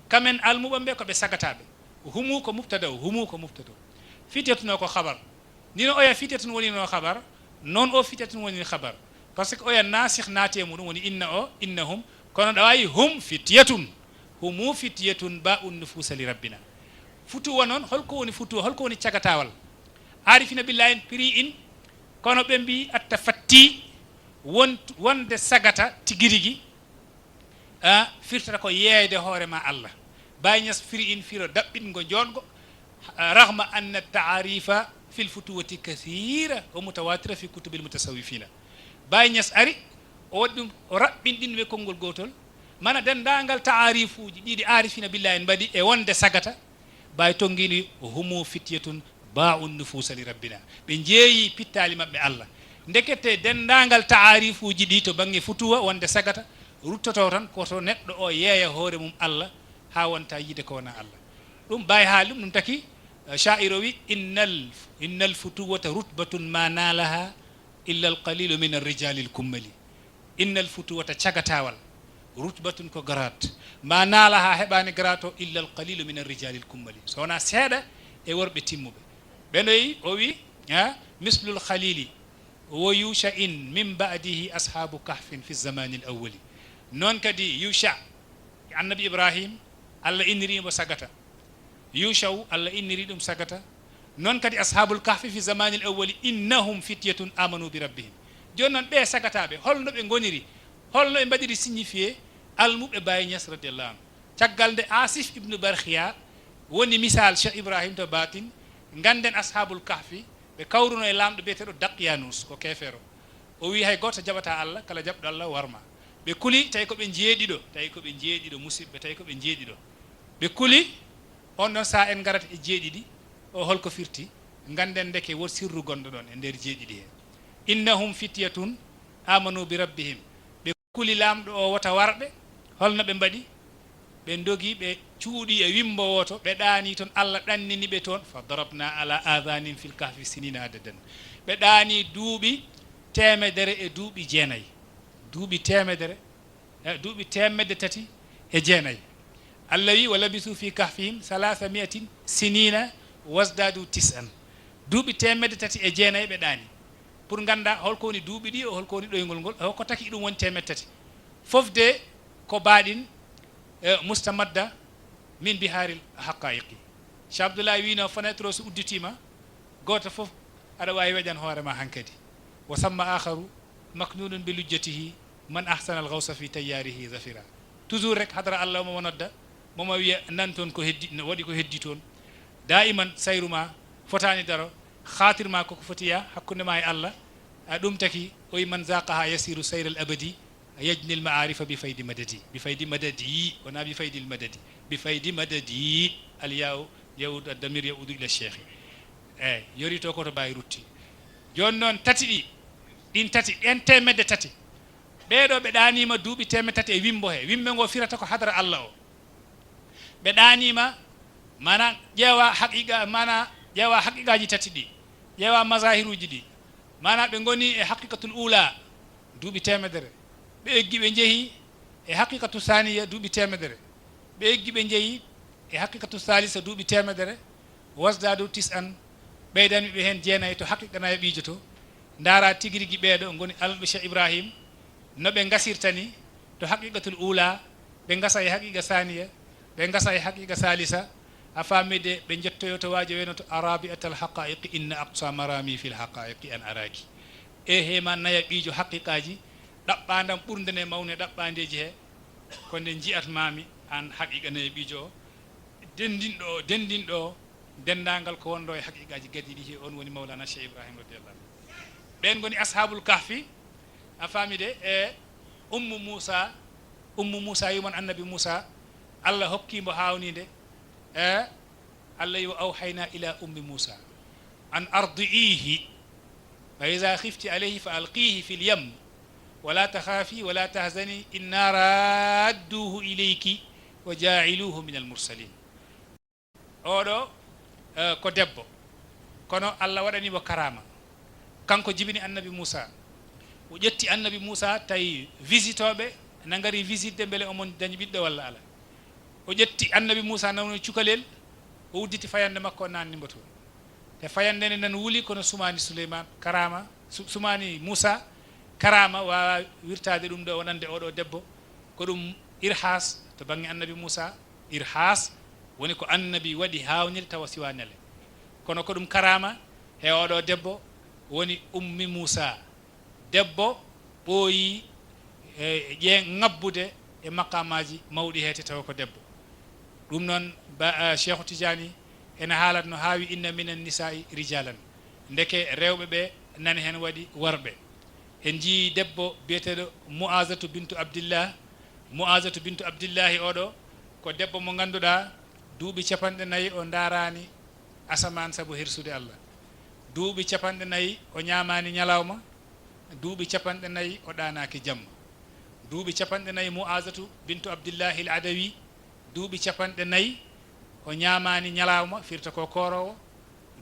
kamen almuɓam ɓe koɓe sagataɓe humu ko mubtada humu ko mubtada fityatun o ko khabar nino oya fityatun woni no khabar non o fityatun woni khabar par ce que oya nasikh naati e muɗum woni inna o innahum kono ɗa wawi hum fityatun humu fityatun ba'un nufusa li rabbina futuwa noon holko woni futuwa holko woni cagatawal arifina billahi en piri in kono ɓe mbi attafatti wonde sagata tigirigui firtata ko yeeyde hoorema Allah Baye Niass firi in firo daɓɓingo joɗgo rahma anna taarifa fil futuwati kathira wa mutawatira fi kutubil mutasawwifina Baye Niass ari o waɗi ɗum o raɓɓinɗin ɓe konngol gotol mana dendagal taarifuji ɗiɗi arifina billahi en mbaɗi e wonde sagata Baye tongini humu fityatun ba'un nufusa li rabbina ɓe jeeyi pittali mabɓe Allah ndekete dendagal taarifuji ɗi to bangge futuwa wonde sagata ruttoto tan koto neɗɗo o yeeya hoore mum Allah ha wonta yide ko wona Allah ɗum Baye haali ɗum taki sha'iro wi innal futuwata rutbatun ma nalaha illa alqalilu min arrijali alkummali innal futuwata cagatawal rutbatun ko garat ma nalaha heɓani garato illa alqalilu min arrijali alkummali so wona seeɗa e worɓe timmuɓe ɓenoyi o wi mislul khalili wo yusha in min ba'dihi ashabu kahfin fi zamani al awwali non kadi yusha annabi ibrahim Allah innirimo sagata yusha Allah inniri ɗum sagata non kadi ashabul kahfi fi zamani al awwali innahum fityatun amanu bi rabbihim joni noon ɓe sagataɓe holno ɓe goniri holno ɓe mbaɗiri signifié almuɓe Baye Niass radiallahu anhu caggal nde Asif ibnu Barkhiya woni misal Cheikh Ibrahim to batin ganden ashabul kahfi ɓe kawruno e lamɗo biyeteɗo Daqyanus ko kefero o wi hay goto jaɓata Allah kala jaɓɗo Allah warma ɓe kuli tawi koɓe jeeɗiɗo musidɓe tawi koɓe jeeɗiɗo ɓe kuli on ɗon sa en garata e jeeɗiɗi o holko firti ganden deke won sirru gonɗo ɗon e nder jeeɗiɗi he innahum fityatun amanu bi rabbihim ɓe kuli lamɗo o wota warɓe holno ɓe mbaɗi ɓe dogi ɓe cuuɗi e wimbo woto ɓe ɗaani toon Allah ɗannini ɓe toon fa darabna ala adhanin fil kahfi sinina adadan ɓe ɗaani duuɓi temedere e duuɓi jeenayyi duuɓi temedere duuɓi temedde tati e jeenayyi Allah wi wa labisu fi kahfihim 300 sinina wasdadu tis'an duuɓi temedde tati e jeenayyi ɓe ɗaani pour ganda holko woni duuɓi ɗi o holko woni ɗoygol ngol ko taki ɗum woni temedde tati fofde ko baɗin mustamadda min biharil haqaiqi Cheikh Abdoulaye wino fenêtre o so udditima goto foof aɗa wawi weƴan hoorema hankkadi wa samma akharu maknunun bi lujjatihi man ahsana al gawsa fi tayyarihi zafira toujours rek hadara allah mo nodda momo wiya nan toon ko heddi no waɗi ko heddi toon daiman sayruma fotani daro khatirma koko fotiya hakkunde ma e allah ɗum taki oy man zaqaha yasiru sayra al abadi yajni al ma'arifa bi faydi madadi wana bi faydi al madadi bi faydi madadi al yawud ad-damir yaudu ila cheikh yorito koto bawi rutti joni noon tati ɗin tati ɗen temedde tati ɓeɗo ɓe ɗanima duuɓi temedde tati e wimbo he wimɓe ngo firata ko hadara allah o ɓe ɗanima mana ƴeewa haqiqaji tati ɗi ƴeewa masahiruji ɗi mana ɓe goni e haqiqatul ula duuɓi temedere ɓe eggi ɓe jeehi e haqiqatu saniya duuɓi temedere ɓe eggi ɓe jeehi e haqiqatu salisa duuɓi temedere wasdadu tis'an ɓeydani ɓe hen jeenayi to haqiqa nayi ɓiijo to ndara tigui rigui ɓeeɗo goni alɓe cheikh ibrahim no ɓe gasirtani to haqiqatul ula ɓe gasa e haqiqa saniya ɓe gasa e haqiqa salisa a famide ɓe jettoyo to waaji weno to arabi atal haqaiqi inna aqsa marami fil haqaiqi an araki e hema naya ɓiijo haqiqaji ɗaɓɓadam ɓurdene mawne ɗaɓɓadeji he ko nde jiyatmami an haqiqa nayi ɓiijo o dendinɗo dendagal ko wonɗo e haqiqaji gadiɗi he on woni mawlana cheikh ibrahima radiallahu ɓen goni ashabul kahfi a famide e ummu moussa yuman annabi moussa allah hokkimo hawnide allah yo awhayna ila ummi moussa an ardi'ihi fa ida khifti alayhi fa alqihi fi lyam wala takhafi wala tahzani inna radduhu ilayki wa jailuhu min almursalin oɗo ko debbo kono allah waɗanimo karama kanko jibini annabi moussa o ƴetti annabi moussa tawi visitoɓe nagari visite beele omon dañi ɓiɗɗo walla ala o ƴetti annabi moussa nawno cukalel o udditi fayande makko o nannimo toon te fayande nde nan wuuli kono sumani souleyman karama sumani moussa karama wawa wirtade ɗum ɗo wonande oɗo debbo ko ɗum irhas to banggue annabi moussa irhas woni ko annabi waɗi hawnide tawa siwa nele kono ko ɗum karama he oɗo debbo woni ummi moussa debbo ɓooyi ngabbude e maqamaji mawɗi hete tawa ko debbo ɗum noon cheikhu tidiani ene haalat no haawi inna minen nisa'i rijalan ndeke rewɓe ɓe nani hen waɗi worɓe en jii debbo biyeteɗo mu'azatu bintu abdillahi oɗo ko debbo mo ganduɗa duuɓi capanɗe nayyi o darani asaman saabu hirsude allah duuɓi capanɗe nayyi o ñamani ñalawma duuɓi capanɗe nayyi o ɗanaki jamma duuɓi capanɗe nayyi mu'azatu bintu abdillahi l adawi duuɓi capanɗe nayyi o ñamani ñalawma firta ko korowo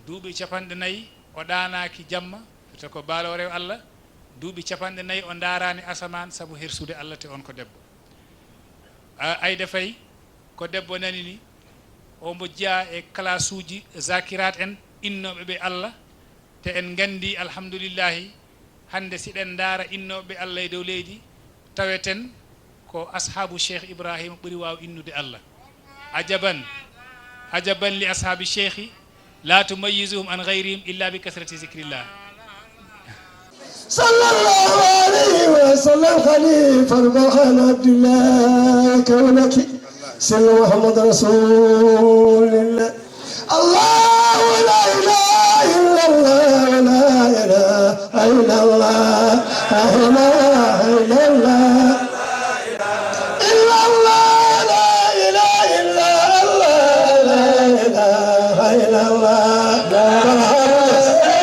duuɓi capanɗe nayyi o ɗanaki jamma firta ko baalowo rew allah duuɓi capanɗe nayyi o darani asaman saabu hirsude allah te on ko debbo ayde fayi ko debbo nani ni omo jeeya e classe uji zakirat en innoɓe ɓe allah te en gandi alhamdoulillahi hande siɗen daara innoɓe allah e dow leydi taweten ko ashabu cheikh ibrahima ɓuuri waw innude allah ajaban li ashabi cheikhi la tumayyizuhum an gayrihim illa bi kasrati zicrillah sallallahu alayhi wa sallam khalifa al abdullah kawnaki سيدنا محمد رسول الله الله لا اله الا الله لا اله الا الله لا اله الا الله الا الله لا اله الا الله لا اله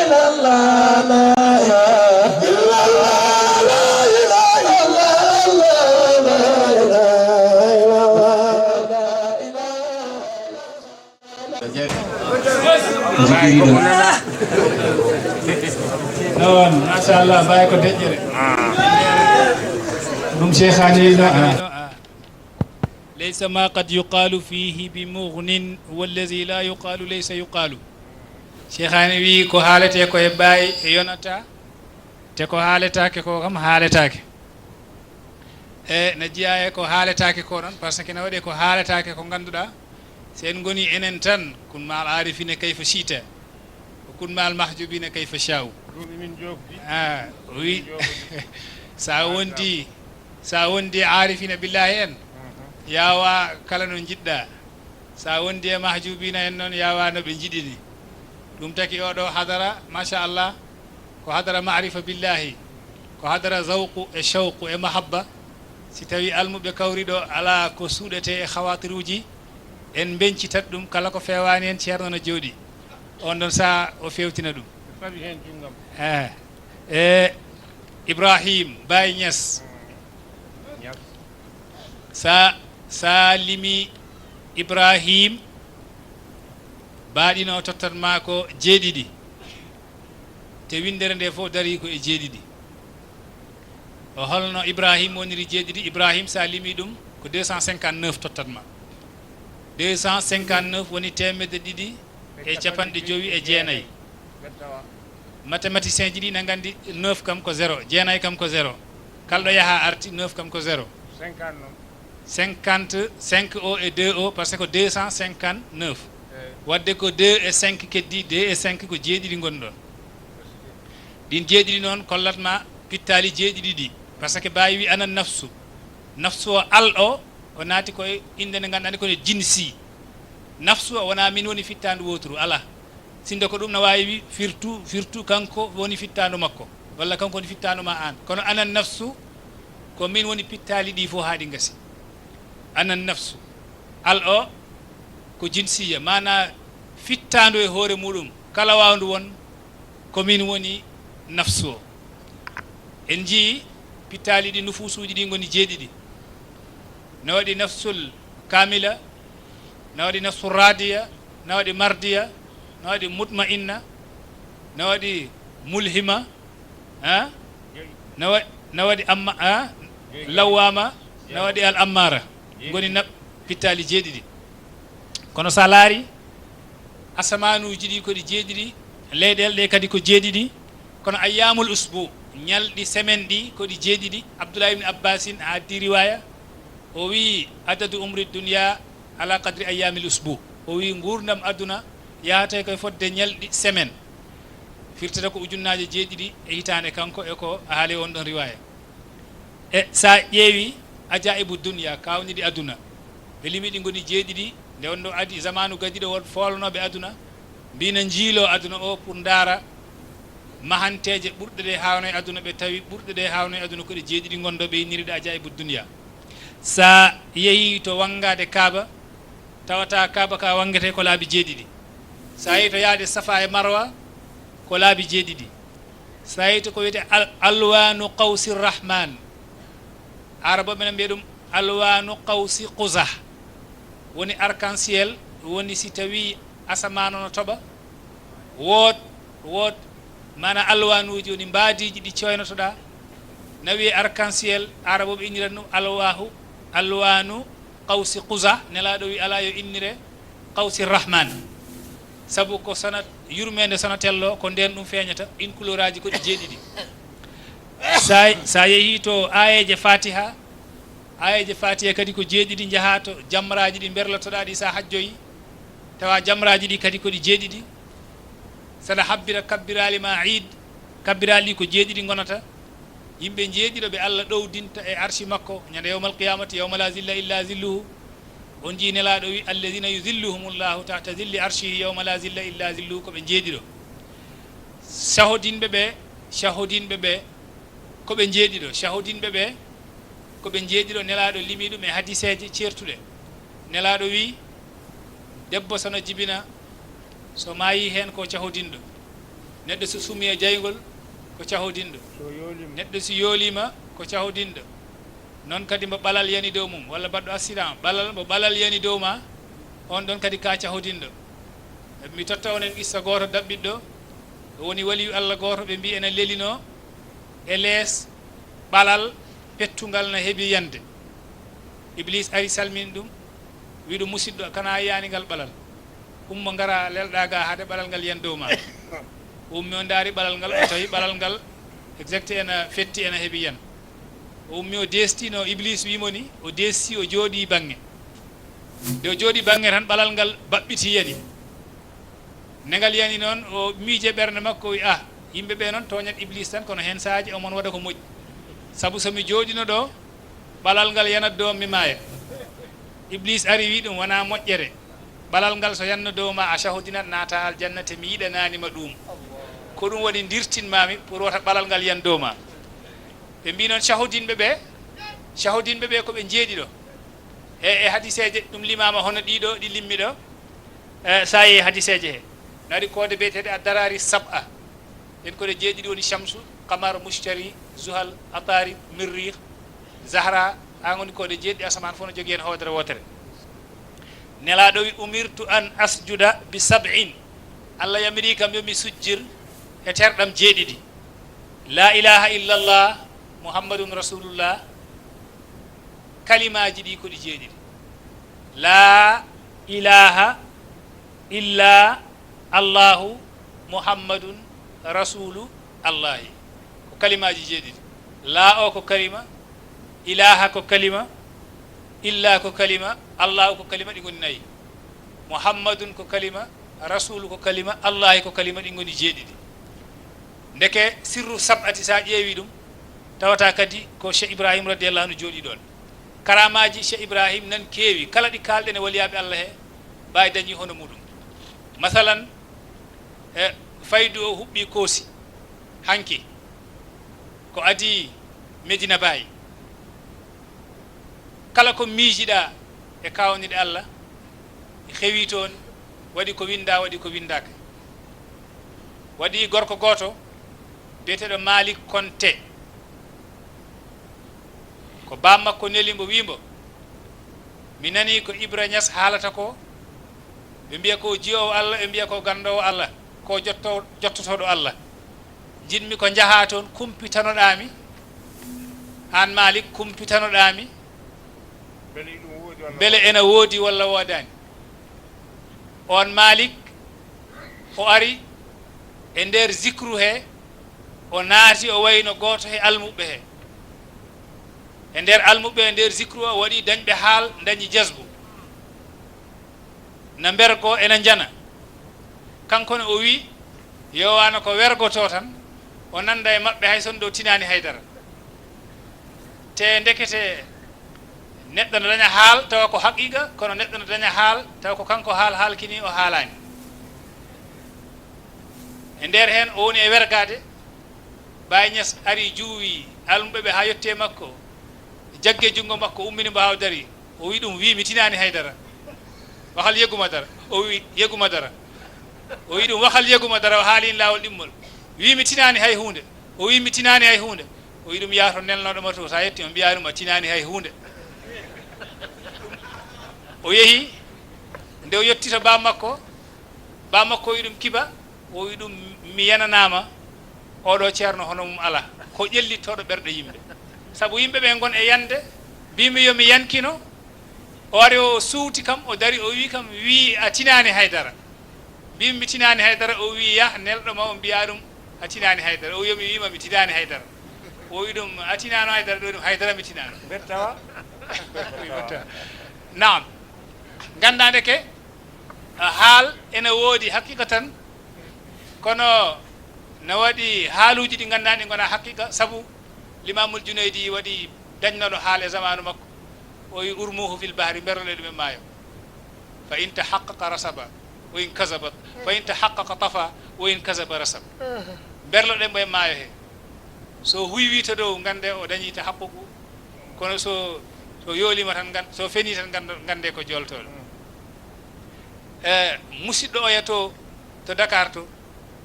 الا الله لا اله الا الله لا اله الا الله لا اله الا الله non machallah mbawi ko deƴƴere ɗum cheikhani laysa ma qad yuqalu fihi bi mughnin wallazi la yuqalu laysa yuqalu cheikhani wi ko haalete ko e ɓaayi e yonata te ko haaletake ko kam haaletake e ne jeeya e ko haaletake ko ɗon par ce que ne waɗi ko haaletake ko ganduɗa sen goni enen tan kun mal arifine kayfa shita kun mal mahjubine kayfa shaw oui sa wonti sa wondi arifina billahi en yawa kala no jiɗɗa sa wondi e mahjubina en noon yawa no ɓe jiɗini ɗum taki oɗo hadara machallah ko hadara marifa billahi ko hadara zawqu e shawqu e mahabba si tawi almuɓe kawri ɗo ala ko suuɗete e khawatiruji en bencitat ɗum kala ko fewani hen ceerno no jooɗi on ɗon sa o fewtina ɗum e Ibrahim Baye Niass sa limi Ibrahim baaɗino tottanma ko jeeɗiɗi te windere nde fof dari ko e jeeɗiɗi o holno Ibrahim woniri jeeɗiɗi Ibrahim sa limi ɗum ko 259 tottanma 259 woni temedde ɗiɗi e capanɗe joyi e jeenayyi mathématicien ji ɗi ne gandi 9 kam ko 0 jeenayyi kam ko 0 kalɗo yaaha arti 9 kam ko 0 55 o e 2 o par ce que ko 259 wadde ko 2 e 5 keddi 2 e 5 ko jeeɗiɗi goni ɗon ɗin jeeɗiɗi noon kollatma pittali jeeɗiɗi ɗi par ce que mbawi wi anan nafsu o al o naati koye inde nde ganduɗa kone jinsi nafsu o wona min woni fittandu woturu ala sinde ko ɗum no wawi wi firtu kanko woni fittandu makko walla kanko woni fittandu ma an kono anan nafsu ko min woni pittali ɗi fof haaɗi gasi anan nafsu al o ko jinsiya mana fittandu e hoore muɗum kala wawndu won ko min woni nafsu o en jii pittali ɗi nufusuji ɗi goni jeeɗiɗi ne waɗi nafsul kamila ne waɗi nafsul radiya ne waɗi mardiya ne waɗi mutmainna ne waɗi mulhima ne waɗi amma lawwama ne waɗi al ammara goni pittali jeeɗiɗi kono sa laari asamanuji ɗi koɗi jeeɗiɗi leyɗele ɗe kadi ko jeeɗiɗi kono ayyamul usbu ñalɗi semaine ɗi koɗi jeeɗiɗi Abdullah ibn Abbasin a addi riwaya o wi adadu umri dunia ala qadri ayyamil usbu o wi gurdam aduna yahata koye fodde ñalɗi semaine firtata ko ujunnaje jeeɗiɗi e hitande kanko e ko a haali on ɗon riwaya e sa ƴeewi ajaibu dunia kawniɗi aduna ɓe limiɗi goni jeeɗiɗi nde on ɗo adi zamanu gadiɗo won folnoɓe aduna mbino jiilo aduna o pour ndaara mahanteje ɓurɗe ɗe hawno e aduna ɓe tawi ɓurɗe ɗe hawno e aduna koɗe jeeɗiɗi gonɗoɓe inniriɗe ajaibu dunia sa yeehi to wangade kaaba tawata kaaba ka wangete ko laabi jeeɗiɗi sa yeehi to yaade safa e marwa ko laabi jeeɗiɗi sa yeehi to ko wiyete alwanu qawsi rrahman araboɓe ne mbiya ɗum alwanu qawsi qusa woni arc-en-ciel woni si tawi asamanu no toɓa wood mana alwanuji woni mbadiji ɗi coynotoɗa nawi arc-en-ciel araboɓe innirat ɗum alwanu qawsi qusa nelaɗo wi ala yo innire qawsi rrahman saabu ko sona yurmede sona tello ko nden ɗum feeñata ɗin couleur aji koɗi jeeɗiɗi sa yeehi to ayeje fatiha kadi ko jeeɗiɗi jaaha to jamraji ɗi berlotoɗa ɗi sa hajjoyi tawa jamraji ɗi kadi koɗi jeeɗiɗi saɗa habbira kabbirali ma id kabbirali ɗi ko jeeɗiɗi gonata yimɓe jeeɗiɗo ɓe Allah ɗowdinta e arshi makko ñande yawmal qiyamati yawma la zilla illa zilluhu on jii nelaɗo wi alladina yuzilluhumullahu tahta zilli arshihi yawma la zilla illa zilluhu koɓe jeeɗiɗo sahodinɓe ɓe koɓe jeeɗiɗo sahodinɓe ɓe koɓe jeeɗiɗo nelaɗo limi ɗum e hadiseje certuɗe nelaɗo wi debbo sono jibina so mayi hen ko cahodinɗo neɗɗo so sumi e jaygol ko cahodinɗo neɗɗo so yoolima ko cahodinɗo noon kadi mbo ɓalal yani dow mum walla mbaɗɗo accident mbo ɓalal yani dow ma on ɗon kadi ka cahodinɗo mi totta onen qissa goto dabɓiɗɗo woni waliyu Allah goto ɓe mbi ene lelino e lees ɓalal pettugal no heeɓi yande iblis ari salmini ɗum wi ɗum musidɗo kana yani ngal ɓalal ummo gara lelɗa ga haade ɓalal ngal yen dow ma ummi o daari ɓalal ngal o tawi ɓalal ngal exacte ena fetti ena heeɓi yen o ummi o destino iblis wimoni o desti o jooɗi bangge nde o jooɗi bangge tan ɓalal ngal baɓɓiti yani nde ngal yani noon o miije ɓernde makko wi yimɓe ɓe noon toñat iblis tan kono hen saaji omon waɗa ko moƴƴi saabu somi jooɗino ɗo balal ngal yanat dow mi maaya iblis ari wi ɗum wona moƴƴere balal ngal so yanno dow ma a sahudinat naata aljannate mi yiɗananima ɗum ko ɗum waɗi dirtinmami pour wata balal ngal yan dow ma ɓe mbi noon sahudinɓe ɓe ko ɓe jeeɗi ɗo e hadiseje ɗum limama hono ɗiɗo ɗi limmi ɗo sa yehi hadiseje he nawaɗi kode biyeteɗe a darari sab'a en koɗe jeeɗiɗi woni chamsu qamar mushtari zuhal atari mirrih zahra ha goni koɗe jeeɗiɗi asaman fof no jogui hen hoodere wotere nelaɗo wi umirtu an asjuda bi sab'in allah yamiri kam yomi sujjir e terɗam jeeɗiɗi la ilaha illallah muhammadun rasulullah kalimaji ɗi koɗi jeeɗiɗi la ilaha illa allahu muhammadun rasulu allahi ko kalimaji jeeɗiɗi la o ko kalima ilaha ko kalima illa ko kalima allahu ko kalima ɗi goni nayyi muhammadun ko kalima rasulu ko kalima allahi ko kalima ɗi goni jeeɗiɗi ndeke sirru sab'ati sa ƴeewi ɗum tawata kadi ko cheikh ibrahima radiallahu anhu jooɗi ɗon karamaji cheikh ibrahim nan keewi kala ɗi kalɗen e waliyaɓe allah he mbawi dañi hono muɗum masalan faydu o huɓɓi koosi hanki ko adi medina bayi kala ko miijiɗa e kawnide allah heewi toon waɗi ko winda waɗi ko windaka waɗi gorko goto biyeteɗo Malik Konte ko bammakko nelimbo wimbo mi nani ko Ibra Niass haalata ko ɓe mbiya ko jiyowo allah ɓe mbiya ko gandowo allah ko jottotoɗo allah jinmi ko jaha toon kumpitanoɗami an Malik kumpitanoɗami beele ena woodi walla woodani on Malik o ari e nder zicru he o naati o wayno goto he almuɓe he e nder almuɓe e nder zicru o waɗi dañɓe haal dañi jasbu na mbergo ena jana kankone o wi yowano ko wergoto tan o nanda e maɓɓe hay son ɗo tinani haydara te ndekete neɗɗo no daña haal tawa ko haqiqa kono neɗɗo no daña haal tawa ko kanko haalkini o haalani e nder hen o woni e wergade Baye Niass ari juuwi almuɓe ɓe ha yette makko jagge jungo makko ummini mbo haw dari o wi ɗum wi mi tinani haydara waxal yeguma dara o wi yeguma dara o wi ɗum waxal yeguma dara o haalin lawol ɗimmol wi mi tinani hay hunde o wi mi tinani hay hunde o wi ɗum yaato nelnoɗoma to sa yetti o mbiya ɗum a tinani hay hunde o yeehi nde o yettito bammakko o wi ɗum kiba o wi ɗum mi yananama oɗo ceerno hono mum ala ko ƴellittoɗo ɓerɗe yimɓe saabu yimɓeɓe gon e yande mbimi yomi yankino o ari o suuti kam o dari o wi kam wi a tinani haydara mbimi mi tinani haydara o wi yah nelɗoma o mbiya ɗum a tinani haydara o yomi wima mi tinani haydara o wi ɗum a tinano haydara ɗo ɗum haydara mi tinano bertawa naam gandade ke haal ene woodi haqiqa tan kono no waɗi haaluji ɗi ganduɗa ɗi gona haqiqa saabu l'imamul Junaydi waɗi dañnoɗo haal e zamanu makko o wi urmuhu fil bahri berlole ɗum e maayo fa in tahaqqaqa rasaba wa in kasabat fa in tahaqqaqa tafa wa in kasaba rasab berloɗe mbo e maayo he so huywi to dow gande o dañi tahaqququ kono so yoolima tan so feni tan gande ko joltoɗo musidɗo o yato to Dakar to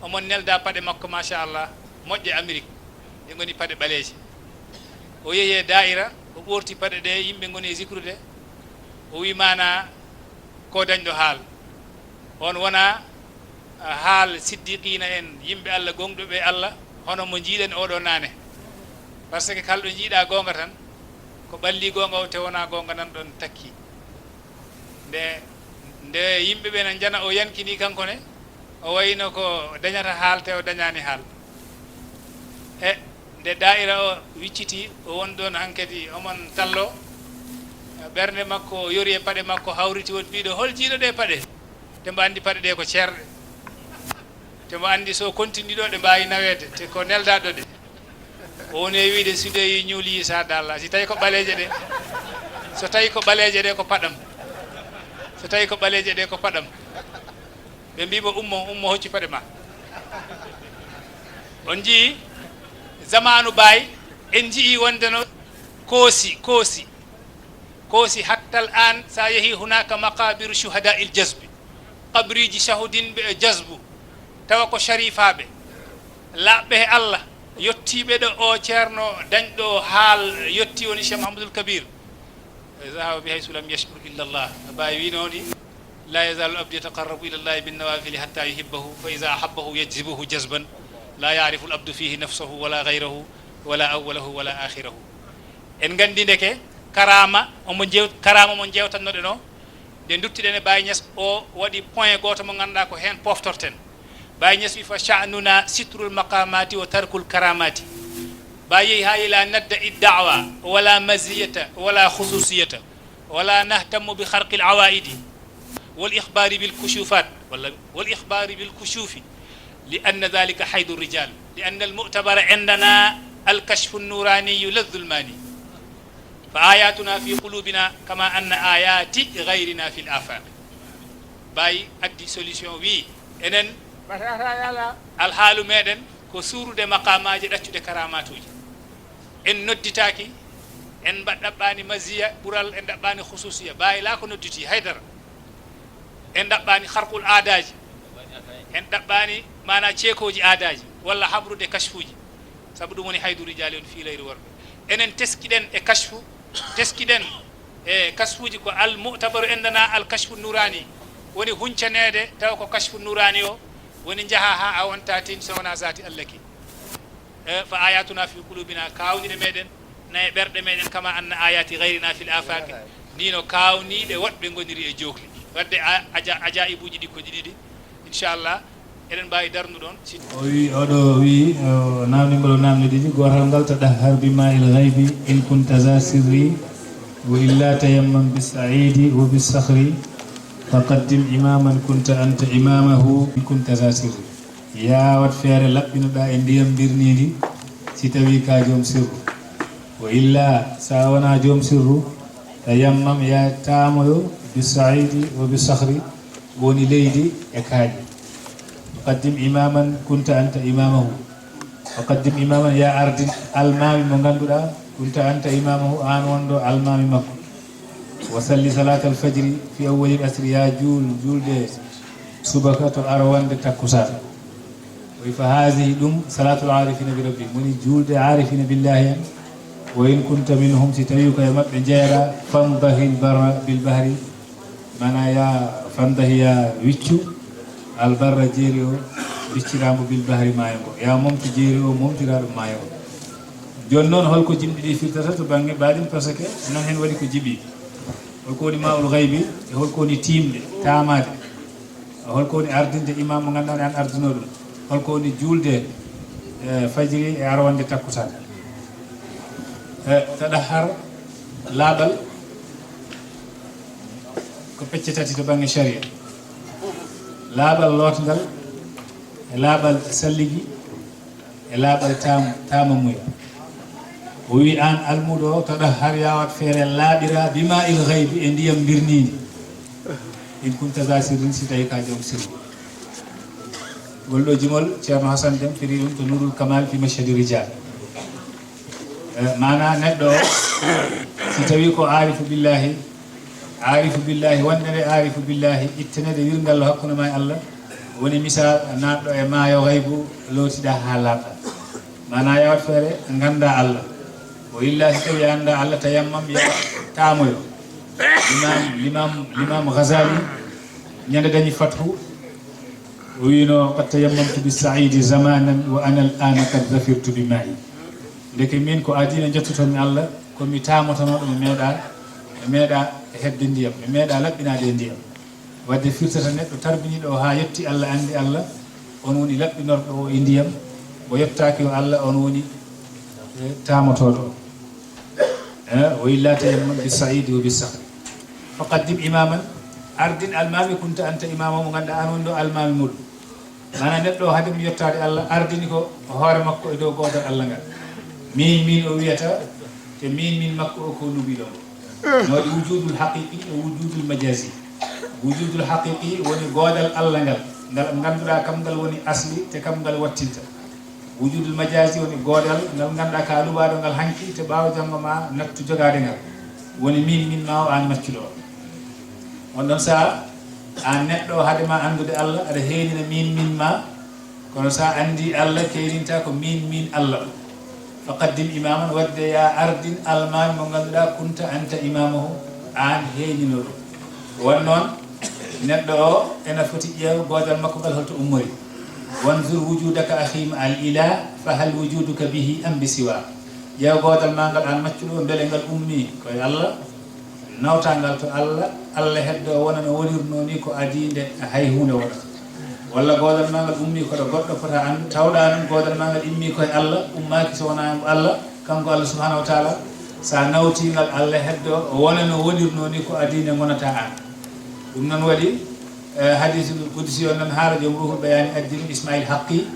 omon nelda paɗe makko machallah moƴƴe Amérique ɗe goni paɗe ɓaleeje o yeehi daira o ɓorti paɗe ɗe yimɓe goni e zicrude o wi mana ko dañɗo haal on wona haal siddiqina en yimɓe allah gonɗoɓe allah hono mo jiiɗen oɗo nane par ce que kalɗo jiiɗa gonga tan ko ɓalli gonga o te wona gonga nan ɗon takki nde yimɓeɓe ne jana o yankini kanko ne o wayno ko dañata haal te o dañani haal e nde daira o wicciti o won ɗon hankkadi omon tallo ɓernde makko o yori e paɗe makko hawriti won mbiɗo hol jiiɗo ɗe paɗe te mbo andi paɗe ɗe ko ceerɗe te mbo andi so continue ɗo ɗe mbawi nawede te ko neldaɗo ɗe o ne wiide so de ñuuli sa dalla si tawi ko ɓaleeje ɗe so tawi ko ɓaleeje ɗe ko paɗam so tawi ko ɓaleeje ɗe ko paɗam ɓe mbimo ummo hocci paɗe ma on jii zamanu baay en jii wondeno koosi hattal an sa yeehi hunaka maqabiru shuhada il jasbi qabriji shahudinɓe e jasbu tawa ko sharifaɓe laɓɓe he Allah yettiɓe ɗo o ceerno dañɗo haal yetti woni cheikh mahamadul kabir zahaba bi haysu lam yashkur illa llah bawi winodi la yazalu abdi yataqarrabu ila llahi binnawafili hatta yuhibbahu fa ida ahabbahu yajzibuhu jazban la yarifu l abdu fihi nafsahu wala gayrahu wala awalahu wala akhirahu en gandi ndeke karama karama mo jewtannoɗe no nde duttiɗen e Baye Niass o waɗi point goto mo ganduɗa ko hen poftorten Baye Niass wi fa sha'nuna sitrul maqamati wa tarkul karamati Baye yeehi ha ila nadda iddawa wala maziyata wala khususiyata wala nahtamu bi kharqil awaidi wal ikhbari bil kushufat wal ikhbari bil kushufi لأن ذلك حيد الرجال لأن المؤتبر عندنا الكشف النوراني لا الظلماني فآياتنا في قلوبنا كما أن آيات غيرنا في الآفاق باي أدي سوليسيون وي إنن الحال ميدن ko suurude maqamaji ɗaccude karamatuji en nodditaki en ɗaɓɓani masiya ɓural en ɗaɓɓani khususiya bayi la ko nodditi haydara en ɗaɓɓani harqul aadaji en ɗaɓɓani mana ceekoji aadaji walla habrude kashfuji saabu ɗum woni haydu rijali on fiilayri worɓe enen teskiɗen e kashfu teskiɗen e kashfuji ko al mu'tabaru endana al kashfu nurani woni huncanede taw ko kashfu nurani o woni jaha ha a wonta tin so wona zati Allah ki fa ayatuna fi qulubina kawniɗe meɗen nayi ɓerɗe meɗen kama anna ayati gayrina fil afaqi ndino kawniɗe woɗɓe goniri e jokli wadde ajaibuji ɗi ko ɗiɗi inchallah eɗen mbawi darnu ɗon o wi oɗo wi namdingol namde ɗiɗi gotal ngal tadahhar bima il ghaybi in kunta za sirri wa illa tayammam bisaidi wa bisahri faqaddim imaman kunta anta imamahu in kunta za sirri yawat feere laɓɓinoɗa e ndiyam birnidi si tawi ka joom sirru wa illa sa wona joom sirru tayammam ya tamoyo bisaidi wa bisahri woni leydi e kaaƴi qaddim imaman kunta anta imamahu wa qaddim imaman ya ardin almami mo ganduɗa kunta anta imamahu an wonɗo almami makko wa salli salat al fajri fi awwali asri ya julde subaka to ara wonde takkusan way fa hadihi ɗum salatul arifina bi rabbi moni julde arifina billahi en wa in kunta minhum si tawi koye mabɓe jeeɗa famdahi lbarra bilbahri mana ya famdahi ya wiccu albarra jeeri o bicciramo bilbahri maayo ngo ya momti jeeri o momtira ɗum maayo o joni noon holko jimɗi ɗi firtata to banggue mbaɗin par ce que noon hen waɗi ko jiiɓi holko woni mawul gaybi e holko woni timde tamade holko woni ardinde imam mo ganduɗa an ardino ɗum holko woni julde fajiri e arwande takkusan taɗahhar laaɓal ko pecce tati to banggue sharia laaɓal lotgal e laaɓal salligi e laaɓal tamamuya o wi an almuɗo o taɗahhar yawat feere laaɓira bima il ghaybi e ndiyam birnidi in kunta za sirrin si tawi ka joom sirru golɗo jumol ceerno Hassane Déme firi ɗum to nurul kamal fi mashhadi rijal mana neɗɗo o si tawi ko arifu billahi wondere arifu billahi ittanede wirngal hakkude ma e Allah woni misal natɗo e maayo gaybu lootiɗa ha laaɓa mana yawat feere ganda Allah o illa si tawi anda Allah tayammam ya tamoyo l'imam Ghazali ñande dañi fathu o wino qad tayammamtu bisaidi zamanan wa ana al ana kad zafirtu bi ma'i ndeke min ko adina jettotomi Allah komi tamotono ɗum meeɗa hedde ndiyam mi meeɗa laɓɓinade e ndiyam wadde firtata neɗɗo tarbiniɗo o ha yetti Allah andi Allah on woni laɓɓinorɗo o e ndiyam o yettaki o Allah on woni tamotoɗo o illa tayammam bisaidi wa bisahri faqaddim imaman ardin almami kunta anta imama mo ganduɗa an wonɗo almami muɗum mana neɗɗo o haade mo yettade Allah ardini ko hoore makko e dow godal Allah ngal min o wiyata te min makko o ko lubiɗo no waɗi wujudul haqiqi e wujudul majazi wujudul haqiqi woni godal Allah ngal ganduɗa kam ngal woni asli te kam ngal wattinta wujudul majazi woni godal ngal ganduɗa ka lubaɗo ngal hanki te ɓawo jamma ma nattu jogade ngal woni min ma o an maccuɗo on ɗon saaha an neɗɗo haadema andude Allah aɗa heenina min ma kono sa andi Allah keyninta ko min Allah faqaddim imaman wadde ya ardin almami mo ganduɗa kunta anta imamahu an heenino ɗum won noon neɗɗo o ena foti ƴeew godal makko ngal holto ummori wanzur wujudaka akhima al ilah fa hal wujuduka bihi am bi siwa ƴeew godal ma ngal an maccuɗo beele ngal ummi koye Allah nawtangal to Allah heddo wona no wonirno ni ko adinde hay hunde wona walla godal ma ngal ummi ko do goddo fota an tawda non godal ma ngal immi koye Allah ummaki so wona Allah kanko Allah subhanahu wa ta'ala sa nawti ngal Allah heddo wona no wonirno ni ko adinde gonata an dum non wadi hadithul qudsi on nan haala jom ruhul bayani addin ismail haqqi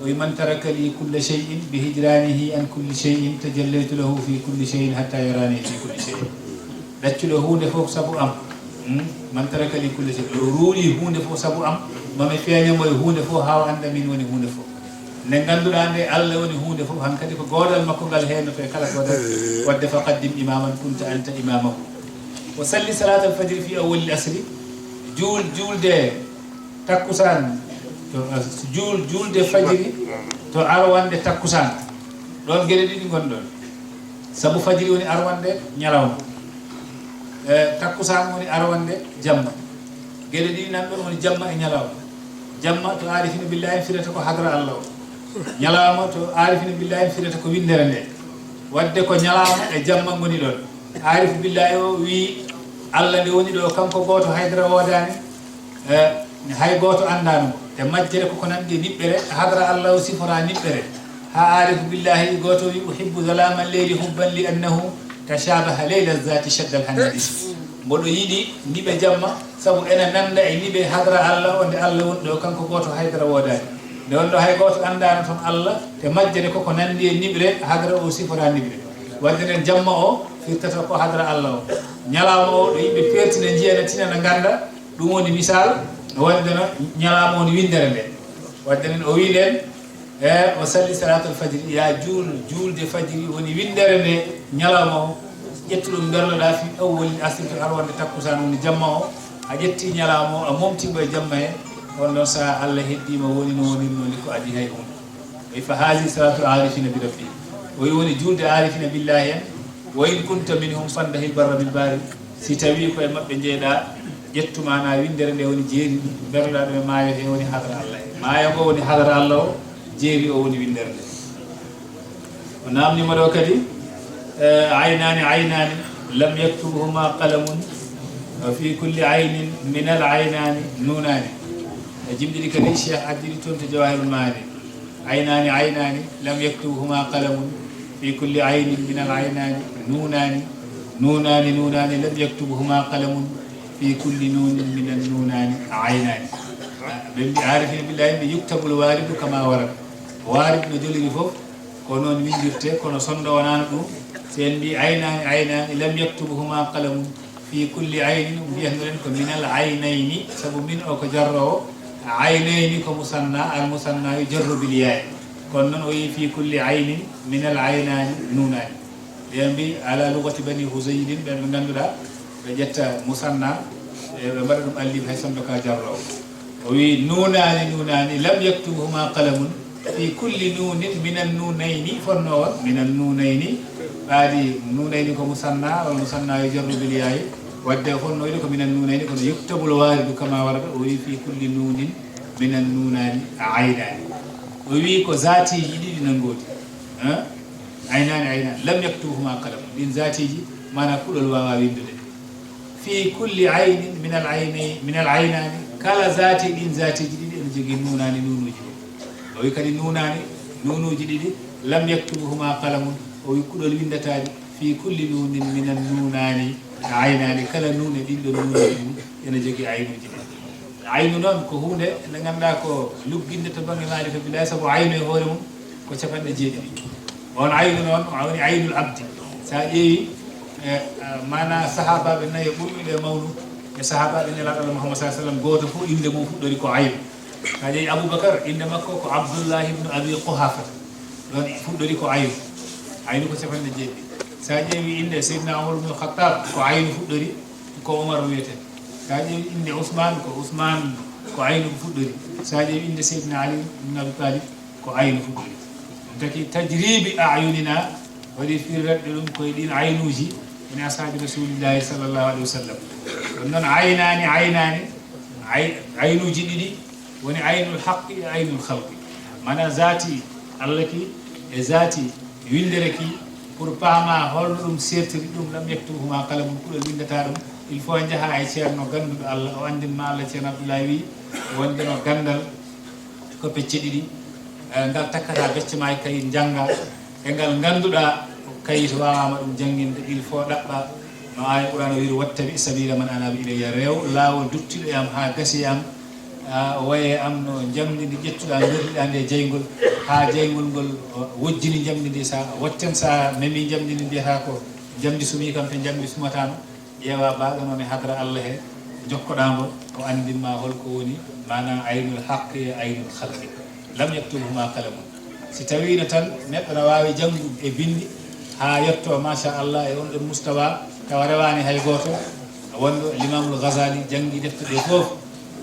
wa man taraka li kulli shay'in bi hijranihi an kulli shay'in tajallaytu lahu fi kulli shay'in hatta yarani fi kulli shay'in daccuɗo hunde fof sabu am man taraka li kulli shay ruuli hunde fof sabu am mami feeñamo e hunde fof hawa anda min woni hunde fof nde ganduɗa nde Allah woni hunde fof han kadi ko godal makko ngal heennoto e kala godal wadde faqaddim imaman kunta anta imamahu wa salli salat al fajr fi awwal al asri julde takkusan to julde fajiri to arwande takkusan ɗon gueɗe ɗiɗi gonɗon sabu fajiri woni arwande ñalawma takkusan woni arwande jamma gueɗe ɗiɗi nan ɗon woni jamma e ñalawma jamma to arifina billahi firata ko hadra Allah ñalawma to arifina billahi firata ko windere nde wadde ko ñalawma e jamma goni ɗon arifu billahi o wi Allah nde woni ɗo kanko goto haydara wodani hay goto andano e majjere koko nandi niɓɓere hadra Allah o sifora niɓɓere ha arifu billahi goto wi uhibbu zalama leyli hubban li annahu tashabaha leyla zati shadda alhandis mboɗo yiɗi niɓe jamma sabu ene nanda e niɓe hadra Allah o nde Allah woni ɗo kanko goto haydara wodani nde wonɗo hay goto andano toon Allah te majjere koko nandi e niɓre hadra o sifora niɓre wadde nen jamma o firtata ko hadra Allah o ñalawma o ɗo yimɓe pertine jiyana tinana ganda ɗum woni misal wadde no ñalawma woni windere nde wadde nen o wi nden o salli salatul fajri ya julde fajiri woni windere nde ñalawma o ƴettu ɗum berloɗa fi awwalil asri to arwande takkusan woni jamma o a ƴetti ñalawma o a momtimo e jamma he on ɗon saha Allah heddima woni no wonirno ni ko adi hay hunde wi fa haali salatul arifina bi rabbi o wi woni julde arifina billahi en wa in kunta minhum fandahil barra bil bari si tawi koye mabɓe jeeɗa ƴettuma na windere nde woni jeeri berloɗa ɗum e maayo he woni hadara Allah he maayo ngo woni hadara Allah o jeeri o woni windere nde o namnima ɗo kadi aynani lam yaktubuhuma qalamun fi kulli aynin min al aynani nunani e jimɗiɗi kadi cheikh addiri toon to jawahirul maani aynani lam yaktubuhuma qalamun fi kulli aynin min al aynani nunani lam yaktubuhuma qalamun fi kulli nunin min al nunani aynani ɓe mbi arifina billahi mbi yuktabul waridu kama warat warid no joliri fof ko noon windirte kono sonndo wonano ɗum so en mbi aynani lam yaktubuhuma qalamun fi kulli aynin mbiyatnoɗen ko min al aynayni sabu min o ko jarrowo aynayni ko musanna al musanna yo jarru bil yaay kono noon o wi fi kulli aynin min al aynani nunani ɓe mbi ala lugati bani husaydin ɓen ɓe ganduɗa ɓe ƴetta musanna ɓe mbaɗa ɗum allif hay sonndo ka jarrowo o wi nunani lam yaktubuhuma qalamun fi kulli nunin min an nunayni fonno on min an nunayni ɓaadi nunayni ko musanna wal musanna yo jarru bil yaay wadde fonno yiɗi ko min an nunayni kono yuktabul waridu kama warata o wi fi kulli nunin min an nunani aynani o wi ko zatiji ɗiɗi nangodi aynani lam yaktubuhuma qalamun ɗin zatiji mana kuɗol wawa windude fi kulli aynin min al aynani kala zati ɗin zatiji ɗiɗi ene jogui nunani nunuji o wi kadi nunuji ɗiɗi lam yaktubuhuma qalamun o wi kuɗol windataɗi fi kulli nunin min an nunani aynani kala nune ɗinɗo nunuji mum ene jogui aynuji ɗi aynu noon ko hunde nde ganduɗa ko lugginde to banggue maarifa billahi saabu aynu e hoore mum ko capanɗe jeeɗiɗi on aynu noon woni aynul abdi sa ƴeewi mana sahabaɓe nayo ɓurɓiɗe mawnu e sahabaɓe nelaɗo Allah Muhammad sallallahu alaihi wasallam goto fof inde mum fuɗɗori ko aynu sa ƴeewi Aboubacar inde makko ko Abdoullahi ibnu Abi Quhafa ɗon fuɗɗori ko aynu ko capanɗe jeeɗiɗi sa ƴeewi inde Seydina Omar ibnu Khattab ko aynu fuɗɗori ko Omar wiyete sa ƴeewi inde Ousmane ko Ousmane ko aynu ko fuɗɗori sa ƴeewi inde Seydina Ali ibnu Abi Talib ko aynu fuɗɗori taki tajribi ayunina waɗi firredde ɗum koye ɗin aynuji woni ashabi rasulillahi sallllahu alayhi wa sallam ɗum noon aynani aynuji ɗiɗi woni aynul haqqi e aynul halqi mana zati Allah ki e zati windere ki pour paama holno ɗum sertiri ɗum lam yaktuhuma kalamun kuɗol windata ɗum il faut jaaha e ceerno ganduɗo Allah o andinma Allah ceerno Abdoulaye wi wondeno gandal ko pecce ɗiɗi ngal takkata becce ma e kayit jangga e ngal ganduɗa kayit wawama ɗum jangguinde il faut ɗaɓɓa no aya Qur'an o wiri wattabi sabila man anaba ilayya rew lawol duttiɗo yam ha gasi am waye am no jamdidi ƴettuɗa gorliɗa nde jeygol ha jeygol ngol wojjini jamdi ndi sa watten sa memi jamdi ndi mbiyata ko jamdi sumi kam te jamdi sumatano ƴeewa baɗonoon e hadra Allah he jokkoɗamo o andinma holko woni mana aynul haqqi e aynul halqi lam yaktubuhuma kalamun si tawino tan neɗɗo no wawi janggude e bindi ha yetto machallah e on ɗon mustawa tawa rewani hay goto wonɗo l'imamul Ghazali janggi defte ɗe foof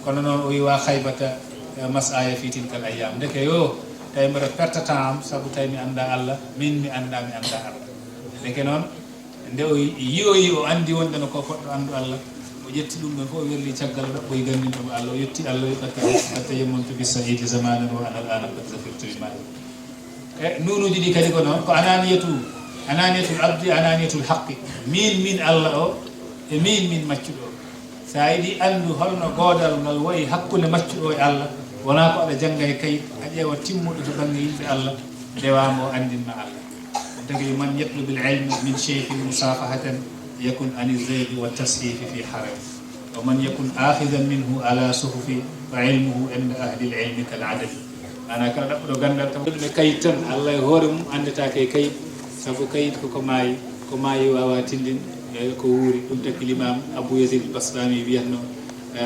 kono noon o wiwa haybata masaya fi tilkal ayyam ndeke yo tawi mbiɗa perta temps am saabu tawi mi anda Allah min mi anda Allah ndeke noon nde o yiyoyi o andi wonɗeno ko poɗɗo andu Allah o ƴetti ɗum ɗon fof o werli caggal ɗaɓɓo e gandinɗomo Allah o yetti Allah yoɓata yemmonto bi saidi zamanan wa anal ana qad zafirtu bi ma'i e nunuji ɗi kadi ko noon ko ananiyatul abdi ananiyatul haqqi min Allah o e min maccuɗo o sa yiɗi andu holno godal ngal wayi hakkude maccuɗo e Allah wona ko aɗa jangga e kayit a ƴeewa timmuɗo to banggue yimɓe Allah ndewamo andinma Allah tagi man yatlubu al-ilma min shaykhin musafahatan yakun ani zaydi wa tashifi fi haram wa man yakun akhidhan minhu ala suhufi fa ilmuhu inda ahli al-ilmi kal adadi ana kala ɗaɓɓuɗo gandal tan ɗum e kayit tan Allah e hoore mum andetake e kayit saabu kayit koko maayi wawa tindin e ko wuuri ɗum taki l'imam Abou Yazid al-Bastami wiyatno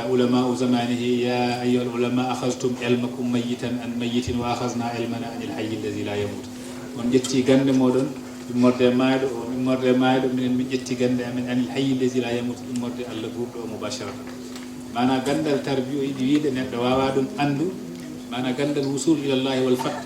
ulama zamanihi ya ayyuha al-ulama akhadhtum ilmakum mayyitan an mayyitin wa akhadhna ilmana anil hayy alladhi la yamut on ƴetti gande moɗon immorde mayɗo o immorde mayɗo minen min ƴetti gande amen anil hayy alladhi la yamut immorde Allah ɓurɗo o mubasharatan mana gandal tarbiyo yiɗi wiide neɗɗo wawa ɗum andu mana gandal wusul ilallahi wal fat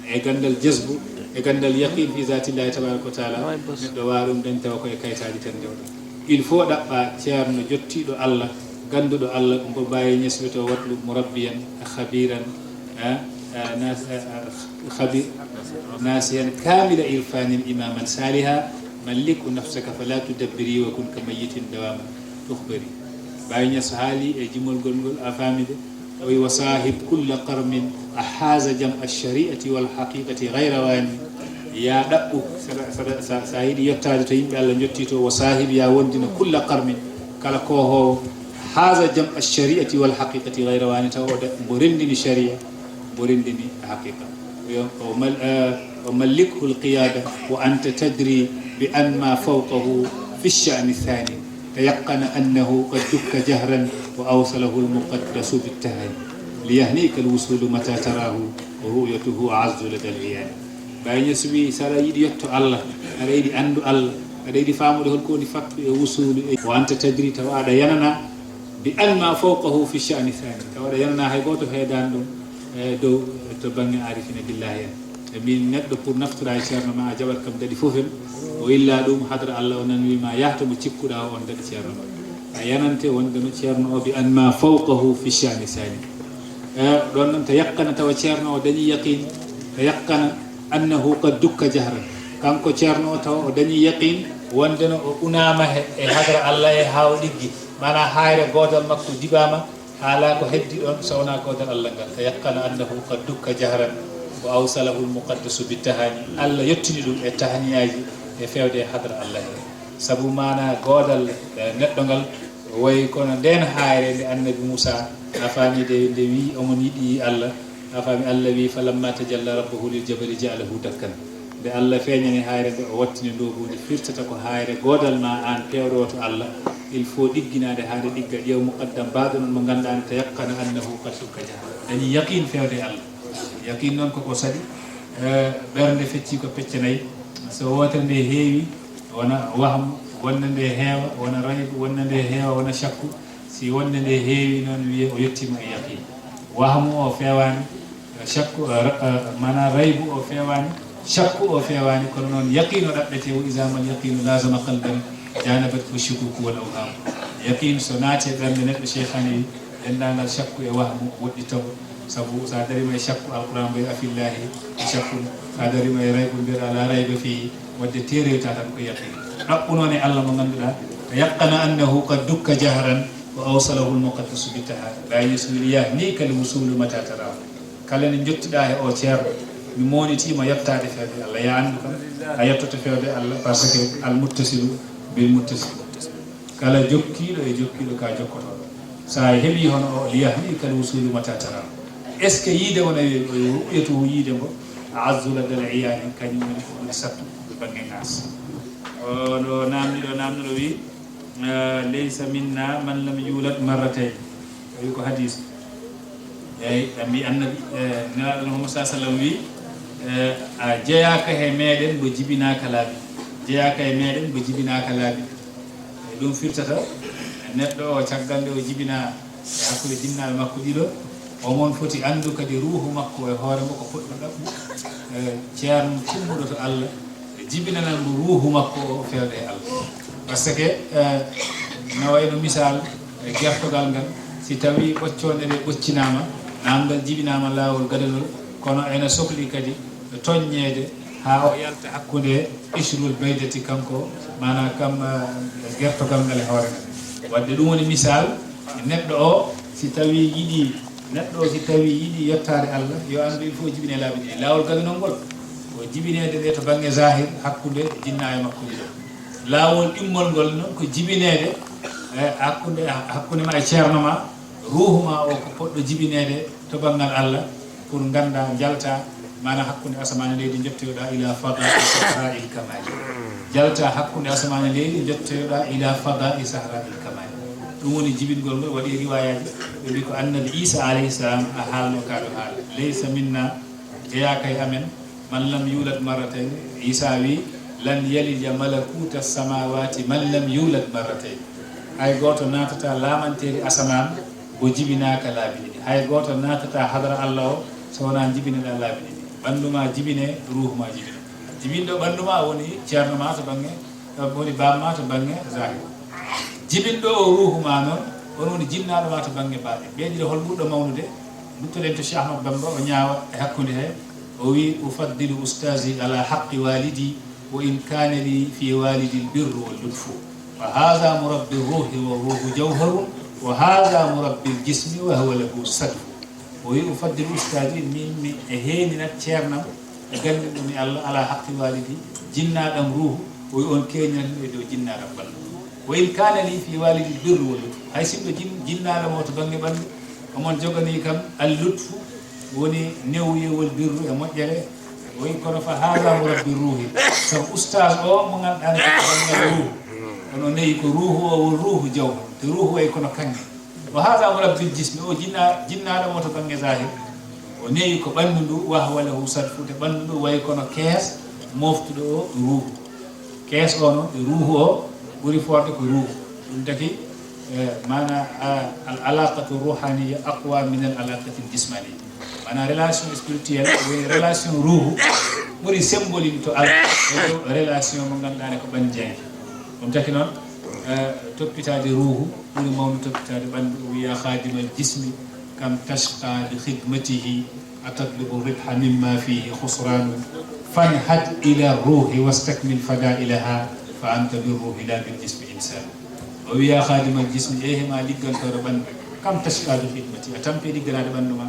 e gandal jazbu e gandal yaqin fi zatillahi tabaraka wa taala neɗɗo wawa ɗum dañ tawa koye kayitaji tan ndewɗo il faut ɗaɓɓa ceerno jottiɗo Allah ganduɗo Allah ko baye ñeswito watlu murabbiyan khabiran خبير ناسيا كامل إرفان إماما صالحا ملك نفسك فلا تدبري وكن كميت دواما تخبري باين سهالي جمل قل أفامد وصاحب كل قرم أحاز جمع الشريعة والحقيقة غير وان يا دبو سايد يتاج تيم الله نجتيتو وصاحب يا وندنا كل قرم كلا كوهو حاز جمع الشريعة والحقيقة غير وان تو برندني شريعة برندني حقيقة وملكه القيادة وأنت تدري بأن ما فوقه في الشأن الثاني تيقن أنه قد دك جهرا وأوصله المقدس بالتهاني ليهنيك الوصول متى تراه ورؤيته أعز لدى العيان باين يسوي سارا يدي يتو الله أرى يدي أندو الله أرى يدي فامو له الكون فك وصول وأنت تدري توعد يننا بأن ما فوقه في الشأن الثاني توعد يننا هيبوتو هيدان دو تبني عارفين بالله من نقد pour naftura ceerno ma jabar kam dadi fofel o illa dum hadra Allah onan wi ma yahto mo cikkuda on dadi ceerno a yanante wonde no ceerno o bi an ma fawqahu fi shani sani don non tayaqqana taw ceerno o dañi yaqin tayaqqana annahu qad dukka jahran kanko ceerno o taw o dañi yaqin wonde no o unama e hadra Allah e haw diggi mana hayre godal makko dibama hala ko heddi don sawna godal Allah gal tayaqqana annahu qad dukka jahran wa awsalahu al-muqaddasu bitahani Allah yettini ɗum e tahaniyaji e fewde hadra Allah sabu mana godal neɗɗo ngal wayi kono nden hayre nde annabi Moussa a faami nde wi omon yiɗi Allah a faami Allah wi falamma tajalla rabbuhu lil jabali ja'alahu dakkan nde Allah feeñani hayre nde o wattini ndu hunde firtata ko hayre godal ma an pewɗo to Allah il faut ɗigginade haade ɗigga ƴeew muqaddam mbaɗo noon mo ganduɗa ne tayaqqana annahu qad sukka jaha dañi yaqin fewde e Allah yaqin noon koko saɗi ɓernde fecci ko peccanayi so wotere nde heewi wona wahmu wonde nde heewa wona raybu wonde nde heewa wona chakku si wonde nde heewi noon wiye o yettima e yaqin wahmu o fewani chakku mana raybu o fewani chakku o fewani kono noon yaqin o ɗaɓɓete wo isamal yaqinu lasama qalban janabat ko chukuku wal awham yaqin so naati e ɓernde neɗɗo cheikhani wi dendagal chakku e wahmu woɗɗi taw sabu sa darima e chakku alquran mbayi afillahi chakku sa darima e raybu mbiɗa ala rayba fihi wadde terewta tan ko yaqin ɗaɓɓu noon e Allah mo ganduɗa yaqqana annahu qad dukka jahran wa awsalahu lmuqaddasu bitaha la yusmiliyah ni kal wusulu mata tarahu kala ne jottiɗa e o ceerno mi monitima yettade fewde Allah ya andu kam a yettoto fewde Allah par ce que almuttasilu bil muttasil kala jokkiɗo e jokkiɗo ka jokkotoɗo sa heeɓi hono o liyahni kal wusulu mata tarahu est ce que yiide wona ru'yatu yiide ngo a'azzu ladal iyani kañum woni ko ɓuri sattu banggue ngas ɗo namdiɗo wi laysa minna man lam yulad marratayn wi ko hadis eyyi mbi annabi nelaɗo Muhammad sallam wi a jeeyaka he meɗen mbo jibinaka laabi jeeyaka e meɗen mbo jibinaka laabi ɗum firtata neɗɗo o caggal nde o jibina e hakkude jinnaɓe makko ɗiɗo omon foti andu kadi ruuhu makko e hoore makko poɗɗo ɗaɓɓu ceerno timmuɗo to Allah jibinanan mo ruuhu makko o fewde e Allah par ce que no wayno misal e gertogal ngal si tawi ɓoccode ɗe ɓoccinama namdal jibinama lawol gadalol kono ene sohli kadi toññede ha o yalta hakkude isrul baydati kanko mana kam gertogal ngal e hoore ngal wadde ɗum woni misal neɗɗo o si tawi yiiɗi neɗɗo o si tawi yiiɗi yettade Allah yo andu il faut jibine laabi ɗi lawol gadunol ngol ko jibinede ɗe to banggue zahir hakkude jinna e makko ɗiɗo lawol ɗimmol ngol noon ko jibinede hakkude ma e ceerno ma ruuhu ma o ko poɗɗo jibinede to banggal Allah pour ganda jalta mana hakkude asamane leydi jottoyoɗa ila fada'i sahra'il kamali jalta hakkude asamane leydi jottoyoɗa ila fada'i sahra'il kamali ɗum woni jibingol ngol waɗi riwayaji ɓe mbi ko annabi Isa alayhi salam a haalno kaɗo haala laysa minna jeyaka e amen man lam yulad marratayn Isa wi lan yalija malakuta samawati man lam yulad marratayn hay goto natata lamanteri asaman o jibinaka laabi ɗiɗi hay goto natata hadara Allah o so wona jibineɗa laabi ɗiɗi ɓanduma jibine ruhuma jibine jibinɗo ɓanduma woni ceerno ma to banggue woni bamma to banggue zahir jibinɗo o ruhuma noon on woni jinnaɗo ma to banggue baɗe ɓeeɗiɗo hol ɓurɗo mawnude duttoɗen to Cheikh Ahmad Bamba o ñaawa e hakkude he o wi ufaddilu ustasi ala haqqi walidi wa in kana li fi walidi lbirru wal lutfu wa hadha murabbi ruhi wa ruhu jawharun wa hadha murabbi ljismi wa huwa lahu sadfu o wi ufaddilu ustasi min e heeninat ceernam e gandin ɗum e Allah ala haqqi walidi jinnaɗam ruhu o wi on keñanɗum e dow jinnaɗam ɓallu wa in kana li fi walidi lbirru wal lutfu hay simɗo jinnaɗam o to banggue ɓandu omon jogani kam al lutfu woni newyewol birru e moƴƴere woyi kono fa haalamu rabbi ruuhi sabu oustage o mo ganduɗa ne banggal ruuhu ono neyi ko ruuhu o won ruuhu jawha te ruuhu way kono kange o haalamu rabbil jismi o jinnaɗo mo to banggue zahir o neyi ko ɓanndu ndu wahwalahu sadfu te ɓanndu ndu way kono kees moftuɗo o ruuhu kees o noon e ruuhu o ɓuri forde ko ruuhu ɗum taki mana al alaqatu ruhaniya aqwa min al alaqati jismaniya mana relation spirituelle woni relation ruuhu ɓuri symbolique to Allah relation mo ganduɗa ne ko ɓandi janggue ɗum taki noon toppitade ruuhu ɓuri mawno toppitade ɓandu wiya khadimal jismi kam tashqa li khidmatihi atadlubu ribha mimma fihi khusranu fanhad ila ruhi wastakmil fadailaha fa anta birruhi la bil jismi insan o wiya khadimal jismi ehima liggantore ɓandu kam tashqa li khidmati a tampi ligganade ɓandu ma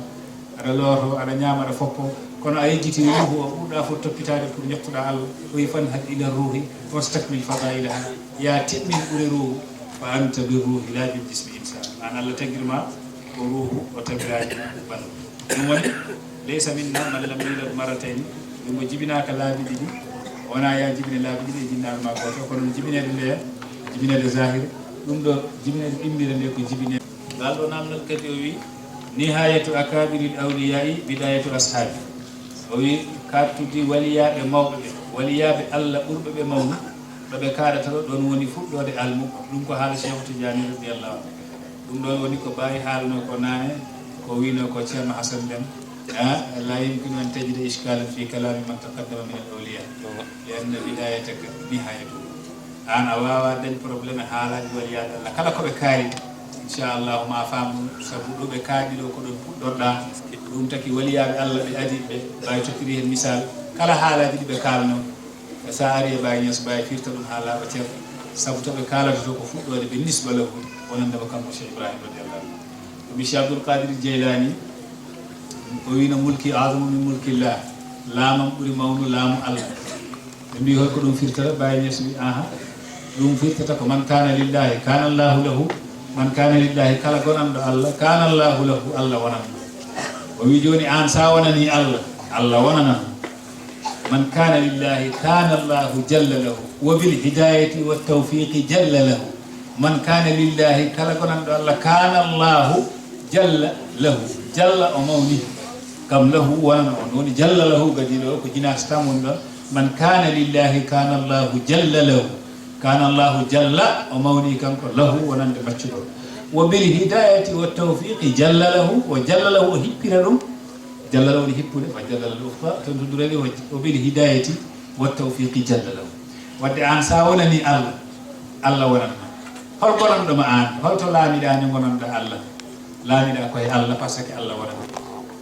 aɗa looto aɗa ñaama aɗa foppo kono a yejjiti ruuhu o ɓurɗa fof toppitade pour ñettuɗa Allah o wi fanhad ila ruhi wastakmil fadailaha ya timmin ɓuri ruuhu fa anta bi ruhi la bil jismi insan an Allah taggirma ko ruuhu o taggiraji ɓandu ɗum woni laysa minna man lam yulad marratayn ɗum o jibinaka laabi ɗiɗi wona ya jibine laabi ɗiɗi e jinnaɗo ma goto kono no jibinede ndeya jibinede zahir ɗum ɗo jibinede ɓimmire nde ko jibinede ngal ɗo namdal kadi o wi nihayatu akabiril awliyai bidayatu ashabi o wi kartudi waliyaɓe mawɓe ɓe waliyaɓe Allah ɓurɓe ɓe mawnu ɗoɓe kaɗata ɗo ɗon woni fuɗɗode almu ɗum ko haala Cheikh Tidiane radiyallahu anhu ɗum ɗon woni ko bawi haalno ko nane ko wino ko ceerno Hasan Deme la yumkinu an tajida iskalan fi kalami man taqaddama min al awliya li anna bidayataka nihayatu an a wawa dañ probléme haalaji waliyaɓe Allah kala koɓe kaari inchallahu ma faamu sabu ɗo ɓe kaaɗi ɗo ko ɗon puɗɗorɗa ɗum taki waliyaɓe Allah ɓe adi ɓe mbawi tottiri hen misal kala haalaji ɗi ɓe kalno sa ari e Baye Niass Baye firta ɗum ha laaɓa ceerno sabu to ɓe kalata to ko fuɗɗode ɓe nisba lahu wonandema kanko Cheikh Ibrahima radiallahu anhu ɗumi Cheikh Abdoul Qadir Jeylani o wino mulki adamu min mulkillah laamam ɓuuri mawnu laamu Allah ɓe mbi holko ɗum firtata Baye Niass wi aha ɗum firtata ko man kana lillahi kana Allahu lahu man kana lillahi kala gonanɗo Allah kana Allahu lahu Allah wonanɗo o wi joni an sa wonani Allah Allah wonanano من كان لله كان الله جل له وبالهداية والتوفيق جل له من كان لله كلا قنان الله كان الله جل له جل أموني كم له ونون جل له قديره كجنا استمون من كان لله كان الله جل له كان الله جل أموني كم له ونن بچو وبالهداية والتوفيق جل له وجل له هيبرهم جل له هيبره وجل له أخرى تندرني وبالهداية والتوفيق جل له ودي أن ساونني الله الله ونن هل قرن دم آن هل تلامي داني ونن دا الله لامي دا كوي الله باسك الله ونن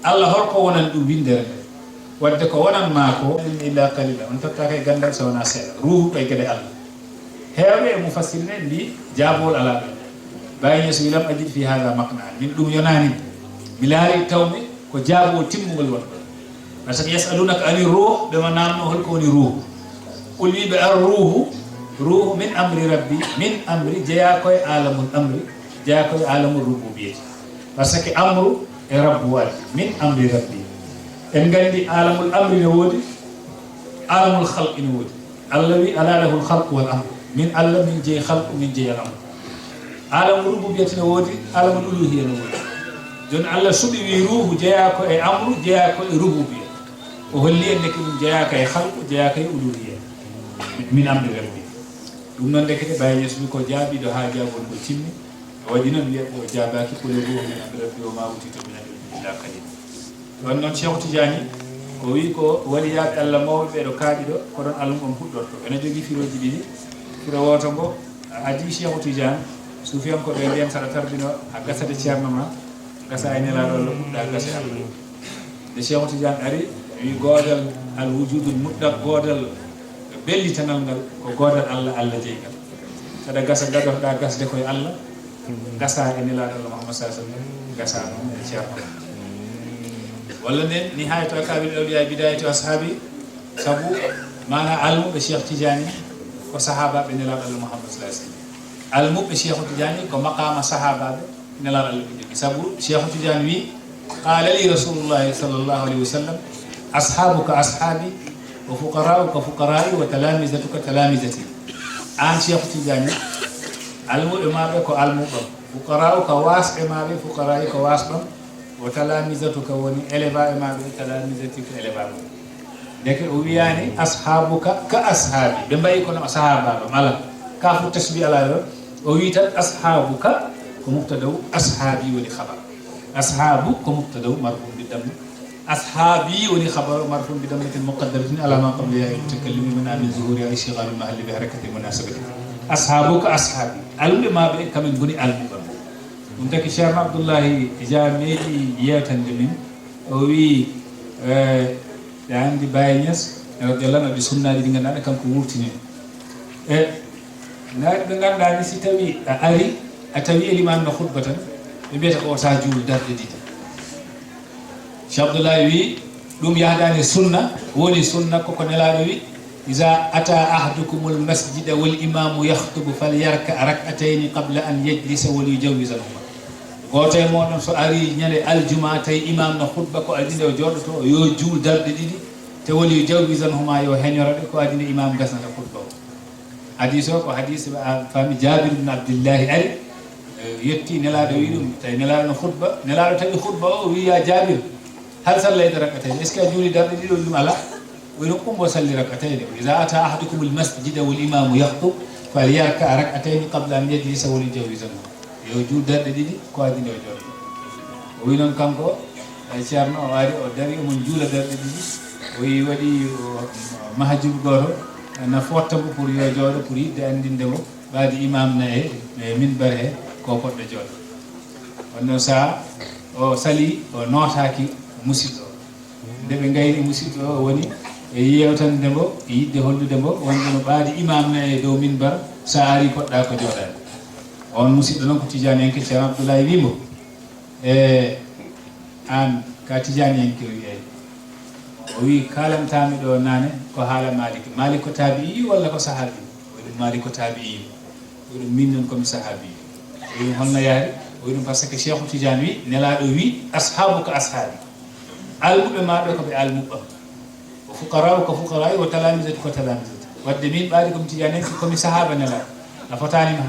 الله هل كونن دو بيندر ودي كونن ماكو إلا قليلا أنت تاكي غندر سونا سير روح كي كده الله هؤلاء مفسرين دي جابوا الله باين يسويلم أجد في هذا مقنع من دم يوناني ملاري تومي ko jaabo timmugol wonɗo par ce que yasalunaka ani ruh ɓe manamno holko woni ruh qul wiɓe ar ruhu min amri rabbi min amri jeeya koye alamul amri jeeya koye alamul rububiyati par ce que amru e rabbu waɗi min amri rabbi en gandi alamul amri ne woodi alamul halqi ne woodi Allah wi ala lahul halqu wal amru min Allah min jeeyi halqu min jeeyi al amru alamul rububiyati ne woodi alamul uluhiya ne woodi joni Allah suɓi wi ruhu jeeyako e amru jeeyako e rububiya o holli en neke ɗum jeeyaka e halqu jeeyaka e uluhiya min amri rabbi ɗum noon dekete Baye Niass wi ko jaabiɗo ha jaabol ko timmi o waɗi noon wiya o jaabaki qul ruhu min amri rabbi o ma utito min al-ilmi illa qalil ɗon noon Cheikh Tidiane o wi ko waliyaɓe Allah mawɓe ɓeɗo kaaɗi ɗo ko ɗon almu on puɗɗorto ene jogui firoji ɗiɗi firo woto ngo adi Cheikh Tidiane suufiyankoɓe mbiyan saɗa tarbino a gasade ceerno ma gasa e nelaɗo Allah puɗɗa gasa Allah nde Cheikh Tidiane ari wi godal al wujudul mutlaq godal bellitanal ngal ko godal Allah Allah jeygal saɗa gasa gadotoɗa gasde koye Allah gasa e nelaɗo Allah Muhammad sallallahu alaihi wasallam gasa noon e ceerno walla nden nihayatu akabil awliya bidayatu ashabi sabu mana almuɓe Cheikh Tidiane ko sahabaɓe nelaɗo Allah Muhammad sallallahu alaihi wasallam almuɓe Cheikh Tidiane ko maqama sahabaɓe nelaɗo Allah sabu Cheikh Tidiane wi qala li rasulullah sallallahu alaihi wasallam ashabuka ashabi wa fuqara'uka fuqara'i wa talamizatuka talamizati an Cheikh Tidiane almuɓe maɓe ko almuɓam fuqara'uka wasɓe maɓe fuqara'i ko wasɓam wa talamizatuka woni éleva e maɓe talamizati ko éleva maɓe deke o wiyani ashabuka ka ashabi ɓe mbayi kono sahabaɓam ala ka fu tasbi ala ɗo o wi tan ashabuka ko mubtadaw ashabi woni khabar ashabu ko mubtadaw marfu bi dam ashabi woni khabar marfu bi dammatin muqaddaratin ala ma qabla ya takallim min amin zuhuri ay shighal al mahalli bi harakati munasabati ashabuka ashabi albe mabe kamen goni albu dum taki Cheikh Abdullahi Jameji yetande min o wi andi Baye Niass radiyallahu anhu bi sunnaaji di ngana kanko wurtini naade be ganda ni si tawi ari a tawi eliman no khutba tan ɓe mbiyata ko ta juul darde ɗiɗi Cheikh Abdoulaye wi ɗum yahdani sunna woni sunna koko nelaɗo wi iza ata ahdukumul masjida wal imamu yahtubu falyarka rak'atayn qabla an yajlisa wal yujawwiza al-umma goto e moɗon so ari ñande aljuma tawi imam no khutba ko adinde o joɗoto yo juul darde ɗiɗi te woni jawbisan huma yo heñorade ko adina imam gasnata khutba o hadis o ko hadis fami Jabir ibn Abdullah ali yetti nelaado wi dum tay nelaado no khutba nelaado tawi khutba o wi ya Jabir hal sallayta rak'atayn est ce que juli darde dido dum ala woni kumbo salli rak'atayn idha ata ahadukum al masjid wal imam yakhutub falyarka rak'atayn qabla an yajlisa wal jawbisan yo jul darde didi ko adina o jodi o wi non kanko ceerno o wari o dari mon juula darde didi o yi wadi mahajib goto na fottamo pour yo joodo pour yidde andinde mo baadi imam na e minbar he ko poddo joodo onno sa o sali o notaki musidɗo nde ɓe gayni musidɗo o woni e yewtande mbo e yidde hollude mbo wonde no baadi imam na e dow minbar sa ari poɗɗa ko joodade on musidɗo noon ko Tidiane en ke Ceerno Abdoulaye wimo an ka Tidiane en ke wi'e o wi kalamtami ɗo nane ko haala Malik ko tabi'i walla ko sahabi o ɗum Malik ko tabi'i o ɗum min noon komi sahabi o ɗum holno yaari o ɗum par ce que Cheikh Tidiane wi nelaɗo wi ashabu ko ashabi almuɓe maɗo ko ɓe almuɓam o fuqara ko fuqara o talamisatu ko talamisatu wadde min ɓaadi komi Tidiane en komi sahaba nelaɗo a fotanima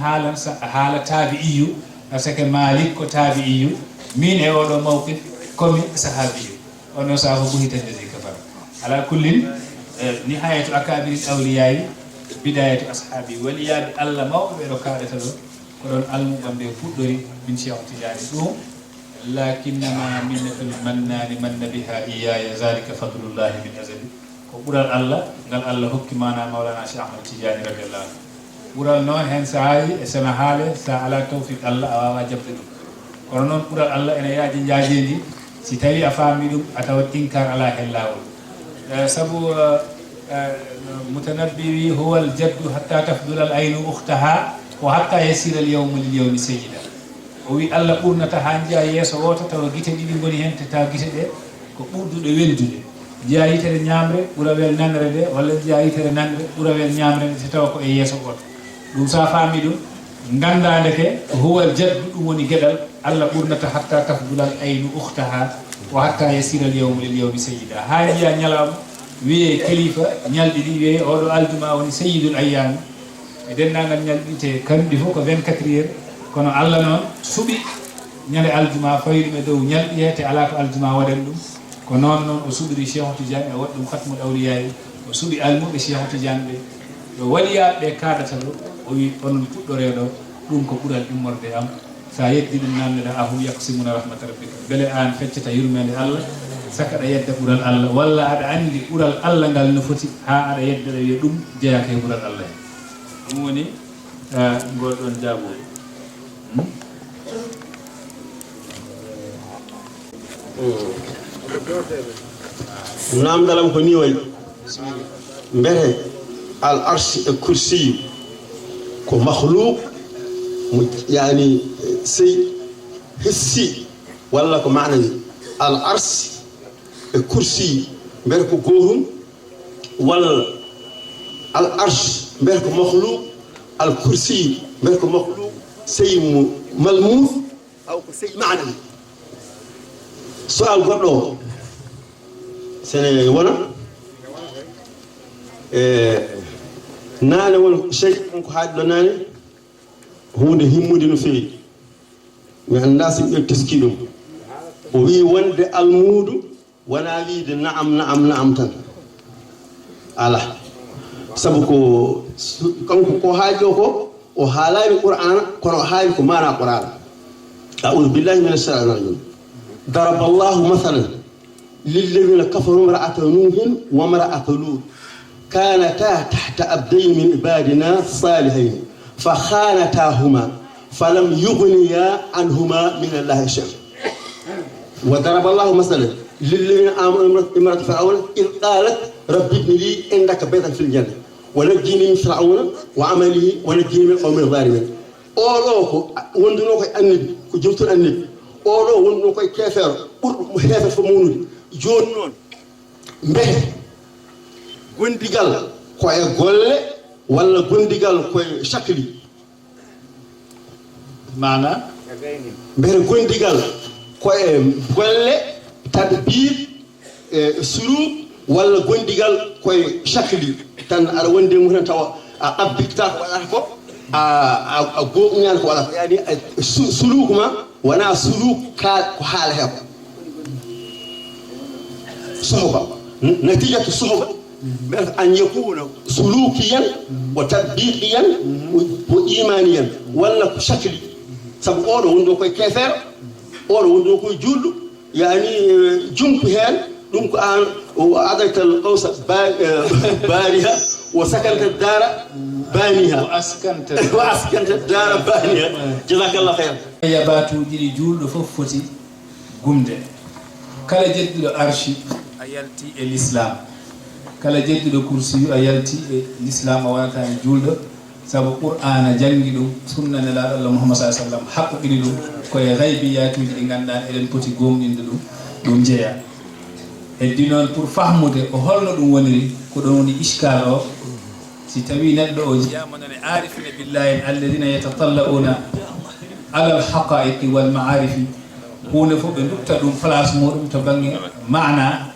haala tabi'iyu par ce que Malik ko tabi'iyu min e oɗo mawqif komi sahabiyu ono sa ko buhitande de kafara ala kullin nihayatu akabir awliyayi bidayatu ashabi waliyaɓe Allah mawɓe ɗo kaɗata ɗo ko ɗon almuɓam ɓe fuɗɗori min Cheikh Tidiane ɗum lakinnama minnatul mannani manna biha iyaya zalika fadlullahi min azali ko ɓural Allah ngal Allah hokki mana mawlana Cheikh Ahmad Tidiane radiallahu anhu ɓural noon hen saayi e sena haale sa ala tawfiq Allah a wawa jabde ɗum kono noon ɓural Allah ene yaaji jaajeji si tawi a faami ɗum a tawat inkar ala hen lawol sabu mutanabbi wi huwa al jaddu hatta tafdula al aynu ukhtaha wa hatta yasira al yawmu lil yawmi sayyida o wi Allah ɓurnata ha jiya yeeso woto tawa guite ɗiɗi goni hen te tawa guite ɗe ko ɓurduɗe weldude jiya yitere ñamre ɓuura wel nanre de walla jiya yitere nanre ɓuura wel ñamre de te tawa ko e yeeso goto ɗum sa faami ɗum gandade ke huwa al jaddu ɗum woni gueɗal Allah ɓurnata hatta tafdula al aynu ukhtaha wa hatta yasira al yawmu lil yawmi sayyida ha jiya ñalawma wiye kalifa ñalɗi ɗi wiye oɗo aljuma woni sayyidul ayyam e dendagal ñalɗi te kamɗi fof ko 24 heures kono Allah noon suuɓi ñande aljuma fawi ɗum e dow ñalɗi he te ala ko aljuma waɗen ɗum ko noon noon o suɓiri Cheikh Tidiane e waɗi ɗum khatmul awliyayi o suuɓi almuɓe Cheikh Tidiane ɓe ɗo waliyaɓe ɓe kaɗata ɗo o wi onon puɗɗore ɗo ɗum ko ɓuural immorde am sa yeddi ɗum namdeɗa ahum yaksimuna rahmata rabbika beele an feccata yurmede Allah saka aɗa yedda ɓuural Allah walla aɗa andi ɓuural Allah ngal no foti ha aɗa yedda ɗa wiya ɗum jeeyaka e ɓuural Allah he ɗum woni goɗɗon jaaboɗo namdalam ko ni way mbete al arsh e kursi ko makhluq yani sey hissi walla ko maanawi al arsh e kursi mbete ko gotum walla al arsh mbete ko makhluq al kursi mbete ko makhluq sey malmuf aw ko sey maanawi sual goɗɗo sene wona nane won cheikh on ko haadi ɗo nane hunde himmude no feewi mi annda so ɓe teski ɗum o wi wonde almuudu wona wiide naam tan ala sabu ko kanko ko haali ɗo ko o haalani qur'ana kono o haali ko mana qur'ana a'udhu billahi minash shaitanir rajim ضرب الله مثلا للذين كفروا امرأة نوح وامرأة لوط كانتا تحت عبدين من عبادنا صالحين فخانتاهما فلم يغنيا عنهما من الله شيئا وضرب الله مثلا للذين آمنوا امرأة فرعون إذ قالت رب ابن لي عندك بيتا في الجنة ونجيني من فرعون وعمله ونجيني من القوم الظالمين أولوكو وندنوكو النبي كجمتون النبي oɗo wonno koye kefeero ɓurɗo mo heefe fo mawnude joni noon mbete gondigal koye golle walla gondigal koye chakli mana mbete gondigal koye golle tadbir e surub walla gondigal koye chakli tan aɗa wonde mum tan tawa a ɗabbitata ko waɗata ko a goƴñani ko waɗata yani suluku ma wona suluku ko haala heɓa sohba natijatu sohba أن يكون سلوكيا وتطبيقيا وإيمانيا ولا شكلي سبب أورو وندو كوي كافر أورو وندو كوي جول يعني جنب هان دونك أن وأدرك القوس بارها وسكنت الدار بانيها وأسكنت الدار بانيها جزاك الله خير يا باتو جيري جول فوفتي غومده كلا جدد الأرشي أيالتي الإسلام kala jedduɗo kursiyu a yalti e l'islam a wonata e julɗo saabu qur'ana jangi ɗum sunna nelaɗo allah muhammad sa sallam haqqoɗini ɗum koye haybiyatuji ɗi ganduɗa eɗen poti gomɗinde ɗum jeeya heddi noon pour fahmude ko holno ɗum woniri ko ɗon woni iskal o si tawi neɗɗo o jiyamonone arifina billahi alladina yatatallauna ala alhaqaiqi walmaarifi hunde fof ɓe dutta ɗum place muɗum to banggue mana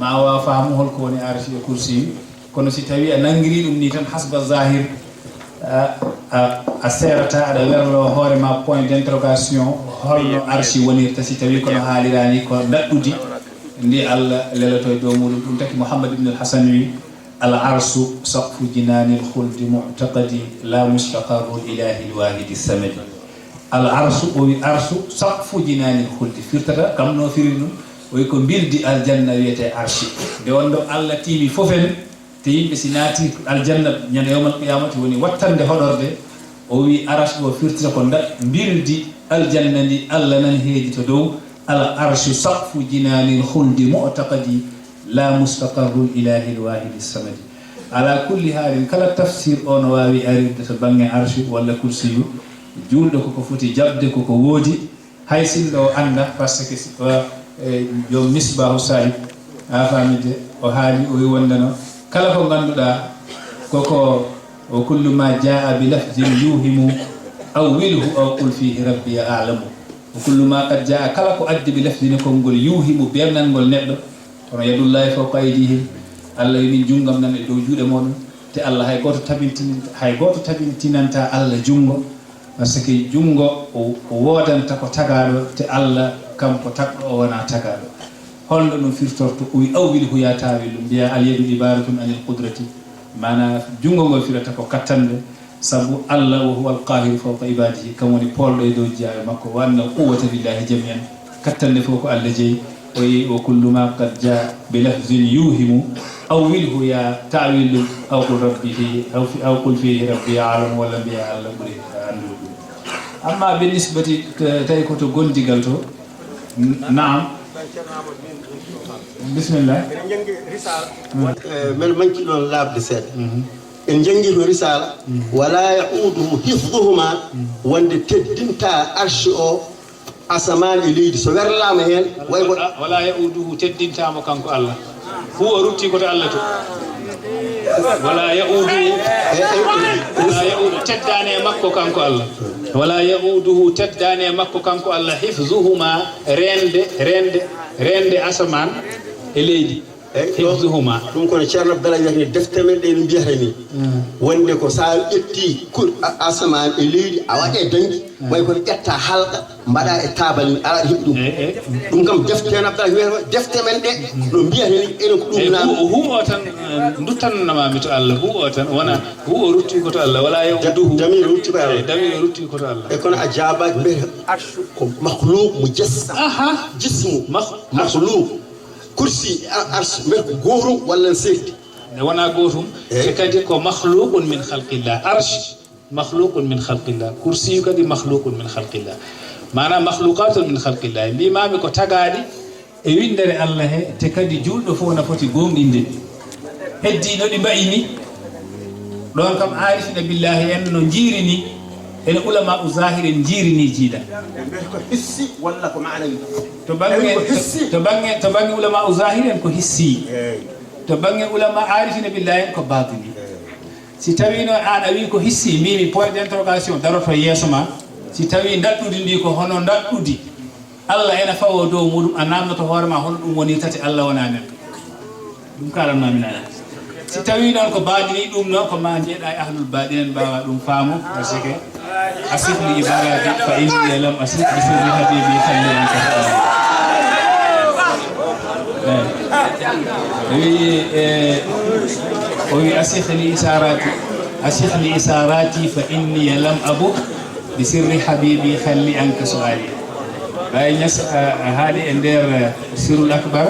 ma wa faamu holko woni arshi e kursi kono si tawi a nangiri ɗum ni tan hasba zahir a serata aɗa werlo hoore ma point d'interrogation holno arshi wonirta si tawi kono haalirani ko daɗɗudi ndi Allah lelato e dow muɗum ɗum taki Muhammad ibn al-Hasan wi al arsu saqfu jinanil khuldi mu'taqadi la mustaqarru ilahi al-wahidi samadi al arsu o wi arsu saqfu jinanil khuldi firtata kam no firi ɗum oyi ko bildi aljanna wiyete arshi nde wonɗo Allah tiimi fofen te yimɓe si naati aljanna ñande yawmal qiyamati woni wattande hoɗorde o wi arash o firtita ko bildi aljanna ndi Allah nan heedi to dow al arshu saqfu jinanil khuldi mu'taqadi la mustaqarru ilahi alwahidi samadi ala kulli halin kala tafsir o no wawi arirde to bange arshu walla kursiyu julɗo koko foti jabde koko woodi hay sinɗo o anda par ce que jom misbahu sahib a famide o haali o wi wondano kala ko ganduɗa koko o kullu ma jaa bi lafdin yuhimu aw wilhu aw qul fihi rabbi a'lamu o kullu ma qad jaa kala ko addi bi lafdin konngol yuhimu bernangol neɗɗo kono yadullahi fawqa aydihim Allah min jungam nan e dow juuɗe moɗon te Allah hay goto tabintinanta Allah jungo par ce que jungo o wodanta ko tagaɗo te Allah kanko tagɗo o wona tagaɗo holno ɗum firtorto o wi awwil huya tawil ɗum mbiya alyadu ibaratun anil qudrati mana jungo ngol firata ko kattande sabu Allah wa huwa alqahir fawqa ibadihi kam woni polɗo e dow jiyaɓe makko wanna quwwata billahi jami'an kattande fof ko Allah jeeyi o yi wa kullu ma qad jaa bi lafzin yuhimu awwilhu ya ta'wil aw qul rabbihi aw qul fihi rabbi a'lam walla mbiya Allah ɓuri andude ɗum amma bi nisbati tawi koto gondigal to نعم بسم الله من منكي لون لاب دسات ان جنجي رساله ولا يعوده حفظهما وند تدنتا ارش او اسمان اليد سو ورلام هين ولا يعوده تدنتا mo kanko Allah huwa rutti ko to Allah to wala yauduhu teddane makko kanko Allah wala yauduhu teddane makko kanko Allah hifzuhuma rende asaman e leydi hifzuhuma dum ko Ceerno Abdallah wiyata ni defte men de mbiyata ni wonde ko sa ƴetti asaman e leydi a waɗe dangi way ko ƴetta halqa mbaɗa e tabal ni ala heɓi ɗum kam defte Ceerno Abdallah wiyata defte men ɗe no mbiyata ni enen ko ɗum na huo tan duttannama mi to Allah huo tan wona huo rutti ko to Allah wala yawduhu damir rutti ko Allah damir rutti ko to Allah e kono a jaabaaki mbiyata arshu ko makhluq mujassam jismu makhluq kursi arsh mbiyata ko gootum walla sefti wona gootum e kadi ko makhluqun min khalqillah arsh makhluqun min khalqillah kursi kadi makhluqun min khalqillah mana makhluqatun min khalqillah mbimami ko tagaɗi e windere Allah he te kadi julɗo fof na foti gomɗinde heddi no ɗi mbayini ɗon kam arifina billahi en no jiirini ene ulama u zahiren jiirini jiiɗa ko hissi walla ko ma'nawi to bange ulama u zahiren ko hissi to bange ulama arifina billahi en ko batini si tawino an a wi ko hissi mbimi point d'interrogation daroto yeeso ma si tawi daɗɗudi ndi ko hono daɗɗudi Allah ena fawo dow muɗum a namdoto hoore ma hono ɗum woni tati Allah wona neɗɗo ɗum kalanmami nane si tawi noon ko baɗini ɗum noon ko ma jeeɗa e ahlul baɗinen mbawa ɗum faamu par ce que asifli ibaradi fa inni lam asif bi sirri habibi khallilan o wi asihli isarati fa inni lam abu bi sirri habibi khalli anka suali Baye Niass haali e nder sirul akbar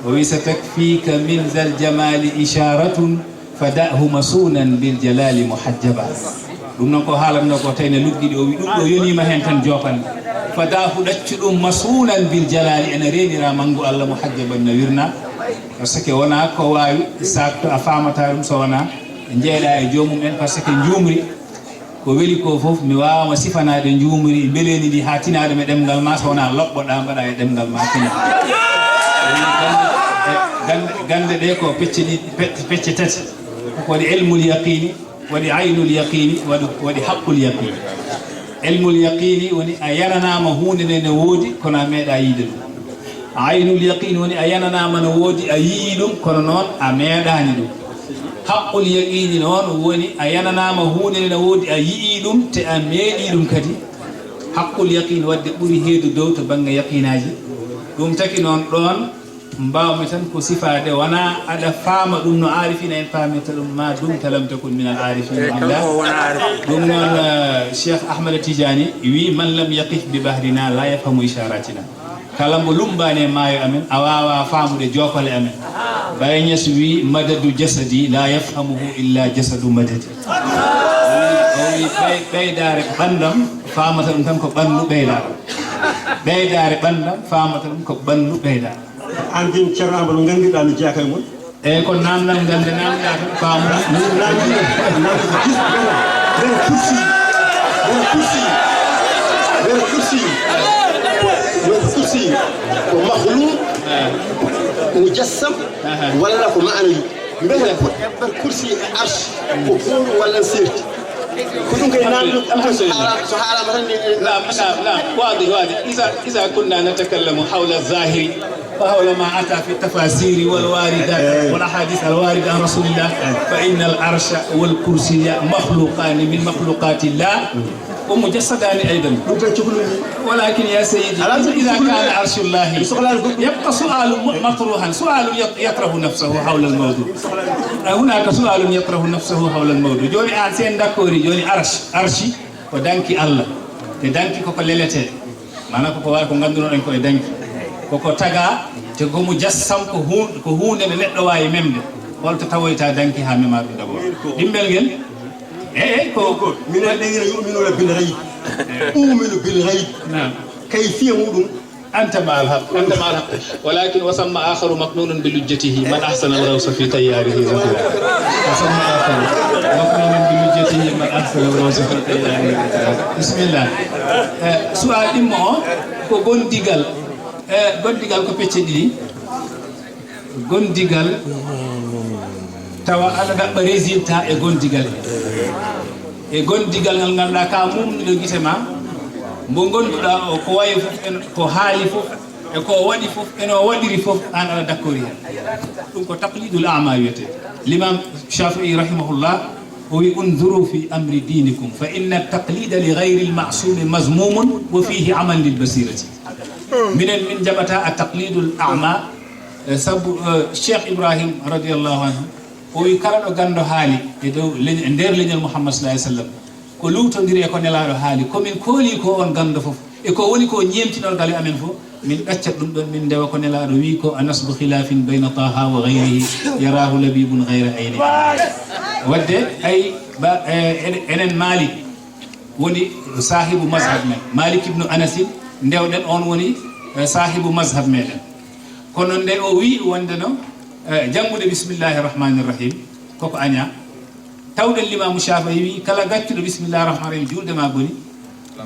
o wi sa takfika min zal jamali isharatun fada'hu masunan bil jalali muhajjaba ɗum noon ko haalatno ko tawne luggiɗi o wi ɗum ɗo yonima hen tan jopande fadahu ɗaccu ɗum masunan bil jalali ene renira manggu Allah muhajjaban no wirna par ce que wona ko wawi sakto a famata ɗum so wona jeeɗa e jomum en par ce que jumri ko weli ko fof mi wawama sifanade jumri beleni ɗi ha tinaɗo e ɗemgal ma so wona loɓɓoɗa mbaɗa e ɗemgal ma tina gande ɗe ko pecce tati waɗi ilmul yaqini waɗi aynul yaqini waɗi haqqul yaqini ilmul yaqini woni a yananama hunde nde ne woodi kono a meeɗa yiide ɗum aynul yaqini woni a yananama no woodi a yii ɗum kono noon a meeɗani ɗum haqqul yaqini noon woni a yananama hunde nde ne woodi a yii ɗum te a meeɗi ɗum kadi haqqul yaqini wadde ɓuuri heedu dow to banggue yaqinaji ɗum taki noon ɗon mbawmi tan ko sifade wona aɗa faama ɗum no arifina en paamirta ɗum ma ɗum talam takun min al arifina billah ɗum noon cheikh ahmad tidiani wi man lam yaqif bi bahrina la yafhamu isharatina kala mbo lumbani e maayo amen a wawa faamude jokole amen Baye Niass wi madadu jasadi la yafhamuhu illa jasadu madadi o wi ɓeydare ɓandam famata ɗum tan ko ɓandu ɓeydare ɓeydare ɓandam famata ɗum ko ɓandu ɓeydare an din Ceerno Amadou gandiɗa no jeeya kay mon eyyi ko namdal gande namɗa tan famuɗa kursi ko mahlum mujassam walla ko maanawi mbete ko heɓɓat kursi e arche ko huuru walla serti ko ɗum kay namɗo so haalama tan لا واضح إذا كنا نتكلم حول الظاهر فحول ما أتى في التفاسير والواردات والأحاديث الواردة عن رسول الله فإن العرش والكرسي مخلوقان من مخلوقات الله ومجسدان أيضا ولكن يا سيدي إذا كان عرش الله يبقى سؤال مطروحا سؤال يطرح نفسه حول الموضوع هناك سؤال يطرح نفسه حول الموضوع جوني أنسين دكوري جوني عرشي ودانكي الله تدانكي كوكو ليلتي مانا كوكو وار كو غاندونو en ko e danki koko taga te gomu jassam ko hunde ne neddo wawi memde holto tawoyta danki ha memaɓe d'abord dimbel ngel ko min adengina yu'minuna bil ghaib uminu bil ghaib kayfiya mudum أنت مع الحق ولكن وسمى آخر مكنون بلجته من أحسن الغوص في تياره زفيرا وسمى آخر مكنون بلجته من أحسن الغوص في تياره زفيرا بسم الله سؤال إمو ko gondigal ko pecce ɗiɗi gondigal tawa aɗa ɗaɓɓa résultat e gondigal e gondigal ngal ganduɗa ka mumniɗo guite ma mbo gonduɗa o ko wayi fof ko haali fof e ko waɗi fof eno waɗiri fof an aɗa dakkori hen ɗum ko taqlidul a'ma wiyete l'imam Shafi'i rahimahullah o wi unzuru fi amri dinikum fa inna taqlida li ghayri al-ma'sum mazmumun wa fihi amal lil basirati minen min jaɓata a taqlidul a'ma sabu Cheikh Ibrahim radiyallahu anhu o wi kala ɗo gando haali e dow nder leñol Muhammad sallallahu alaihi wasallam ko luutodiri e ko nelaɗo haali komin kooli ko on gando fof e ko woni ko ñemtinolgal e amen fof min ɗaccat ɗum ɗon min ndewa ko nelaɗo wi ko a nasbu khilafin bayna taha wa ghayrihi yarahu labibun ghayra ayni wadde ay enen Malik woni sahibu mazhab men Malik ibnu Anasin ndewɗen on woni sahibu mazhab meɗen kono nde o wi wonde no janngude bismillahi rahmani rahim koko aña tawɗen limamu Shafi'i wi kala gaccuɗo bismillahi rahmani rahim julde ma boni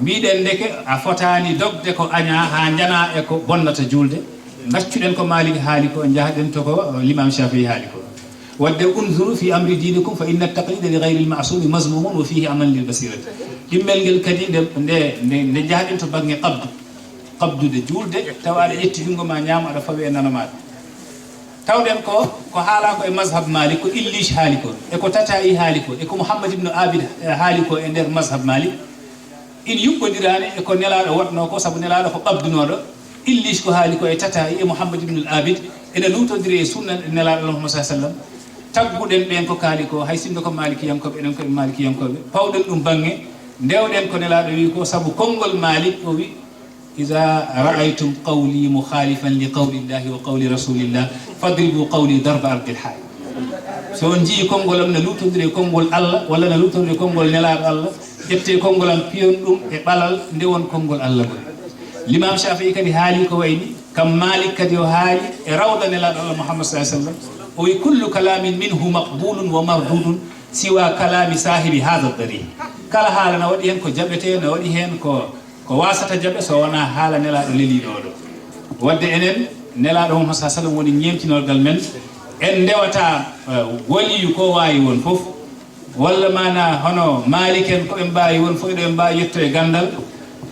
mbiɗen ndeke a fotani dogde ko aña ha jana e ko bonnata julde gaccuɗen ko Malik haali ko jahɗen to ko l'imam Shafi'i haali ko wadde unzuru fi amri dinikum fa inna taqlida li ghayri al-ma'sumi mazmumun wa fihi amal lil basirati dimmel ngel kadi nde jahɗen to bangge qabdude julde tawa aɗa ƴetti jungo ma ñaama aɗa fawi e nana maɗa tawden ko haala ko e mazhab malik ko illish haali ko e ko tata'i haali ko e ko Muhammad ibn Abid haali ko e nder mazhab malik in yubbodirani e ko nelaɗo watno ko sabu nelaɗo ko ɓabdunoɗo illish ko haali ko e tata'i e Muhammad ibn Abid ene lutodiri e sunna nelaɗo Muhammad sallallahu alaihi wasallam tagguɗen ɓen ko kaali ko hay sinno ko malikiyankoɓe enen koɓe malikiyankoɓe pawɗen ɗum bange ndewɗen ko nelaɗo wi ko sabu konngol malik o wi إذا رأيتم قولي مخالفا لقول الله وقول رسول الله فاضربوا قولي ضرب أرض الحائط so njii konngol am ne luutodiri konngol Allah walla ne luutodiri konngol nelaaɗo Allah ƴettee konngol am piyon ɗum e ɓalal nde won konngol Allah ngol l'imam Shafi'i kadi haali ko wayni kam Malik kadi o haali e rawda nelaaɗo Allah Muhammad sallallahu alaihi wasallam o wi kullu kalamin minhu maqbulun wa mardudun siwa kalami sahibi hadha ad-dari kala haala na waɗi hen ko jaɓete na waɗi hen ko wasata jaɓe so wona haala nelaɗo leliɗo ɗo wadde enen nelaɗo Muhammad sallallahu alaihi wasallam woni ñemtinolgal men en ndewata waliyu ko wawi won fof walla mana hono Malik en ko ɓe mbawi won fof ɗo ɓe mbawi yetto e gandal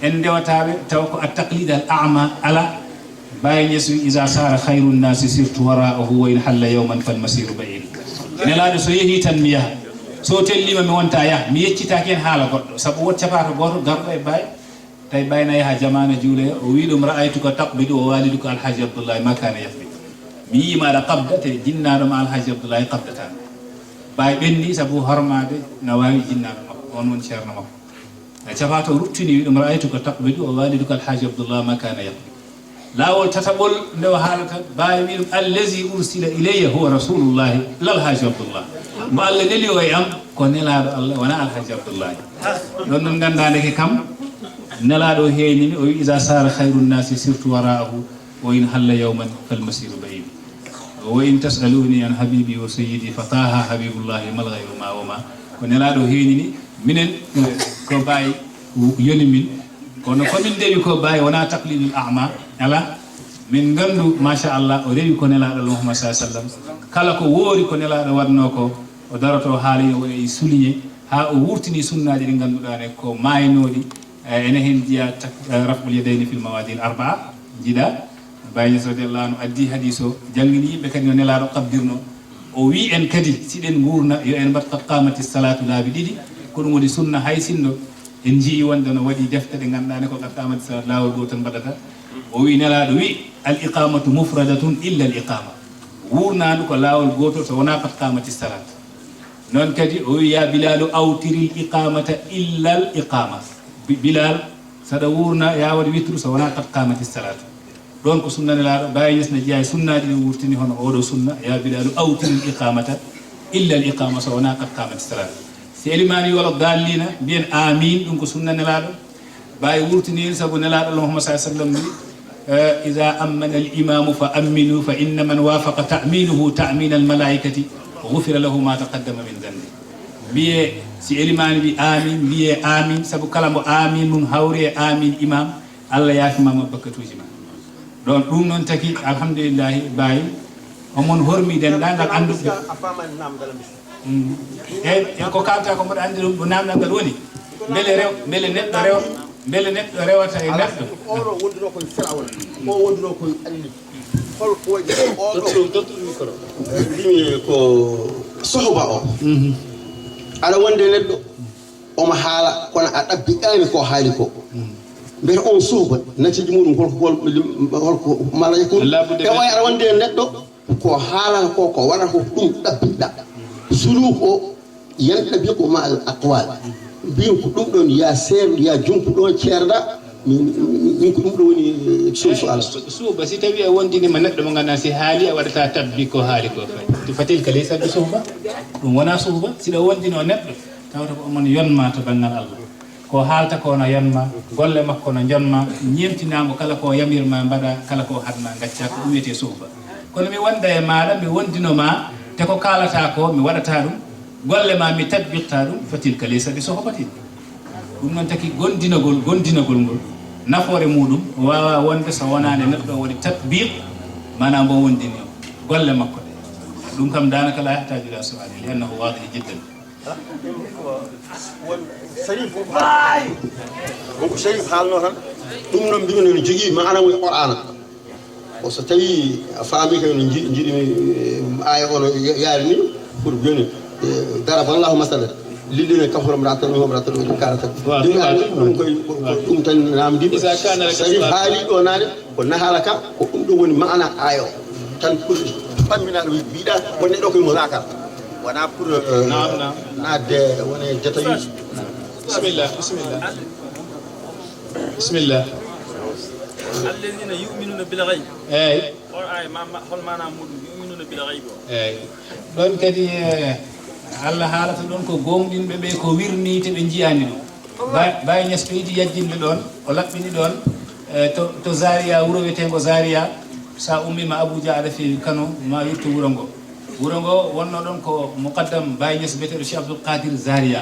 en ndewataɓe taw ko a taqlid al a'ma ala bawi yeeso isa sara khayru nnasi surtout wara'ahu wa in halla yawman fal masiru ba'id nelaɗo so yeehi tan mi yaha so tellima mi wonta yaha mi yeccitaki hen haala goɗɗo saabu wot capato goto garɗo e bawi tay bayna yaha jamana juule o wi ɗum ra'aytuka taqbidu o waliduka alhaji abdoullahi ma kana yafbid mi yima aɗa qabda te jinnaɗoma alhaji abdoullahi qabdata bawi ɓenni saabu hormade na wawi jinnaɗo makko on woni ceerno makko e capato ruttini wi ɗum ra'aytuka taqbidu o waliduka alhaji abdoullah ma kana yafbid lawol tataɓol nde o haalata bawi wi ɗum allazi ursila ilayya huwa rasulullahi lalhaji abdoullah mo Allah neli o e am ko nelaɗo Allah wona alhaji abdoullahi ɗon noon gandadeke kam nelaɗo heeñini o wi isa sara khayru nnasi surtout wara'ahu wa in halla yawman fal masiru ba'id wa in tas'aluni an habibi wa sayyidi fa taha habibullahi mal ghayru ma wa ma ko nelaɗo heeñini minen ko bayi yoni min kono komin dewi ko bayi wona taqlidul a'ma ala min gandu machallah o rewi ko nelaɗo Muhammad sallallahu alaihi wasallam kala ko woori ko nelaɗo wadno ko o daroto haali o e souligné ha o wurtini sunnaji ɗi ganduɗa ne ko maynoɗi ene hen jiya raful yadayni fil mawadi al arba'a jiɗa bayni radiyallahu anhu addi hadis o jangini yimɓe kadi no nelaɗo qabdirno o wi en kadi siɗen gurna yo en mbat qad qamati salatu laabi ɗiɗi ko ɗum woni sunna hay sinno en jii wonde no waɗi defte ɗe ganduɗa ne ko qad qamati salatu lawol gotal mbaɗata o wi nelaɗo wi al iqamatu mufradatun illa al iqama wurnadu ko lawol gotol so wona qad qamati salat non kadi o wi ya bilalu awtiril iqamata illa al iqama Bilal saɗa wurna ya waɗi witru so wona qad qamati salatu ɗon ko sunna nelaɗo bawi yesna jeeya sunnaji ɗi wurtini hono oɗo sunna ya bilalu awtiril iqamata illa al iqama so wona qad qamati salatu si elimani wala dallina mbiyen amin ɗum ko sunna nelaɗo bawi wurtini saabu nelaɗo Muhammad sallallahu alaihi wasallam wi iza ammana al imamu fa aminu fa inna man wafaqa ta'minuhu ta'min al malaikati ghufira lahu ma taqaddama min dhanbi mbiye si elimani wi amin mbiye amin saabu kala mbo amin mum hawri e amin imam Allah yaafimama bakkatuji ma ɗon ɗum noon taki alhamdulillahi bayi omon hormi denɗagal anduɓe e ko kalta ko mboɗo andi ɗum namdal ngal woni beele neɗɗo rewata e neɗɗo oɗo wondino koye firawol o wondino koye anni holko waɗi oɗo mbimi ko sohba o aɗa wonde neɗɗo omo haala kono a ɗabbiɗani ko haali ko mbiyata on suuba natiji muɗum holko malaika e way aɗa wonde neɗɗo ko haalata ko ko waɗata ko ɗum ɗabbiɗɗa suluk o yan ɗabbi ko ma al aqwal mbiyam ko ɗum ɗon ya seeɗa ya junko ɗon ceerɗa min ko ɗum ɗo woni solution ala suuba si tawi a wondinima neɗɗo mo ganduɗa si haali a waɗata tabbi ko haali ko fay fatil ka leysa bi suuba ɗum wona suuba siɗa wondino neɗɗo tawata ko omon yonma to banggal Allah ko haalta ko no yonma golle makko no jonma ñemtinamo kala ko yamirma mbaɗa kala ko hadma gacca ko ɗum wiyete suuba kono mi wonda e maɗa mi wondinoma te ko kalata ko mi waɗata ɗum golle ma mi tabbiqta ɗum fatil ka leysa bi sohbatin ɗum noon taki gondinagol ngol nafoore muɗum wawa wonde so wonande neɗɗo waɗi tatbiq mana mbo wondini o golle makko ɗe ɗum kam danaka la yahtaju ila suali li annahu wadih jiddan wonko Sharif haalno tan ɗum noon mbimi no jogui maana mo e Qur'ana o so tawi a faami kay no jiɗimi aya ono yaari ni pour joni daraba allahu masalan lillina kafaram ratan hom ratan ɗum karata ɗum koye ɗum tan namdiɓe sari haali ɗo nane ko nahala ka ko ɗum ɗo woni mana aya o tan pour pamminaɗo mbiɗa won neɗɗo koye mo rakal wona pour nadde wone jatawi bisimillah الذين يؤمنون بالغيب eyyi ay ma hol manam mudum yu'minuna bil ghaib eyyi ɗon kadi Allah haalata ɗon ko gomɗinɓe ɓe ko wirnite ɓe jiyani ɗum Baye Niass ɓeydi yajjinde ɗon o laɓɓini ɗon to Zaria wuro wiyetengo Zaria sa ummima Abuja aɗa fewi Kano ma wirtu wuro ngo wonno ɗon ko muqaddam Baye Niass biyeteɗo Cheikh Abdoul Qadir Zaria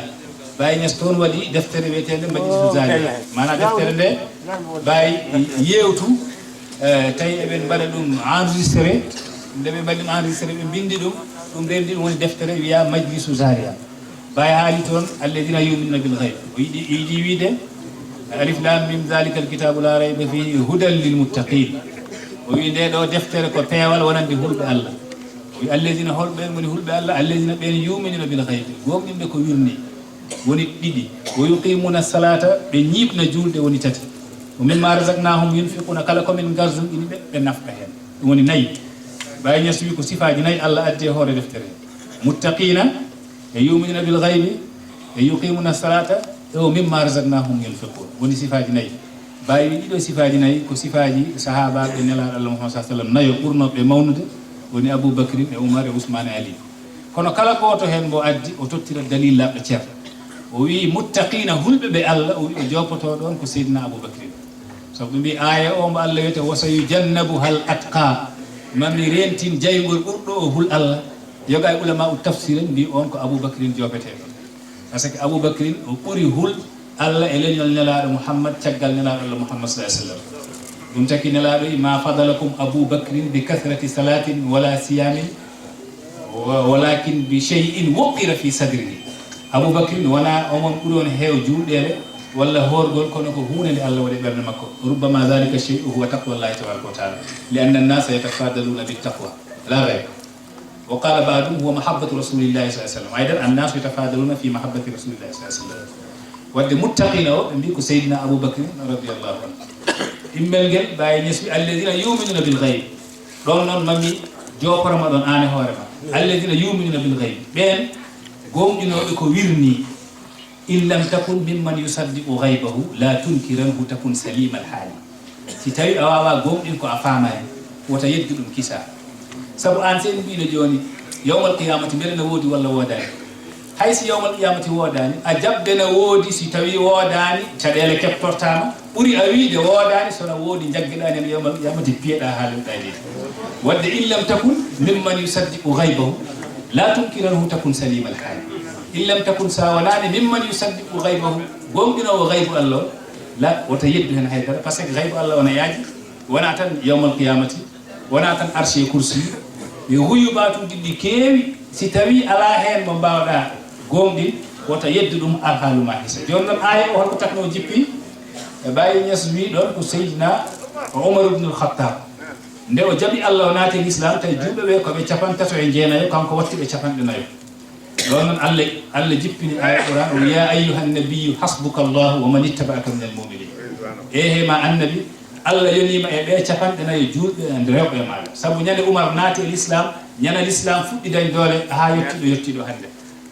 Baye Niass toon waɗi deftere wiyetende Majlisu Zaria mana deftere nde Baye yewtu tawi eɓen mbaɗa ɗum enregistré nde ɓe mbaɗi ɗum enregistré ɓe bindi ɗum rendi ɗum woni deftere wiya Majlisu Zaria Baye haali toon alladina yuminuna bil ghaib o yiɗi wiide alif lam mim zalika alkitabu la rayba fihi hudan lil muttaqin o wi nde ɗo deftere ko peewal wonande hulɓe Allah o wi alladina holɓen woni hulɓe Allah alladina ɓen yuminuna bil ghaib gomɗinɓe ko wirni woni ɗiɗi o yuqimuna salata ɓe ñiɓna julde woni tati o mimma razaqnahum yunfiquna kala komin garzum ini ɓe nafɓa hen ɗum woni nayyi Baye Niass wi ko sifaji nayyi Allah addi e hoore deftere muttaqina e yuminuna bil ghaibi e yuqimuna salata e o mimma razaqnahum yunfiqun woni sifaji nayyi Baye wi ɗiɗo sifaji nayyi ko sifaji sahabaɓe nelaɗo Allah Muhammad sallallahu alaihi wasallam nayo ɓurnoɓe mawnude woni Aboubacry e Oumar e Ousmane e Ali kono kala goto hen mbo addi o tottira dalil laɓɗo ceerno o wi muttaqina hulɓe ɓe Allah o wi o joppoto ɗon ko Seydina Aboubacry sabu ɓe mbi aya o mbo Allah wiyete wa sayujannabu hal atqa mami rentin jaygol ɓurɗo o hul Allah yoga e ulama u tafsir en mbi on ko Aboubacry jopeteɗo par ce que Aboubacry o ɓuri hul Allah e leñol nelaɗo Mouhammad caggal nelaɗo Allah Mouhammad sallallahu alaihi wasallam ɗum taki nelaɗo ma fadalakum Aboubacry bi kathrati salatin wala siyamin walakin bi shay'in wuqira fi sadrihi Aboubacry wona omon ɓuri on heew julɗele walla horgol kono ko hunde nde Allah waɗi ɓernde makko rubbama dhalika shay'u huwa taqwallahi tabaraka wa taala li anna an-nasa yatafadaluna bittaqwa la ghayr wa qala ba'dhum huwa mahabbatu rasulillahi sallallahu alaihi wasallam aidan an-nasu yatafadaluna fi mahabbati rasulillahi sallallahu alaihi wasallam wadde muttaqina o ɓe mbi ko Seydina Aboubacry radiyallahu anhu immel ngel Baye Niass wi alladina yuminuna bil ghaib ɗon noon mami joporoma ɗon an e hoorema alladina yuminuna bil ghaib ɓen gomƴunoɓe ko wirni in lam takun mimman yusaddiqu ghaybahu la tunkiranhu takun salima alhaali si tawi a wawa gomɗin ko a faama hen wota yeddi ɗum kisa saabu an se en mbiɗo joni yawmal qiyamati mbeɗa ne woodi walla woodani haysi yawmal qiyamati woodani a jabde ne woodi si tawi woodani caɗele keptortama ɓuuri a wiide woodani sona woodi jaggueɗani en yawmal qiyamati piyeɗa haalirɗani wadde in lam takun mimman yusaddiqu ghaybahu la tunkiranhu takun salima alhaali in lam takun sa wonani mimman yusaddiqu ghaybahu gomɗinowo ghaybu Allah la wota yeddu hen haydara par ce que ghaybu Allah wona yaaji wona tan yawmal qiyamati wona tan arche e kursi e huyuɓatuji ɗi keewi si tawi ala hen mo mbawɗa gomɗin wota yeddu ɗum alhaaluma hisa joni noon aya o holko takno jippi e Baye Niass wi ɗon ko Seydina Omar ibn al-Khattab nde o jaaɓi Allah o naati l'islam tawi julɓe ɓe koɓe 39 kanko watti ɓe 49 ɗon noon Allah jippini aya Qur'an o ya ayyuhan nabiyyu hasbuka Allah wa man ittaba'aka minal mu'minin he ma annabi Allah yonima e ɓe 49 julɓe e rewɓe maɗa sabu ñande Oumar naati e l'islam ñana l'islam fuɗɗi dañ doole ha yettiɗo hande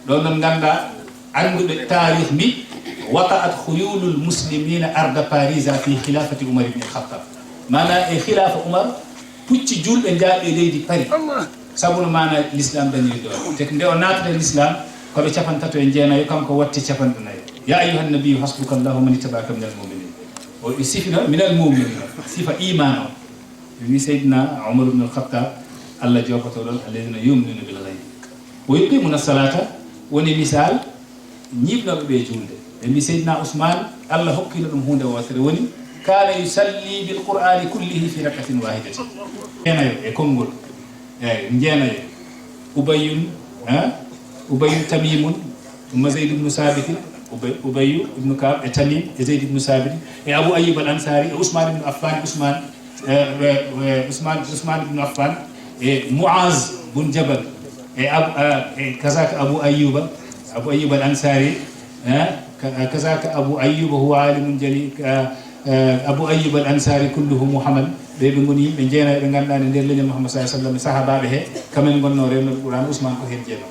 ɗon noon ganda anduɓe tarikh mbi wata'at khuyulul muslimina arda parisa fi khilafati Umar ibn al-Khattab mana e khilafa Oumar pucci julɓe jaaɓe leydi Paris sabu no mana l'islam dañiri ɗo te nde o naatata l'islam koɓe 39 kanko watti 49 ya ayyuhan nabiyyu hasbuka Allahu man ittaba'aka minal mu'minin o sifino minal mu'minin sifa iman o wi Seydina Umar ibn al-Khattab Allah jogoto ɗon alladina yu'minuna bil ghaib wa yuqimuna salata woni misal ñiɓnoɓe ɓe julde ɓe mbi Seydina Ousmane Allah hokkino ɗum hunde wotere woni kana yusalli bil qur'ani kullihi fi rakatin wahidatin jenayo e konngol jeenayo ubayyun tamimun ثم زيد بن ثابت أبي بن كعب تميم زيد بن ثابت أبو أيوب الأنصاري عثمان بن عفان عثمان Ousmane ibn Affan e Muaz bun Jabal e kazaka Abu Ayyuba al-Ansari kazaka Abu Ayyuba huwa alimun jali Abu Ayyuba al-Ansari kulluhu Muhammad ɓe goni ɓe jeena ɓe ganduɗa ne nder leñol Muhammad sallallahu alaihi wasallam sahabaɓe he kamen gonno rewno Qur'an Ousmane ko hen jeeno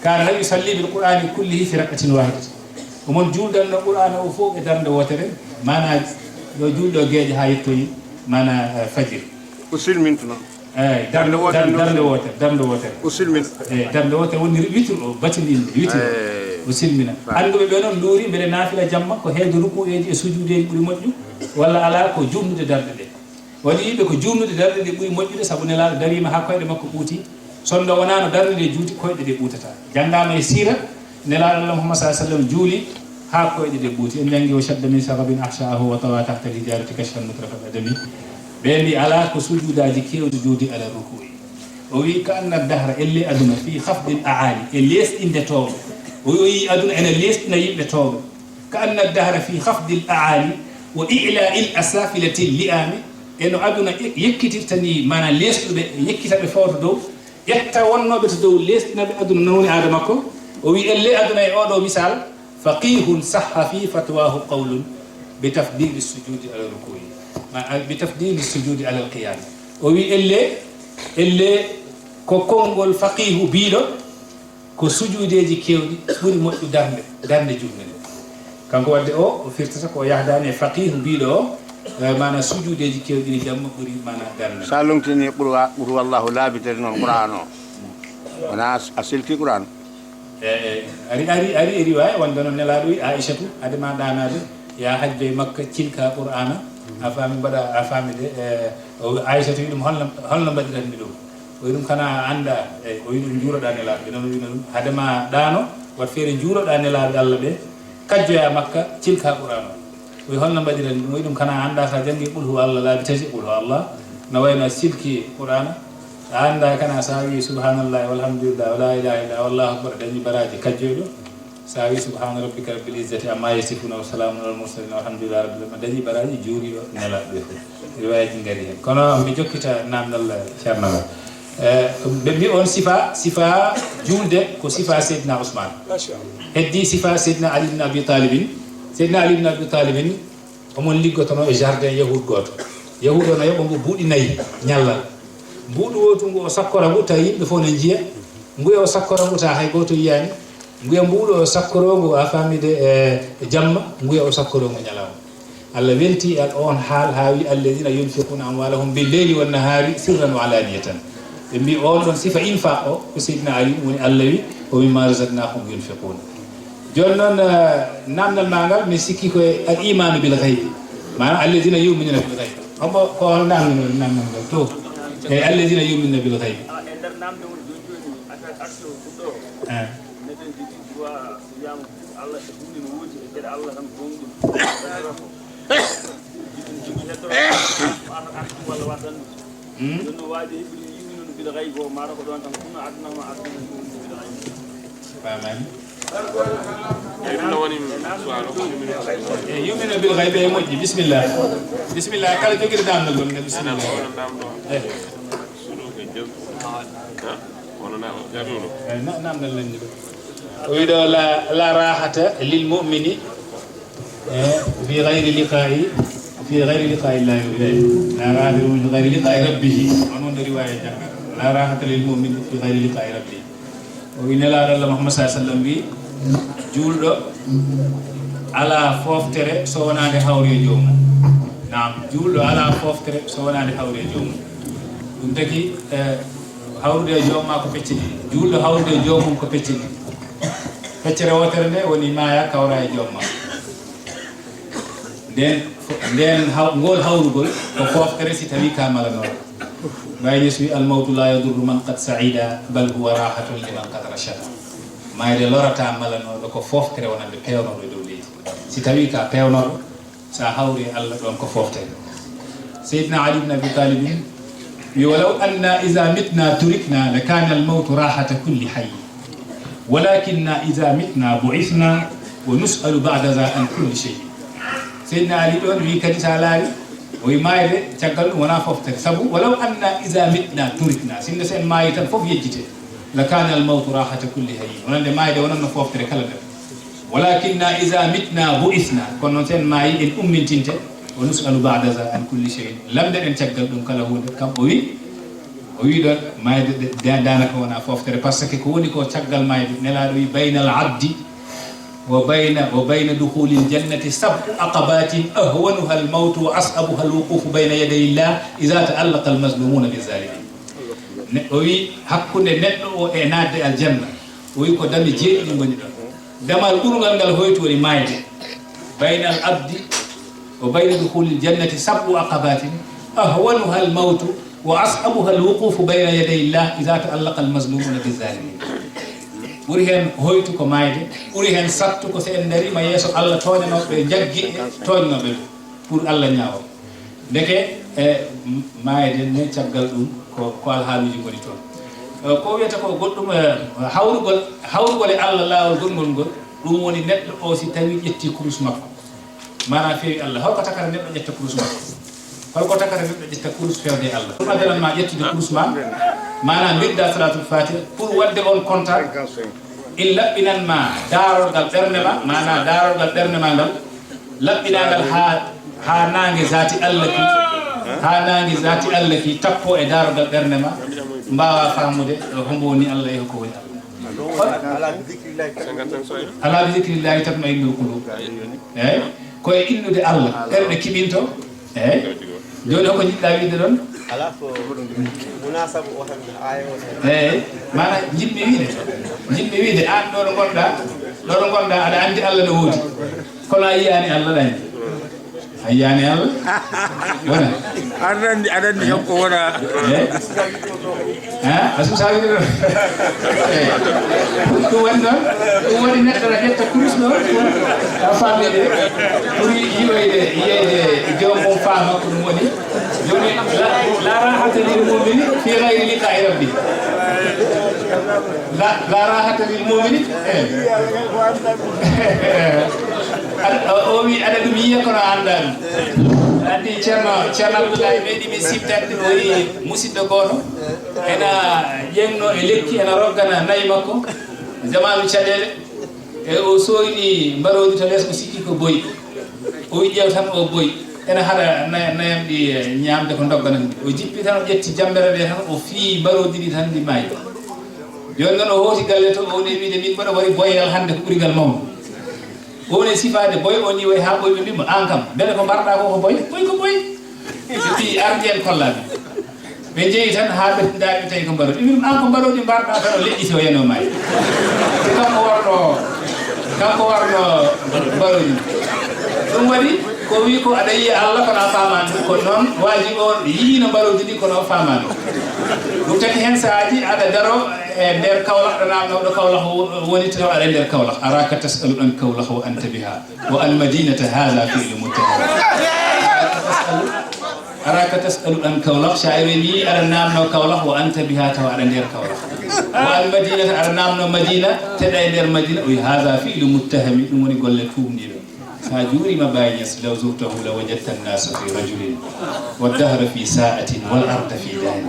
kana la yusalli bil Qur'ani kullihi fi raqatin wahidatin omon juuldanno Qur'an o fof e darde wotere mana yo juulɗo gueeƴe ha yettoyi mana fajir o silminta noon eyyi darde wotere o silmin eyyi darde wotere woni witre o batindinde witre o silmina anduɓe ɓe noon luuri mbeɗa naafila jamma ko heewde rukueji e sujudeji ɓuuri moƴƴu walla ala ko jumnude darde ɗe waɗi yimɓe ko jumnude darde ɗe ɓuuri moƴƴude saabu nelaɗo darima ha koyɗe makko ɓuuti sonno wonano darde ɗe juuti koyɗe ɗe ɓuutata janngama e sira nelaɗo Allah Muhammad sallallahu alaihi wasallam juuli ha koyɗe ɗe ɓuuti en jangi o shadda min sababin ahshaahu wa tawa tahta al-hijarati kashfan mutrafa al-adami ɓe mbi ala ko sujudaji kewɗe juudi ala rukui o wi ka anna dahra elle aduna fi hafdil aali e lesɗinde towɓe o yi aduna ene lesɗina yimɓe towɓe ka anna dahra fi hafdil aali wa ila il asafilati li'ami eno aduna yekkitirta ni mana lesɗuɓe yekkitaɓe fawto dow ƴetta wonnoɓe to dow lesɗinaɓe aduna non woni aada makko o wi elle aduna e oɗo misal faqihun sahha fi fatwahu qawlun bi tafdili sujudi ala rukui bi tafdili sujudi ala alqiyam o wi elle ko konngol faqihu biiɗo ko sujudeji kewɗi ɓuuri moƴƴu darde julde nde kanko wadde o firtata ko yahdani e faqihu biiɗo o mana sujudeji kewɗi ne jamma ɓuuri mana darde sa lomtini ɓuru wallahu laabitere noon Qur'an o wona a silti Qur'an ari e riwaya wonde noon nelaɗo wi Aïchatou adema ɗanade ya hajjo e Makka cilka Qur'ana a faami mbaɗa a faami de Aïchatou wi ɗum holno mbaɗiranmi ɗum o wi ɗum kana anda o wi ɗum juuroɗa nelaɓe ɓe noon wino ɗum hadema ɗano wat feere juuroɗa nelaɓe Allah ɓe kajjoya Makka cilka Qur'an o wi holno mbaɗiranmi ɗum o wi ɗum kana anda sa jangi qul huwa Allah laabi tati qul huwa Allah no wayno silki Qur'ana a anda kana sa wi subhanallahi walhamdulillah wala ilaha illa wallahu akbar dañi baraji kajjoyɗo sa wi subhana rabbika rabbil izzati amma yasifuna wa salamun alal mursalin walhamdulillahi rabbil alamin dañi baraji juuriɗo nelaɓe ɓe fof riwayaji ngari hen kono mi jokkita namdal ceernala ɓe mbi on sifa julde ko sifa Seydina Ousmane heddi sifa Seydina Ali ibn Abi Talibin Seydina Ali ibn Abi Talibin omon liggotono e jardin yahud goto yahud o no yoɓo mbo buuɗi nayyi ñalla mbuɗu wotu ngu o sakkora ngu tawi yimɓe fof ne jiiya nguya o sakkora ngu ta hay goto yiyani nguya mbuɗu o sakkorongu a famide e jamma nguya o sakkorongu ñalawma Allah welti al on haal ha wi alladina yunfiquna amwalahum bil leyli wan nahari sirran wa alaniyatan ɓe mbi on ɗon sifa infaq o ko Seydina Ali woni Allah wi o mimma razaqnahum yunfiquna joni noon namdal ma ngal mi sikki koye al imanu bil ghaybi manam alladina yuminuna bil ghaybi hombo ko hol namdino namdal ngal to e alladina yuminuna bil ghaybi e nder namde woni joni affaire action fuɗɗo neten jogui droit so wiyama Allah e hunde no woodi e gueɗe Allah tan gonɗum jogui neɗɗo artu walla waɗan ɗum no waadi yuminuna bil ghaybi o mata ko ɗon tan kuno adnama aduna yuminuna bil ghaybi famani yumina bil ghaybi e moƴƴi bisimillah kala joguiɗo namdal gon ne bisimillah namdal lanni ɗo o wiɗo la rahata lil mu'mini fi ghayri liqa'i llahi la rahata fi ghayri liqa'i rabbih on wonde riwaya jangga la rahata lil mu'mini fi ghayri liqa'i rabbih o wi nelaɗo Allah Muhammad sallallahu alaihi wasallam wi julɗo ala foftere so wonade hawre joomum nam julɗo ala foftere so wonade hawre joomum ɗum tagi hawrude joomma ko pecce ɗiɗi julɗo hawrude joomum ko pecce ɗiɗi feccere wotere nde woni maya kawra e joomma nden ngol hawrugol ko foftere si tawi ka malanoɗo Baye Niass wi almawtu la yadurru man qad saida bal huwa rahatun liman qad rachada mayde lorata malanoɗo ko foftere wonande pewnoɗo dow leydi si tawi ka pewnoɗo sa hawri Allah ɗon ko foftere Seydina Ali ibn Abi Talib wi walaw anna iza mitna turikna la kana almawtu rahata kulli hayy walakinna iza mitna bu'ithna wa nus'alu ba'da za an kulli shay Seydina Ali ɗon wi kadi sa laari o wi maayde caggal ɗum wona foftere sabu walaw anna isa mitna turikna sinno sen maayi tan fof yejjite la kana al mawtu rahata kulli hayyin wonande maayde wonanno foftere kala nder walakinna isa mitna bu'ithna kono noon sen maayi en ummintinte wa nusalu ba'da za an kulli shay'in lamde ɗen caggal ɗum kala hunde kam o wi ɗon maayde danaka wona foftere par ce que ko woni ko caggal maayde nelaɗo wi bayna al abdi وبين دخول الجنة 7 عقبات أهونها الموت وأصعبها الوقوف بين يدي الله إذا تألق المظلومون بذلك وي حكون نتو ناد الجنة وي كو دامي جيدي دي غوني دون دمال دورغال نgal hoyto ri mayde بين العبد وبين دخول الجنة 7 عقبات أهونها الموت وأصعبها الوقوف بين يدي الله إذا تألق المظلومون بذلك ɓuri heen hoytu ko maayde ɓuri heen sattu ko so en darima yeeso Allah toñanoɓe jaggi toñnoɓe ɗum pour Allah ñaawo ndeke maayde ne caggal ɗum ko alhaaluji goni toon ko wiyata ko goɗɗum hawrugol e Allah laawol gongol ngol ɗum woni neɗɗo o si tawi ƴetti kurus makko mana feewi Allah holko takata neɗɗo ƴetta kurus makko holko takata neɗɗo ƴetta kurus fewde e Allah ɗum adalan ma ƴettude kurus ma mana mbirda salatul fatiha pour wadde on contact il laɓɓinanma darolgal ɓernde ma mana darolgal ɓernde ma ngal laɓɓinagal ha nangue zati Allah ki tappo e darolgal ɓernde ma mbawa famude hombo woni Allah e ko woni ala bi zikrillahi tatma'innul qulub eyyi koye innude Allah ɓerɗe kiɓinto eyyi joni hoko jiɗɗa wiide ɗon ala ko munasabu o tan aya o eyyi mana jiɗmi wiide an ɗo ɗo gonɗa aɗa andi Allah no woodi kono a yiyani Allah ɗani a yiyani Allah wona aɗa andi kanko wona asum sa wiide ɗon ɗum woni ɗon ɗum woni neɗɗo no ƴetta kurus ɗo a famide pour yiyeyde jomum faama ko ɗum woni joni la rahata lil mumini fi gayri liqa'i rabbi la rahata lil mumini o wi aɗa ɗum yiya kono anda ɗum andi ceerno Abdoulaye meeɗi mi sibtande o wi musidɗo goto ena ƴengno e lekki ena roggana nayi makko jamanu caɗele e o soyni mbaroji to less o sikki ko boyi o wi ƴeew tan o boyi ena haɗa nayam ɗi ñamde ko dogganan o jippi tan o ƴetti jambere ɗe tan o fii mbaroji ɗi tan ɗi maayi joni noon o hooti galle to o woni wiide min mbaɗa waɗi boyal hannde ko ɓurigal mawɗo o woni sifade boy o ni way ha boy ɓe mbimo an kam beele ko mbarɗa ko boy ko boy ɗi ardi en kollaɓe ɓe jeeyi tan ha ɓe daari tawi ko mbaroɗi mbimo an ko mbaroɗi mbarɗa tan o leƴƴiti o yeno maayi kanko warno mbaroɗi ɗum waɗi ko wi ko aɗa yiya Allah kono a famani ɗum kono noon waji on yiino mbaroji ɗi kono o famani ɗum tagi hen saaji aɗa daro e nder Kaolack ɗo namnoɗo Kaolack woni taw aɗa nder Kaolack araka tasalu an Kaolack wa anta biha wa al madinata hadha fi'lu muttaham araka tasalu an Kaolack sha'iri ni aɗa namno Kaolack wa anta biha taw aɗa nder Kaolack wa al madinata aɗa namno Madina teɗa e nder Madina o wi hadha fi'lu muttahami ɗum woni golle tumniɗo sa juurima Baye Niass law zurtahu la wajadta an-nasa fi rajulin wad-dahra fi sa'atin wal arda fi dahin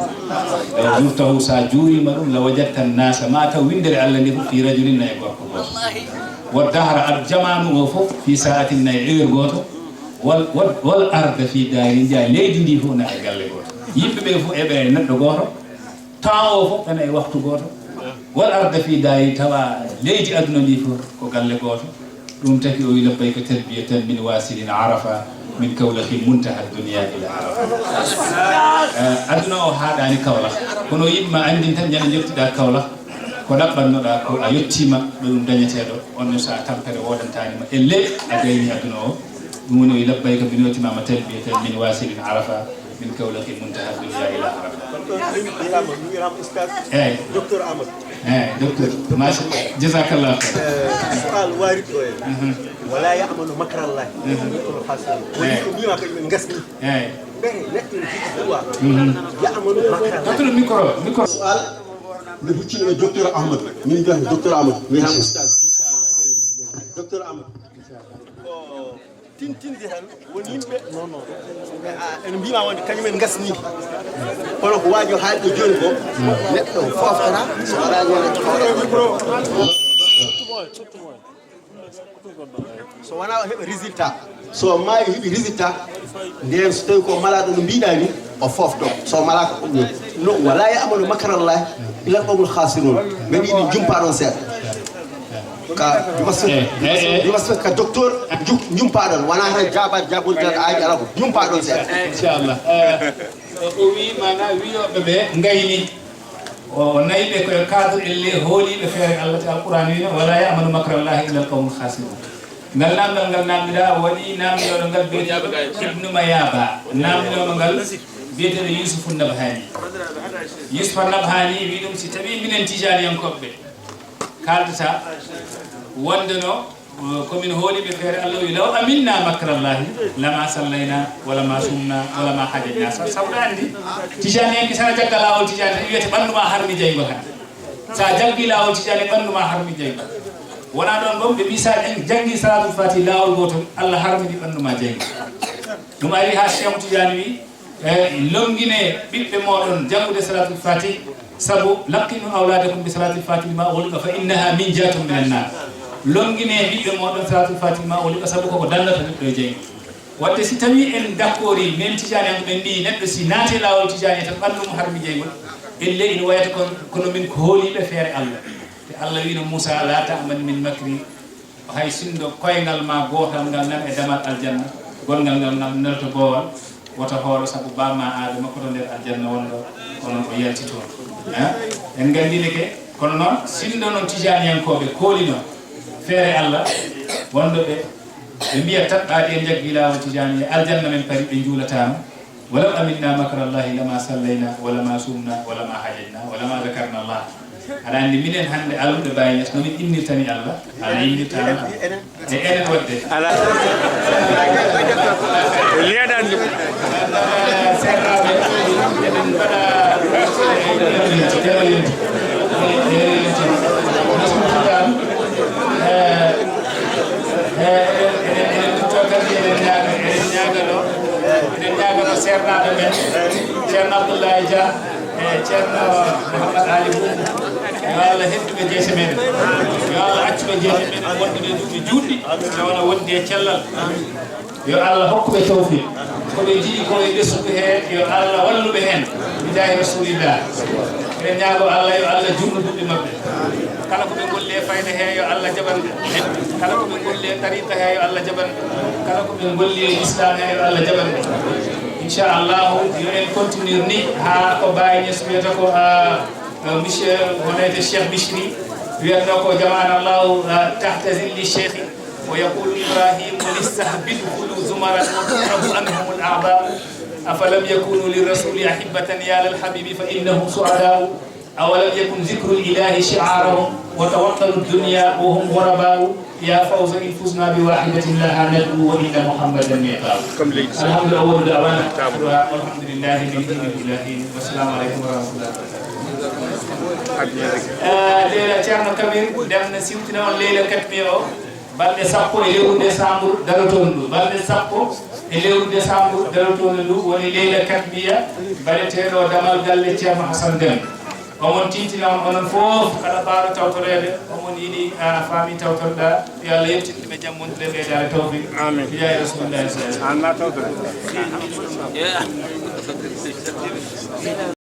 law zurtahu sa juurima ɗum la wajadta an-nasa ma taw windere Allah nde fof fi rajulin nayi gorko goto wad-dahra ad jamanu o fof fi sa'atin nayi heure goto wal arda fi dahin ja leydi ndi fof na e galle goto yimɓe ɓe fof eɓe neɗɗo goto temps o fof ene e waktu goto wal arda fi dahin tawa leydi aduna ndi fof ko galle goto ɗum taki o wi labbayka tarbiyatan min wasilin arafa min Kawlahi muntaha dunya ila arafa aduna o haɗani Kawlax kono yimɓe andin tan ñande jettiɗa Kawlax ko ɗaɓɓannoɗa ko a yettima ɗo ɗum dañeteɗo onno sa tampere wodantanima elle a gayni aduna o ɗum woni o wi labbayka binotimama tarbiyatan min wasilin arafa min Kawlahi muntaha dunya ila arafa eyyi docteur Amadou docteur masha jazakallah sual warid o wala ya'malu makra Allah bima ko min gasni be netti ya'malu makra docteur micro sual le huccino e docteur Amadou min jahi docteur Amadou mi ham ustad docteur Amadou tintinde tan woni yimɓe ene mbima wonde kañumen gasni kono ko waji o haalɗo joni ko neɗɗo foftata so waɗani so wona o heɓa résultat so maayi heɓi résultat nden so tawi ko malaɗo no mbiɗa ni o fofto so malaka ɗum no wala ya'malu makarallahi illa al-qawmul khasirun men yiɗi jumpa ɗon seeɗa ka dimas ka docteur jumpa ɗon wona tan jabude tan aaji ala ko jumpa ɗon seeɗa inchallah o wi mana wiyoɓe ɓe gayni o nayi ɓe koye cadre elle hooliɓe feere allah te alquran wino wala ya'malu makarallahi illa al-qawmul khasirun ngal namdal ngal namdiɗa waɗi namdiɗoɗo ngal biyeteɗo ibnu mayaba namdiɗoɗo ngal biyeteɗo yusufu nabhani yusufa nabhani wi ɗum si tawi minen tijaniyankoɓe kaldata wondeno komin hooliɓe feere allah wi law aminna makrallahi lama sallayna wala ma sumna wala ma hajajna sawɗa andi tijani enki sana jagga lawol tijani tan wiyete ɓanduma harmi jeygo tan sa jaggi lawol tijani ɓanduma harmi jeygo wona ɗon ɗon ɓe mbi sa janggi salatul fati lawol gotol allah harmini ɓanduma jeygo ɗum ari ha cheikh tidiane wi longine ɓiɓɓe moɗon janggude salatul fati sabu laqqinu awladakum bi salatul fati ma woliqa fa innaha min jatum min annar longine ɓiɓɓe moɗon salatul fati ma woliqa sabu koko dallata neɗɗo e jeygo wadde si tawi en dakkori min tijani en ɓe mbi neɗɗo si naate lawol tijani tan ɓandumo harmi jeygol elle ina wayata kono min ko hooliɓe feere allah Allah wino Moussa la ta'man min makri hay sindo koyngal ma gotal ngal nan e damal aljanna gongal ngal nam nelto bowal wota hoore sabu bamma adama ko to nder aljanna wonɗo kono o yalti toon en gandine ke kono noon sindo noon tijaniyankoɓe kooli noon feere Allah wonɗo ɓe mbiya taɓɓaɗi e jaggi lawol tijani aljanna men pari ɓe juulatama walaw aminna makrallahi lama sallayna wala ma sumna wala ma hajajna wala ma zakarna Allah aɗa andi minen hannde alumɓe Baye Niass nomin innirtani Allah ala innirtama e enen wadde liyaɗande serraɓe eɗen mbaɗa nasmutuɗam eɗen tutto kadi eɗen ñagano sernaɓe men ceerno Abdoulaye Dia e ceerno Mouhammad Ali Boubou yo Allah hedduɓe jeese meɗen yo Allah accuɓe jeese meɗen wonduɓe duuɓi juɗɗi tawana wondi e cellal yo Allah hokkuɓe tawfiq koɓe jiiɗi koye ɓessuɓe he yo Allah walluɓe hen bijahi rasulillah eɗen ñaago Allah yo Allah jurno duɓɓi mabɓe kala koɓe golle fayda he yo Allah jaɓanɓe kala koɓe golle tariqa he yo Allah jaɓanɓe kala koɓe golle islam he yo Allah jaɓanɓe inchallahu yo en continuer ni ha ko Baye Niass wiyata ko monsieur honete cheikh Bichri wiyatno ko jamana allahu tahta zilli cheikhi wa yaqulu ibrahim listahbidhulu zumaran wa tutrabu anhum al-a'ba afalam yakunu lirrasuli ahibatan ya lal habibi fa innahum su'ada awalam yakun dhikru al-ilahi shi'arahum wa tawakkalu ad-dunya wa hum ghuraba يا فوز إن فزنا بواحدة لها ندعو وإن محمدا ميقات الحمد لله أول دعوانا والحمد لله بإذن الله والسلام عليكم ورحمة الله ليلة تيرنا كبير دمنا سيوتنا والليلة كتميرو balɗe sappo e lewru décembre darotondu balɗe sappo e lewru décembre darotondu ndu woni leyla katmiya mbaɗeteɗo damal galle ceerno Hassane Déme omon tintina on onon fof kala ɓaɗo tawtorede omon yiiɗi faami tawtorɗa yo Allah yettinɗe ɓe jammondire ɓeydare tawfiq amin bijahi rasulillahi sallallahu alaihi wasallam